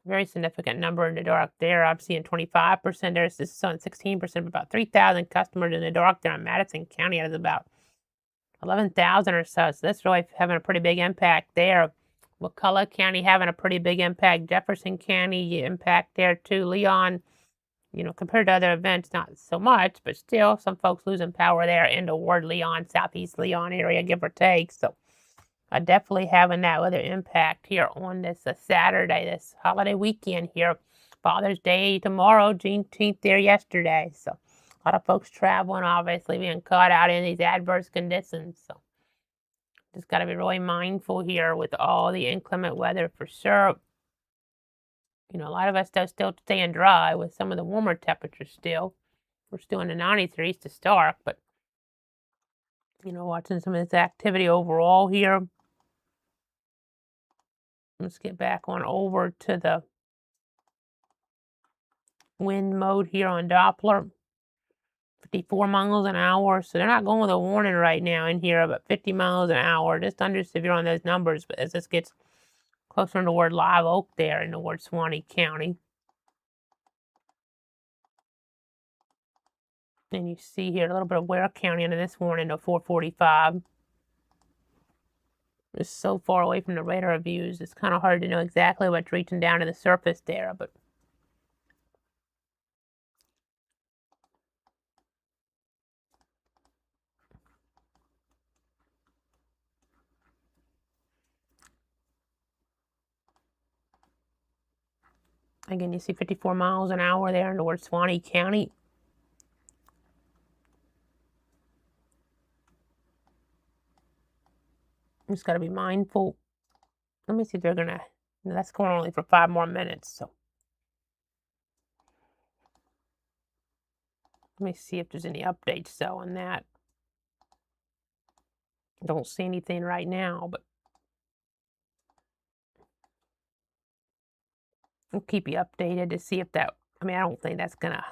Very significant number in the dark there. I'm seeing 25%. There's this on 16%, about 3,000 customers in the dark there in Madison County. That is about 11,000 or so. So that's really having a pretty big impact there. McCullough County having a pretty big impact. Jefferson County impact there too. Leon, compared to other events, not so much, but still some folks losing power there in the Ward Leon, Southeast Leon area, give or take. So definitely having that weather impact here on this Saturday, this holiday weekend here. Father's Day tomorrow, Juneteenth there yesterday. So a lot of folks traveling, obviously being caught out in these adverse conditions. So just got to be really mindful here with all the inclement weather for sure. A lot of us still staying dry with some of the warmer temperatures still. We're still in the 90s here east of Stark, but, watching some of this activity overall here. Let's get back on over to the wind mode here on Doppler. 54 miles an hour, so they're not going with a warning right now in here, but 50 miles an hour, just under severe on those numbers. But as this gets closer toward Live Oak there in toward Suwannee County. And you see here a little bit of Ware County under this warning of 445. It's so far away from the radar views, it's kind of hard to know exactly what's reaching down to the surface there, but again, you see 54 miles an hour there in toward Suwannee County. Just got to be mindful. Let me see if they're going to, that's going only for 5 more minutes, so. Let me see if there's any updates, though, on that. Don't see anything right now, but I'll keep you updated to see if that, I don't think that's going to,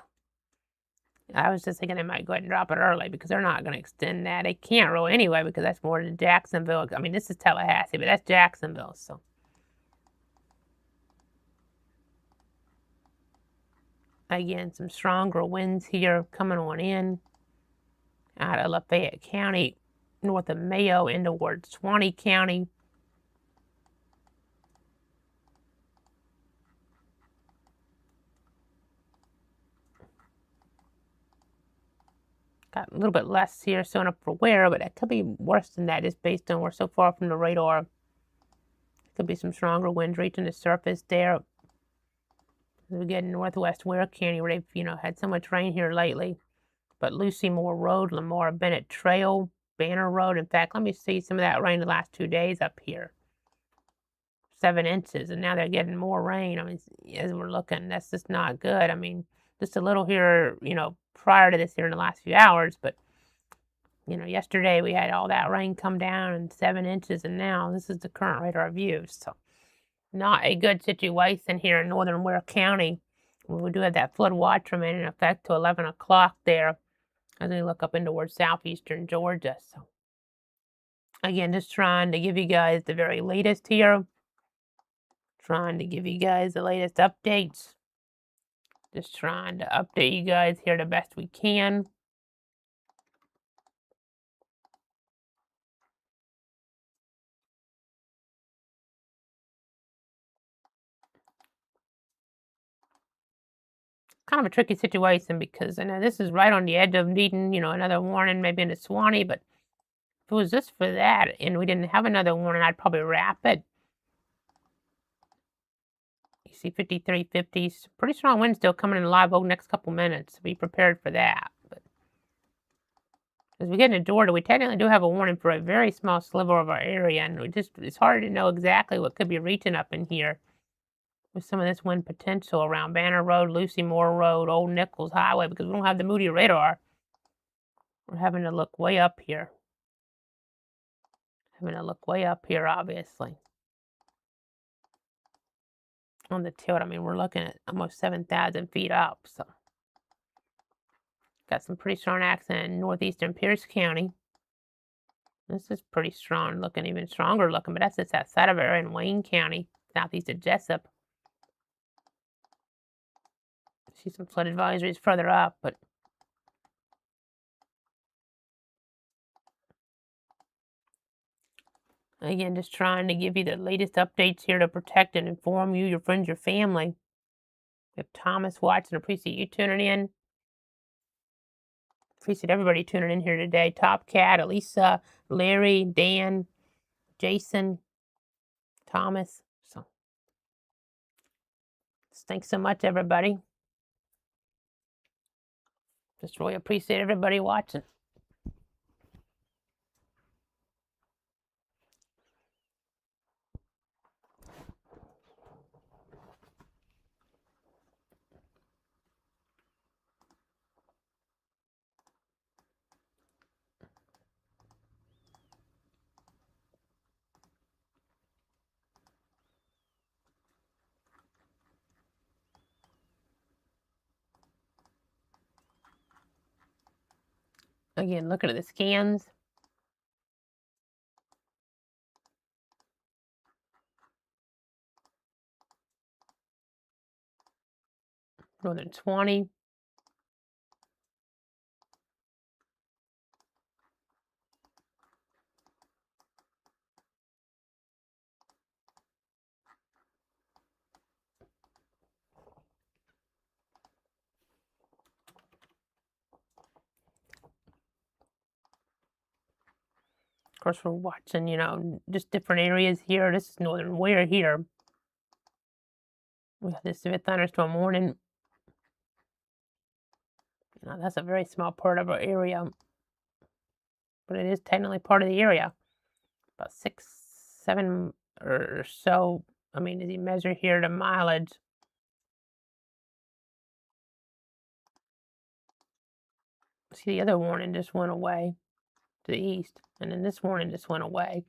I was just thinking they might go ahead and drop it early because they're not going to extend that. They can't really anyway because that's more than Jacksonville. This is Tallahassee, but that's Jacksonville, so. Again, some stronger winds here coming on in out of Lafayette County, north of Mayo, into toward Suwannee County. Got a little bit less here showing up for Ware, but it could be worse than that just based on we're so far from the radar. Could be some stronger winds reaching the surface there. We get northwest Ware County where they've, had so much rain here lately. But Lucy Moore Road, Lamar Bennett Trail, Banner Road. In fact, let me see some of that rain the last 2 days up here. 7 inches, and now they're getting more rain. As we're looking, that's just not good. Just a little here, prior to this here in the last few hours, but, yesterday we had all that rain come down and 7 inches, and now this is the current radar view. So not a good situation here in northern Ware County. We do have that flood watch remaining in effect to 11 o'clock there as we look up into towards southeastern Georgia. So again, just trying to give you guys the very latest here. Trying to give you guys the latest updates. Just trying to update you guys here the best we can. Kind of a tricky situation because I know this is right on the edge of needing, another warning, maybe in the Swanee, but if it was just for that and we didn't have another warning, I'd probably wrap it. You see 5350s, pretty strong wind still coming in live over the next couple minutes. Be prepared for that. But as we get into Georgia, we technically do have a warning for a very small sliver of our area, and it's hard to know exactly what could be reaching up in here with some of this wind potential around Banner Road, Lucy Moore Road, Old Nichols Highway, because we don't have the Moody radar. We're having to look way up here. Obviously. On the tilt, I mean, we're looking at almost 7,000 feet up, so. Got some pretty strong accent in northeastern Pierce County. This is pretty strong looking, even stronger looking, but that's just outside of it in Wayne County, southeast of Jessup. See some flood advisories further up, but again, just trying to give you the latest updates here to protect and inform you, your friends, your family. We have Thomas watching. Appreciate you tuning in. Appreciate everybody tuning in here today. Top Cat, Elisa, Larry, Dan, Jason, Thomas. So, thanks so much, everybody. Just really appreciate everybody watching. Again, looking at the scans. Northern 20. Of course, we're watching, just different areas here. This is northern Ware here. We have this severe thunderstorm warning. That's a very small part of our area, but it is technically part of the area. About 6, 7 or so. I mean, as you measure here the mileage. See, the other warning just went away to the east, and then this warning just went away.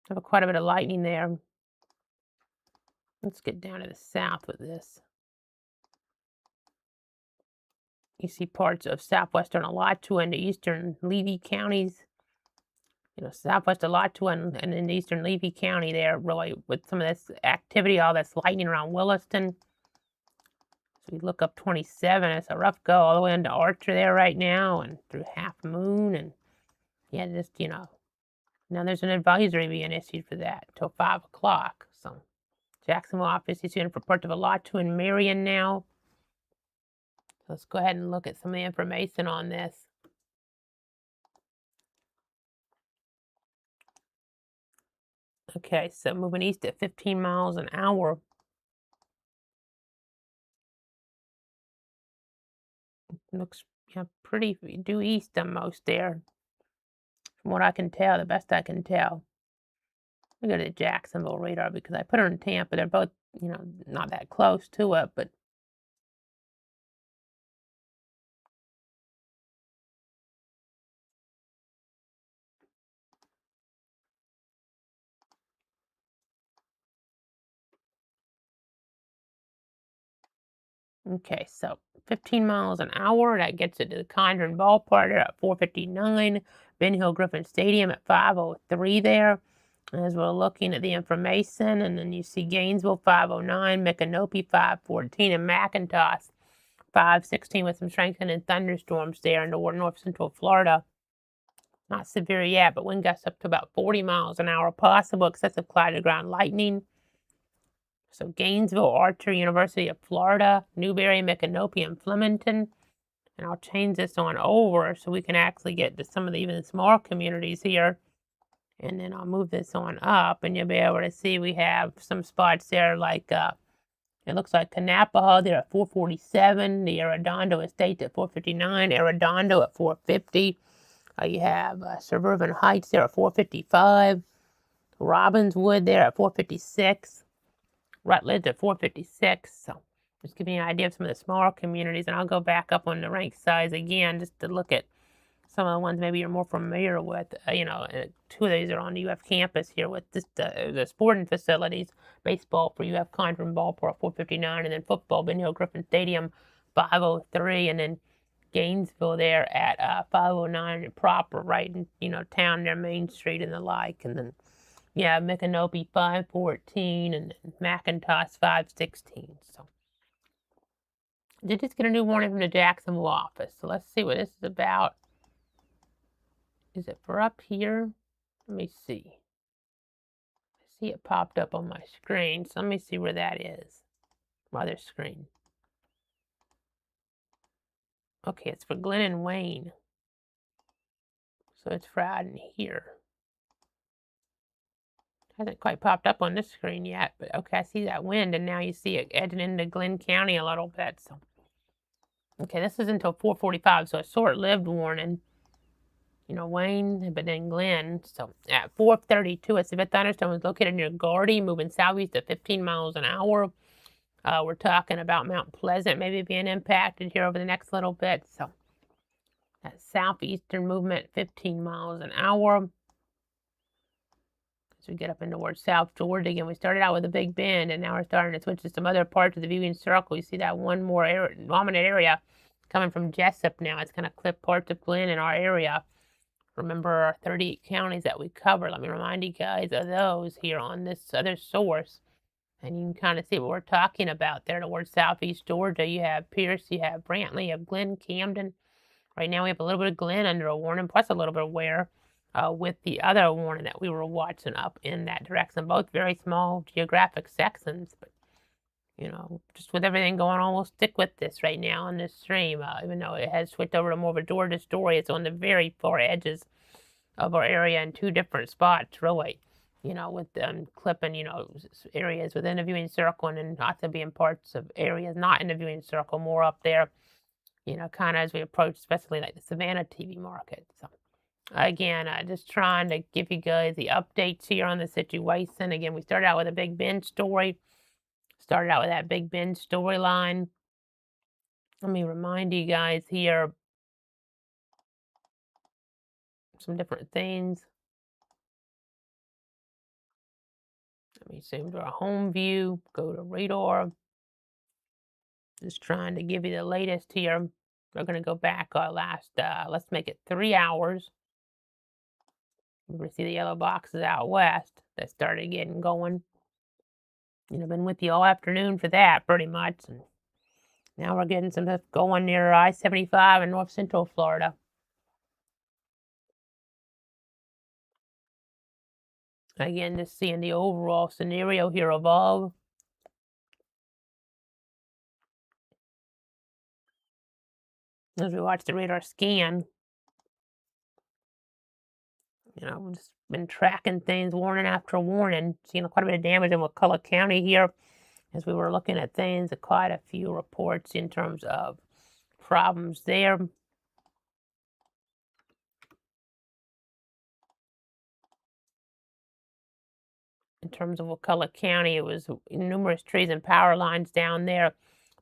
Have quite a bit of lightning there. Let's get down to the south with this. You see parts of southwestern Alachua and the eastern Levy counties. Southwest Alachua and in eastern Levy County there, really, with some of this activity, all this lightning around Williston. So we look up 27. It's a rough go all the way into Archer there right now and through Half Moon. And yeah, just, now there's an advisory being issued for that until 5 o'clock. So Jacksonville office is in for parts of Alachua and Marion now. So let's go ahead and look at some of the information on this. Okay, so moving east at 15 miles an hour. Looks pretty due east almost there. From what I can tell, the best I can tell. We go to the Jacksonville radar because I put her in Tampa. They're both, not that close to it, but okay, so 15 miles an hour, that gets it to the Condren ballpark at 4:59. Ben Hill Griffin Stadium at 5:03 there. As we're looking at the information, and then you see Gainesville 509, Micanopy 514, and McIntosh 516 with some strengthening thunderstorms there in north central Florida. Not severe yet, but wind gusts up to about 40 miles an hour. Possible excessive cloud to ground lightning. So Gainesville, Archer, University of Florida, Newberry, Micanopy, and Flemington. And I'll change this on over so we can actually get to some of the even smaller communities here. And then I'll move this on up, and you'll be able to see we have some spots there like, it looks like Kanapaha there at 447, the Arredondo Estate at 459, Arredondo at 450. You have Suburban Heights there at 455, Robbinswood there at 456, Rutledge at 456. So just giving you an idea of some of the smaller communities, and I'll go back up on the rank size again just to look at some of the ones maybe you're more familiar with. Two of these are on the UF campus here with just the sporting facilities. Baseball for UF Condren Ballpark 459, and then football, Ben Hill Griffin Stadium 503, and then Gainesville there at 509 proper, right in town near Main Street and the like, and then Micanopy 514 and McIntosh 516. So I did just get a new warning from the Jacksonville office. So let's see what this is about. Is it for up here? Let me see. I see it popped up on my screen, so let me see where that is. My other screen. Okay, it's for Glenn and Wayne. So it's for out in here. Hasn't quite popped up on this screen yet, but okay, I see that wind, and now you see it edging into Glenn County a little bit. So, okay, this is until 4:45, so a short-lived warning. Wayne, but then Glenn. So at 4:32, a severe thunderstorm was located near Gardy, moving southeast at 15 miles an hour. We're talking about Mount Pleasant maybe being impacted here over the next little bit. So that southeastern movement, 15 miles an hour. As we get up into towards South Georgia again, we started out with a Big Bend, and now we're starting to switch to some other parts of the viewing circle. You see that one more dominant area coming from Jessup now. It's going to clip parts of Glenn in our area. Remember our 38 counties that we cover. Let me remind you guys of those here on this other source. And you can kind of see what we're talking about there towards southeast Georgia. You have Pierce, you have Brantley, you have Glenn, Camden. Right now we have a little bit of Glenn under a warning, plus a little bit of Ware with the other warning that we were watching up in that direction. Both very small geographic sections, but just with everything going on, we'll stick with this right now on this stream. Even though it has switched over to more of a Georgia story, it's on the very far edges of our area in two different spots, really. With them clipping, areas within the viewing circle, and then also being parts of areas not in the viewing circle, more up there, kind of as we approach, especially like the Savannah TV market. So, again, just trying to give you guys the updates here on the situation. Again, we started out with a Big Bend story. Started out with that Big Bend storyline. Let me remind you guys here some different things. Let me zoom to our home view, go to radar. Just trying to give you the latest here. We're going to go back let's make it 3 hours. We're going to see the yellow boxes out west that started getting going. Been with you all afternoon for that, pretty much. And now we're getting some stuff going near I-75 in north central Florida. Again, just seeing the overall scenario here evolve. As we watch the radar scan, we've just been tracking things, warning after warning, seeing quite a bit of damage in McCulloch County here. As we were looking at things, quite a few reports in terms of problems there. In terms of McCulloch County, it was numerous trees and power lines down there.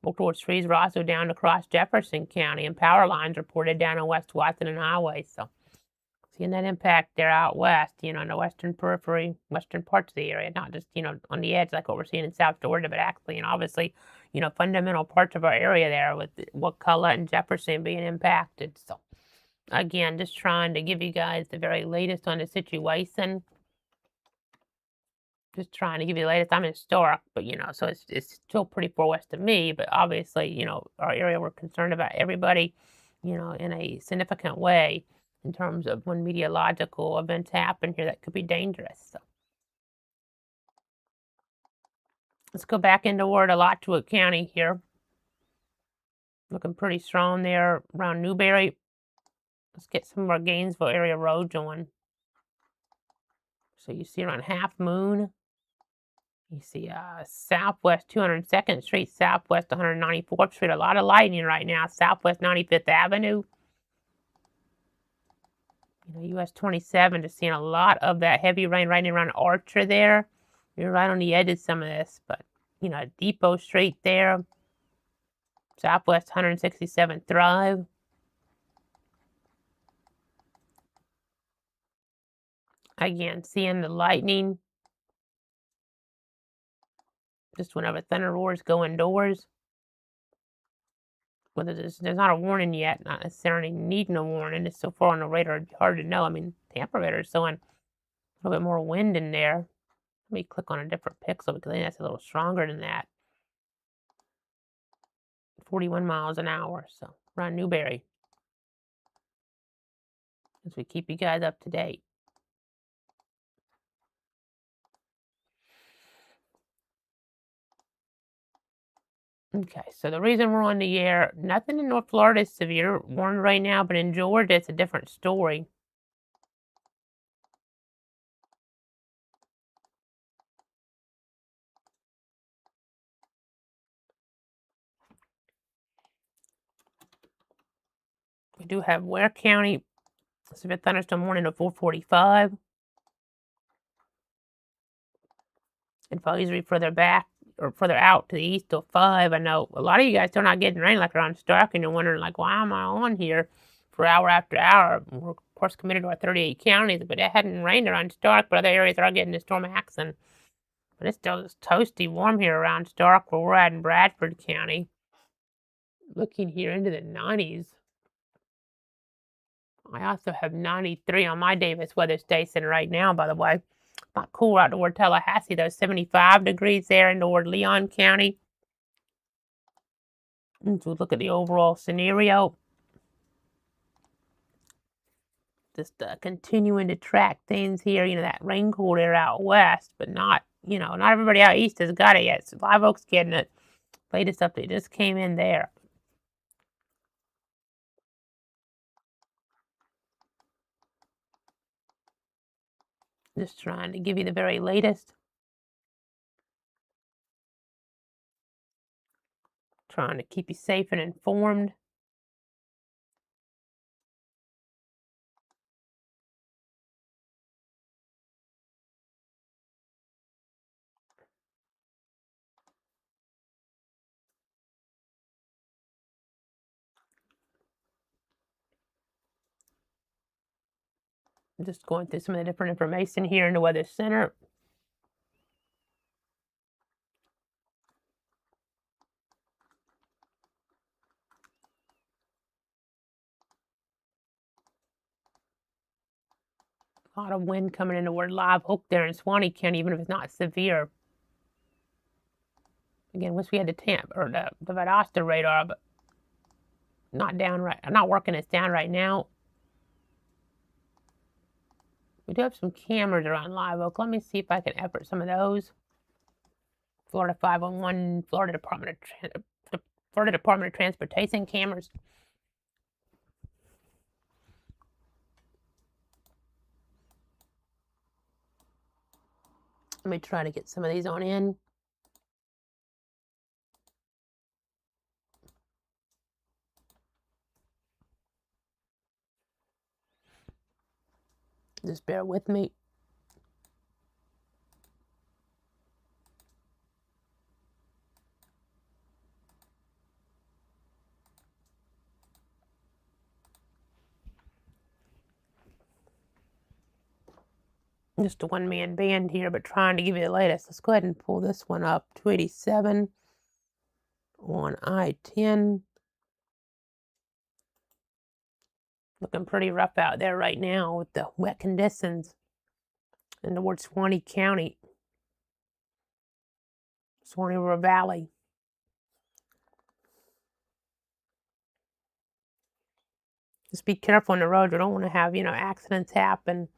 Towards trees were also down across Jefferson County, and power lines reported down on West Washington Highway. So seeing that impact there out west, in the western periphery, western parts of the area, not just, on the edge like what we're seeing in South Georgia, but actually, and obviously, fundamental parts of our area there with McCulloch and Jefferson being impacted. So again, just trying to give you guys the very latest on the situation. Just trying to give you the latest. I'm in Stark, but so it's still pretty far west of me. But obviously, our area, we're concerned about everybody, in a significant way in terms of when meteorological events happen here that could be dangerous. So let's go back into word Alachua County here. Looking pretty strong there around Newberry. Let's get some more Gainesville area roads on. So you see around Half Moon. You see Southwest 202nd Street, Southwest 194th Street. A lot of lightning right now. Southwest 95th Avenue. US 27, just seeing a lot of that heavy rain right around Archer there. You're right on the edge of some of this, but, Depot Street there. Southwest 167th Drive. Again, seeing the lightning. Just whenever thunder roars, go indoors. Whether there's not a warning yet, not necessarily needing a warning. It's so far on the radar, it'd be hard to know. I mean, Tampa radar is showing a little bit more wind in there. Let me click on a different pixel because I think that's a little stronger than that. 41 miles an hour, so around Newberry. As we keep you guys up to date. Okay, so the reason we're on the air, nothing in North Florida is severe warned right now, but in Georgia, it's a different story. We do have Ware County, severe thunderstorm warning at 4:45. Advisory further back or further out to the east till 5. I know a lot of you guys still not getting rain like around Stark, and you're wondering, like, why am I on here for hour after hour? We're, of course, committed to our 38 counties, but it hadn't rained around Stark, but other areas are getting the storm action. But it's still just toasty warm here around Stark, where we're at in Bradford County. Looking here into the 90s. I also have 93 on my Davis weather station right now, by the way. Not cool out toward Tallahassee, though. 75 degrees there in toward Leon County. And so look at the overall scenario. Just continuing to track things here. That rain cool there out west, but not, not everybody out east has got it yet. So Live Oak's getting it. Latest update just came in there. Just trying to give you the very latest. Trying to keep you safe and informed. Just going through some of the different information here in the Weather Center. A lot of wind coming into where Live Oak there in Swanee County, even if it's not severe. Again, wish we had the Valdosta radar, but not down right. I'm not working this down right now. We do have some cameras around Live Oak. Let me see if I can effort some of those. Florida 511, Florida Department of Transportation cameras. Let me try to get some of these on in. Just bear with me. Just a one-man band here, but trying to give you the latest. Let's go ahead and pull this one up. 287 on I-10. Looking pretty rough out there right now with the wet conditions in towards Swanee County. Swanee River Valley. Just be careful on the road. You don't want to have, accidents happen.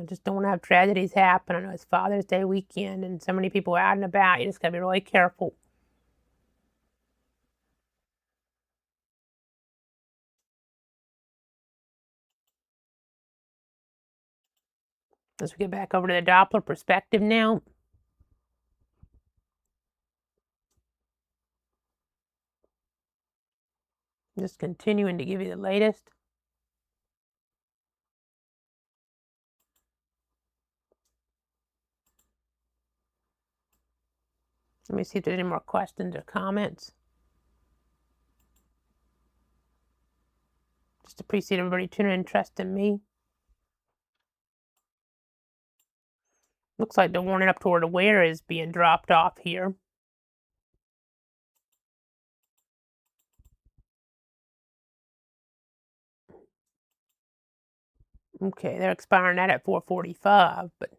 Just don't want to have tragedies happen. I know it's Father's Day weekend and so many people are out and about. You just got to be really careful. As we get back over to the Doppler perspective now. Just continuing to give you the latest. Let me see if there's any more questions or comments. Just appreciate everybody tuning in, trusting me. Looks like the warning up toward the wear is being dropped off here. Okay, they're expiring that at 4:45, but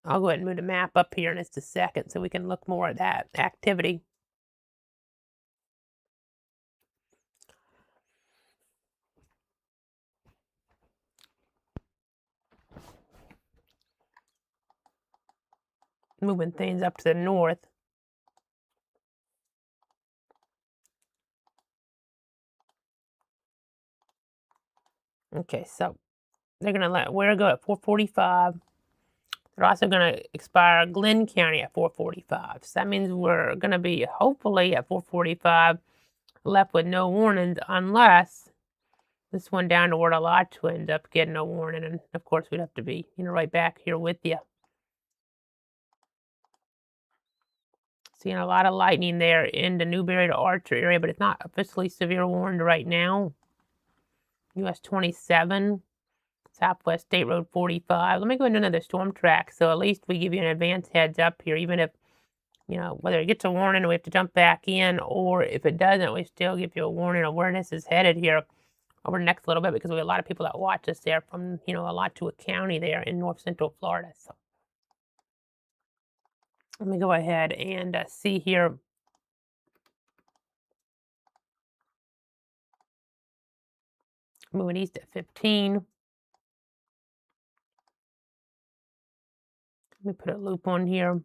I'll go ahead and move the map up here in just a second so we can look more at that activity. Moving things up to the north. Okay, so they're going to let Ware go at 4:45. They're also going to expire Glenn County at 4:45. So that means we're going to be hopefully at 4:45 left with no warnings unless this one down toward Alachua ends up getting a warning. And of course, we'd have to be, right back here with you. Seeing a lot of lightning there in the Newberry to Archer area, but it's not officially severe warned right now. US 27, Southwest State Road 45. Let me go into another storm track, so at least we give you an advance heads up here, even if, whether it gets a warning and we have to jump back in, or if it doesn't, we still give you a warning of where this is headed here over the next little bit, because we have a lot of people that watch us there from, Alachua County there in north central Florida. So let me go ahead and see here. Moving east at 15. Let me put a loop on here.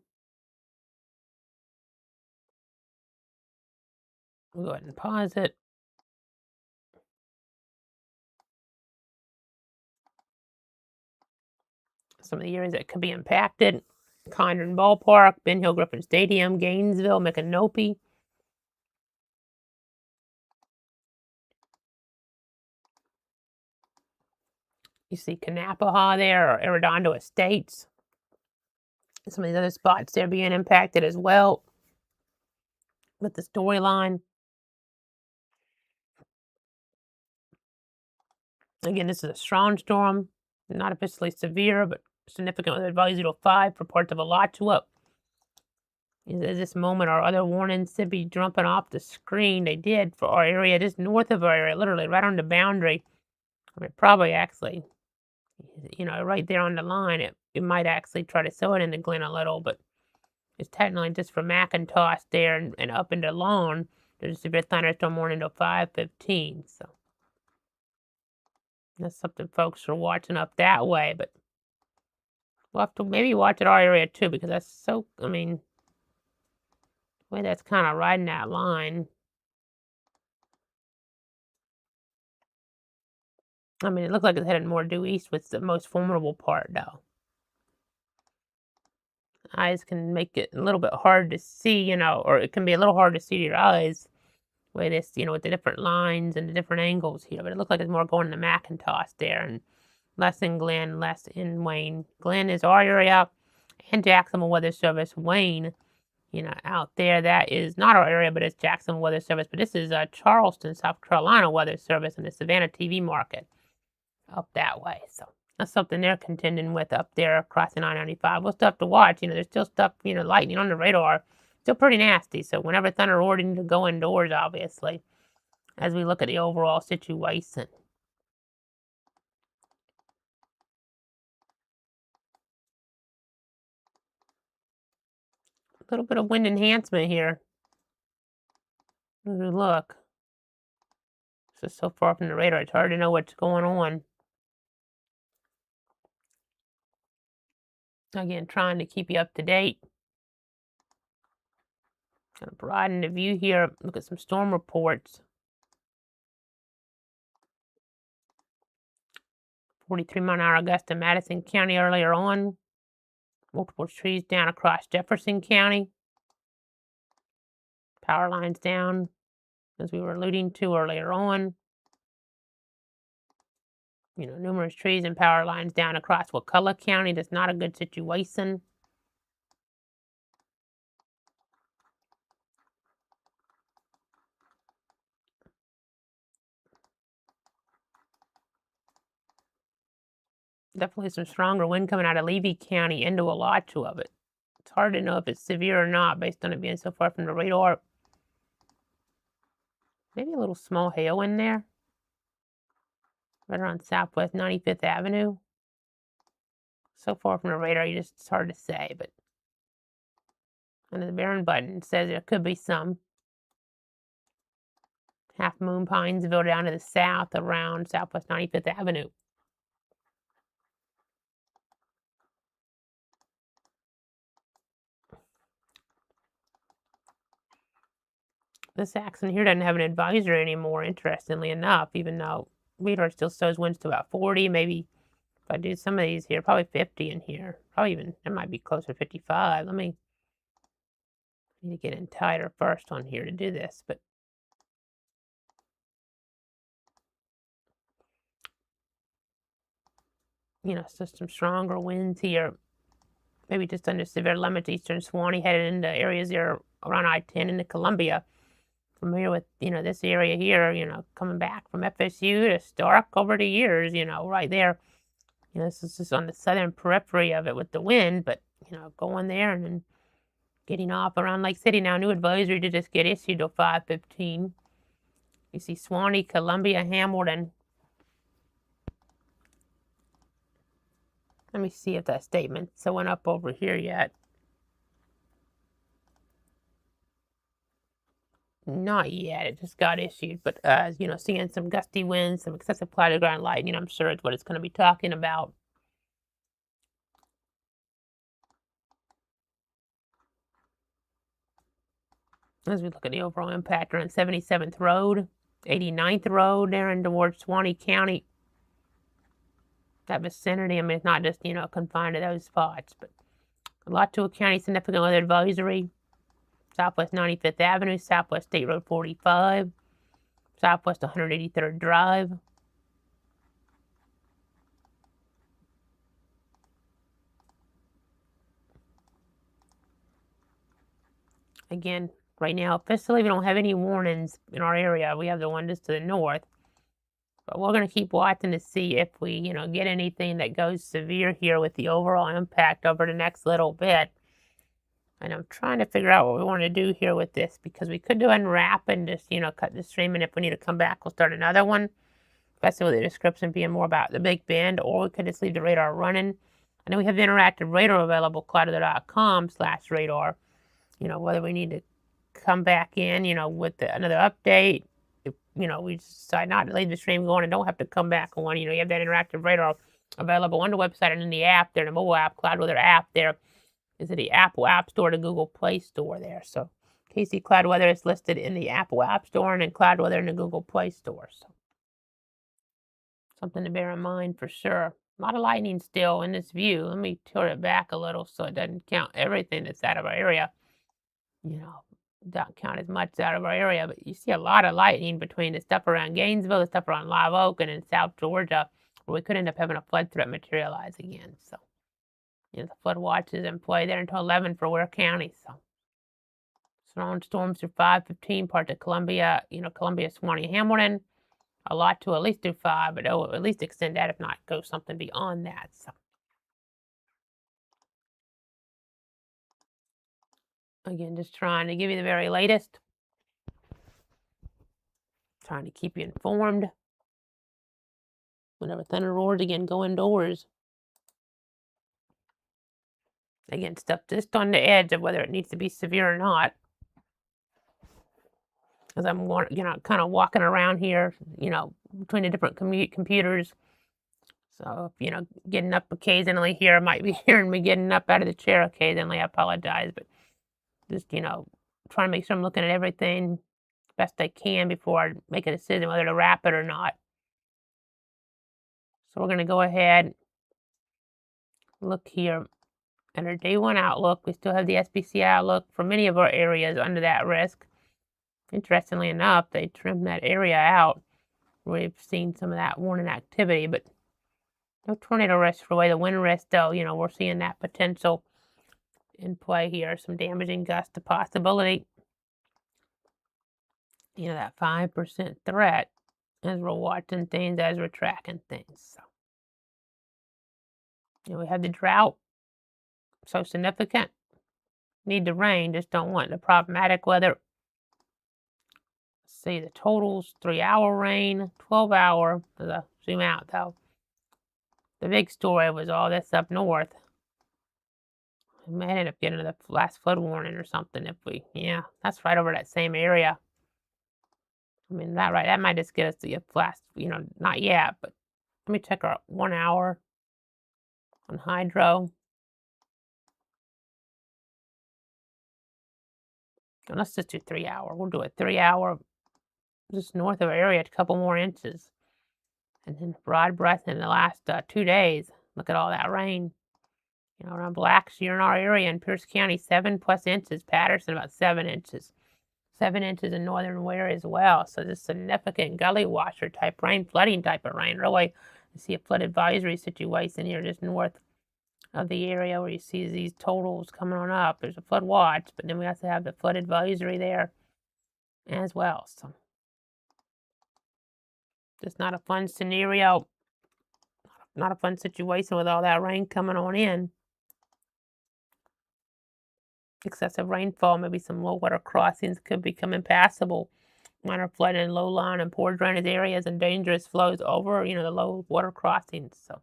We'll go ahead and pause it. Some of the areas that could be impacted: Condon Ballpark, Ben Hill Griffin Stadium, Gainesville, Micanopy. You see Kanapaha there, or Arredondo Estates. Some of these other spots there being impacted as well with the storyline. Again, this is a strong storm, not officially severe, but significant with advisory to 5 for parts of Alachua. At this moment, our other warnings should be jumping off the screen. They did for our area, just north of our area, literally right on the boundary. I mean, probably actually, right there on the line. It might actually try to sew it into Glen a little, but it's technically just from McIntosh there and up into Lawn. There's a severe thunderstorm warning until 5:15. So that's something folks are watching up that way, but we'll have to maybe watch at our area too, because that's so, the way that's kind of riding that line. It looks like it's headed more due east, with the most formidable part, though. Eyes can make it a little bit hard to see, or it can be a little hard to see to your eyes, with this, with the different lines and the different angles here. But it looks like it's more going to McIntosh there, and less in Glen, less in Wayne. Glen is our area, and Jacksonville Weather Service. Wayne, out there, that is not our area, but it's Jacksonville Weather Service. But this is Charleston, South Carolina Weather Service, and the Savannah TV market up that way. So that's something they're contending with up there across the 995. We'll still have to watch. There's still stuff, lightning on the radar. Still pretty nasty. So whenever thunder ordering to go indoors, obviously, as we look at the overall situation. little bit of wind enhancement here. As we look. It's just so far from the radar, it's hard to know what's going on. Again, trying to keep you up to date. Gonna broaden the view here. Look at some storm reports. 43-mile-an-hour gust in Madison County earlier on. Multiple trees down across Jefferson County. Power lines down, as we were alluding to earlier on. Numerous trees and power lines down across Wakulla County. That's not a good situation. Definitely some stronger wind coming out of Levy County into a lot of it. It's hard to know if it's severe or not based on it being so far from the radar. Maybe a little small hail in there. Right around Southwest 95th Avenue. So far from the radar, it's hard to say, but under the Barron button says there could be some. Half Moon Pinesville down to the south around Southwest 95th Avenue. This accident here doesn't have an advisory anymore, interestingly enough, even though radar still shows winds to about 40, maybe if I do some of these here, probably 50 in here. Probably even, it might be closer to 55. I need to get in tighter first on here to do this, but it's just some stronger winds here. Maybe just under severe limits, eastern Swanee headed into areas there around I-10 into Columbia. Familiar with, this area here, coming back from FSU to Stark over the years, right there. This is just on the southern periphery of it with the wind, but, going there and then getting off around Lake City. Now, new advisory to just get issued till 5:15. You see Swanee, Columbia, Hamilton. Let me see if that statement's showing up over here yet. Not yet. It just got issued. But, seeing some gusty winds, some excessive cloud to ground lightning, I'm sure it's what it's going to be talking about. As we look at the overall impact around 77th Road, 89th Road there in towards Swanee County. That vicinity, it's not just, confined to those spots, but Alachua County significant weather advisory. Southwest 95th Avenue, Southwest State Road 45, Southwest 183rd Drive. Again, right now, officially, we don't have any warnings in our area. We have the one just to the north. But we're going to keep watching to see if we, get anything that goes severe here with the overall impact over the next little bit. And I'm trying to figure out what we want to do here with this, because we could do unwrap and just, cut the stream, and if we need to come back, we'll start another one, especially with the description being more about the Big Bend, or we could just leave the radar running. I know we have the interactive radar available, cloudweather.com/radar. Whether we need to come back in, with another update, if, we decide not to leave the stream going and don't have to come back on, you have that interactive radar available on the website and in the app there, the mobile app, CloudWeather app there. Is it the Apple App Store, the Google Play Store there. So KC CloudWeather is listed in the Apple App Store and in CloudWeather in the Google Play Store. So something to bear in mind for sure. A lot of lightning still in this view. Let me tilt it back a little so it doesn't count everything that's out of our area. Don't count as much out of our area, but you see a lot of lightning between the stuff around Gainesville, the stuff around Live Oak, and in South Georgia, where we could end up having a flood threat materialize again. So the flood watch is in play there until 11 for Ware County. So strong storms through 5:15, parts of Columbia, Columbia, Swanee, Hamilton. A lot to at least do 5, but it'll at least extend that, if not go something beyond that. So again, just trying to give you the very latest. Trying to keep you informed. Whenever thunder roars again, go indoors. Again, stuff just on the edge of whether it needs to be severe or not. As I'm, kind of walking around here, between the different computers. So, getting up occasionally here, might be hearing me getting up out of the chair occasionally. I apologize, but just, trying to make sure I'm looking at everything best I can before I make a decision whether to wrap it or not. So we're going to go ahead, look here at our day one outlook. We still have the SPC outlook for many of our areas under that risk. Interestingly enough, they trimmed that area out. We've seen some of that warning activity, but no tornado risk for the way the wind risk, though. We're seeing that potential in play here. Some damaging gusts, a possibility. That 5% threat as we're watching things, as we're tracking things. So, we have the drought, so significant. Need the rain, just don't want the problematic weather. Let's see the totals: 3-hour rain, 12-hour. As I zoom out, though, the big story was all this up north. We may end up getting the last flood warning or something if we, that's right over that same area. I mean, that might just get us to a last, not yet, but let me check our 1 hour on hydro. And let's just do 3-hour. We'll do a 3-hour just north of our area, a couple more inches. And then broad breath in the last 2 days. Look at all that rain. Around Blackshear in our area in Pierce County, 7+ inches. Patterson, about 7 inches. 7 inches in northern Ware as well. So this significant gully washer type rain, flooding type of rain. Really, you see a flood advisory situation here just north of the area where you see these totals coming on up. There's a flood watch, but then we also have the flood advisory there as well. So just not a fun scenario. Not a fun situation with all that rain coming on in. Excessive rainfall, maybe some low water crossings could become impassable. Minor flooding in low-lying and poor drainage areas and dangerous flows over, the low water crossings. So,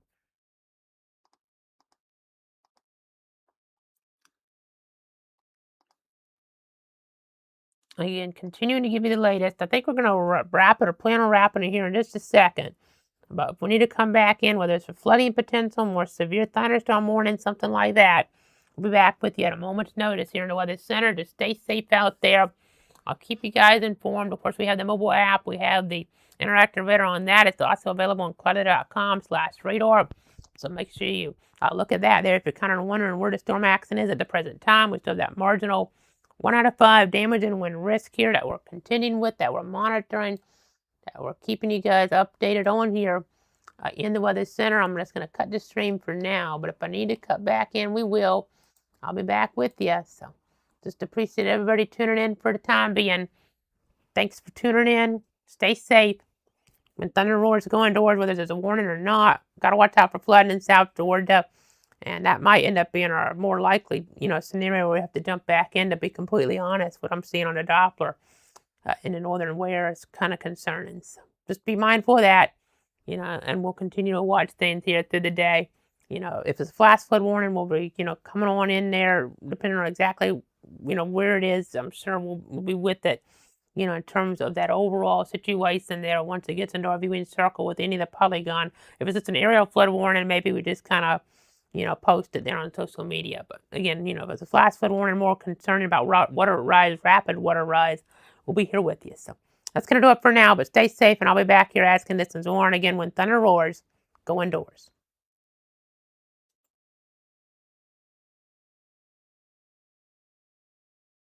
again, continuing to give you the latest. I think we're going to wrap it or plan on wrapping it here in just a second. But if we need to come back in, whether it's for flooding potential, more severe thunderstorm warning, something like that, we'll be back with you at a moment's notice here in the Weather Center. Just stay safe out there. I'll keep you guys informed. Of course, we have the mobile app. We have the interactive radar on that. It's also available on clutter.com/radar. So make sure you look at that there if you're kind of wondering where the storm action is at the present time. We still have that marginal 1 out of 5 damage and wind risk here that we're continuing with, that we're monitoring, that we're keeping you guys updated on here in the Weather Center. I'm just going to cut the stream for now, but if I need to cut back in, we will. I'll be back with you. So just appreciate everybody tuning in for the time being. Thanks for tuning in. Stay safe. When thunder roars, go indoors, whether there's a warning or not. Got to watch out for flooding in South Georgia. And that might end up being our more likely, scenario where we have to jump back in, to be completely honest. What I'm seeing on the Doppler in the northern Ware is kind of concerning. So just be mindful of that, and we'll continue to watch things here through the day. If it's a flash flood warning, we'll be, coming on in there, depending on exactly, where it is. I'm sure we'll be with it, in terms of that overall situation there once it gets into our viewing circle with any of the polygon. If it's just an aerial flood warning, maybe we just kind of, post it there on social media. But again, if it's a flash flood warning, more concerned about water rise, rapid water rise, we'll be here with you. So that's going to do it for now, but stay safe, and I'll be back here as conditions warn. Again, when thunder roars, go indoors.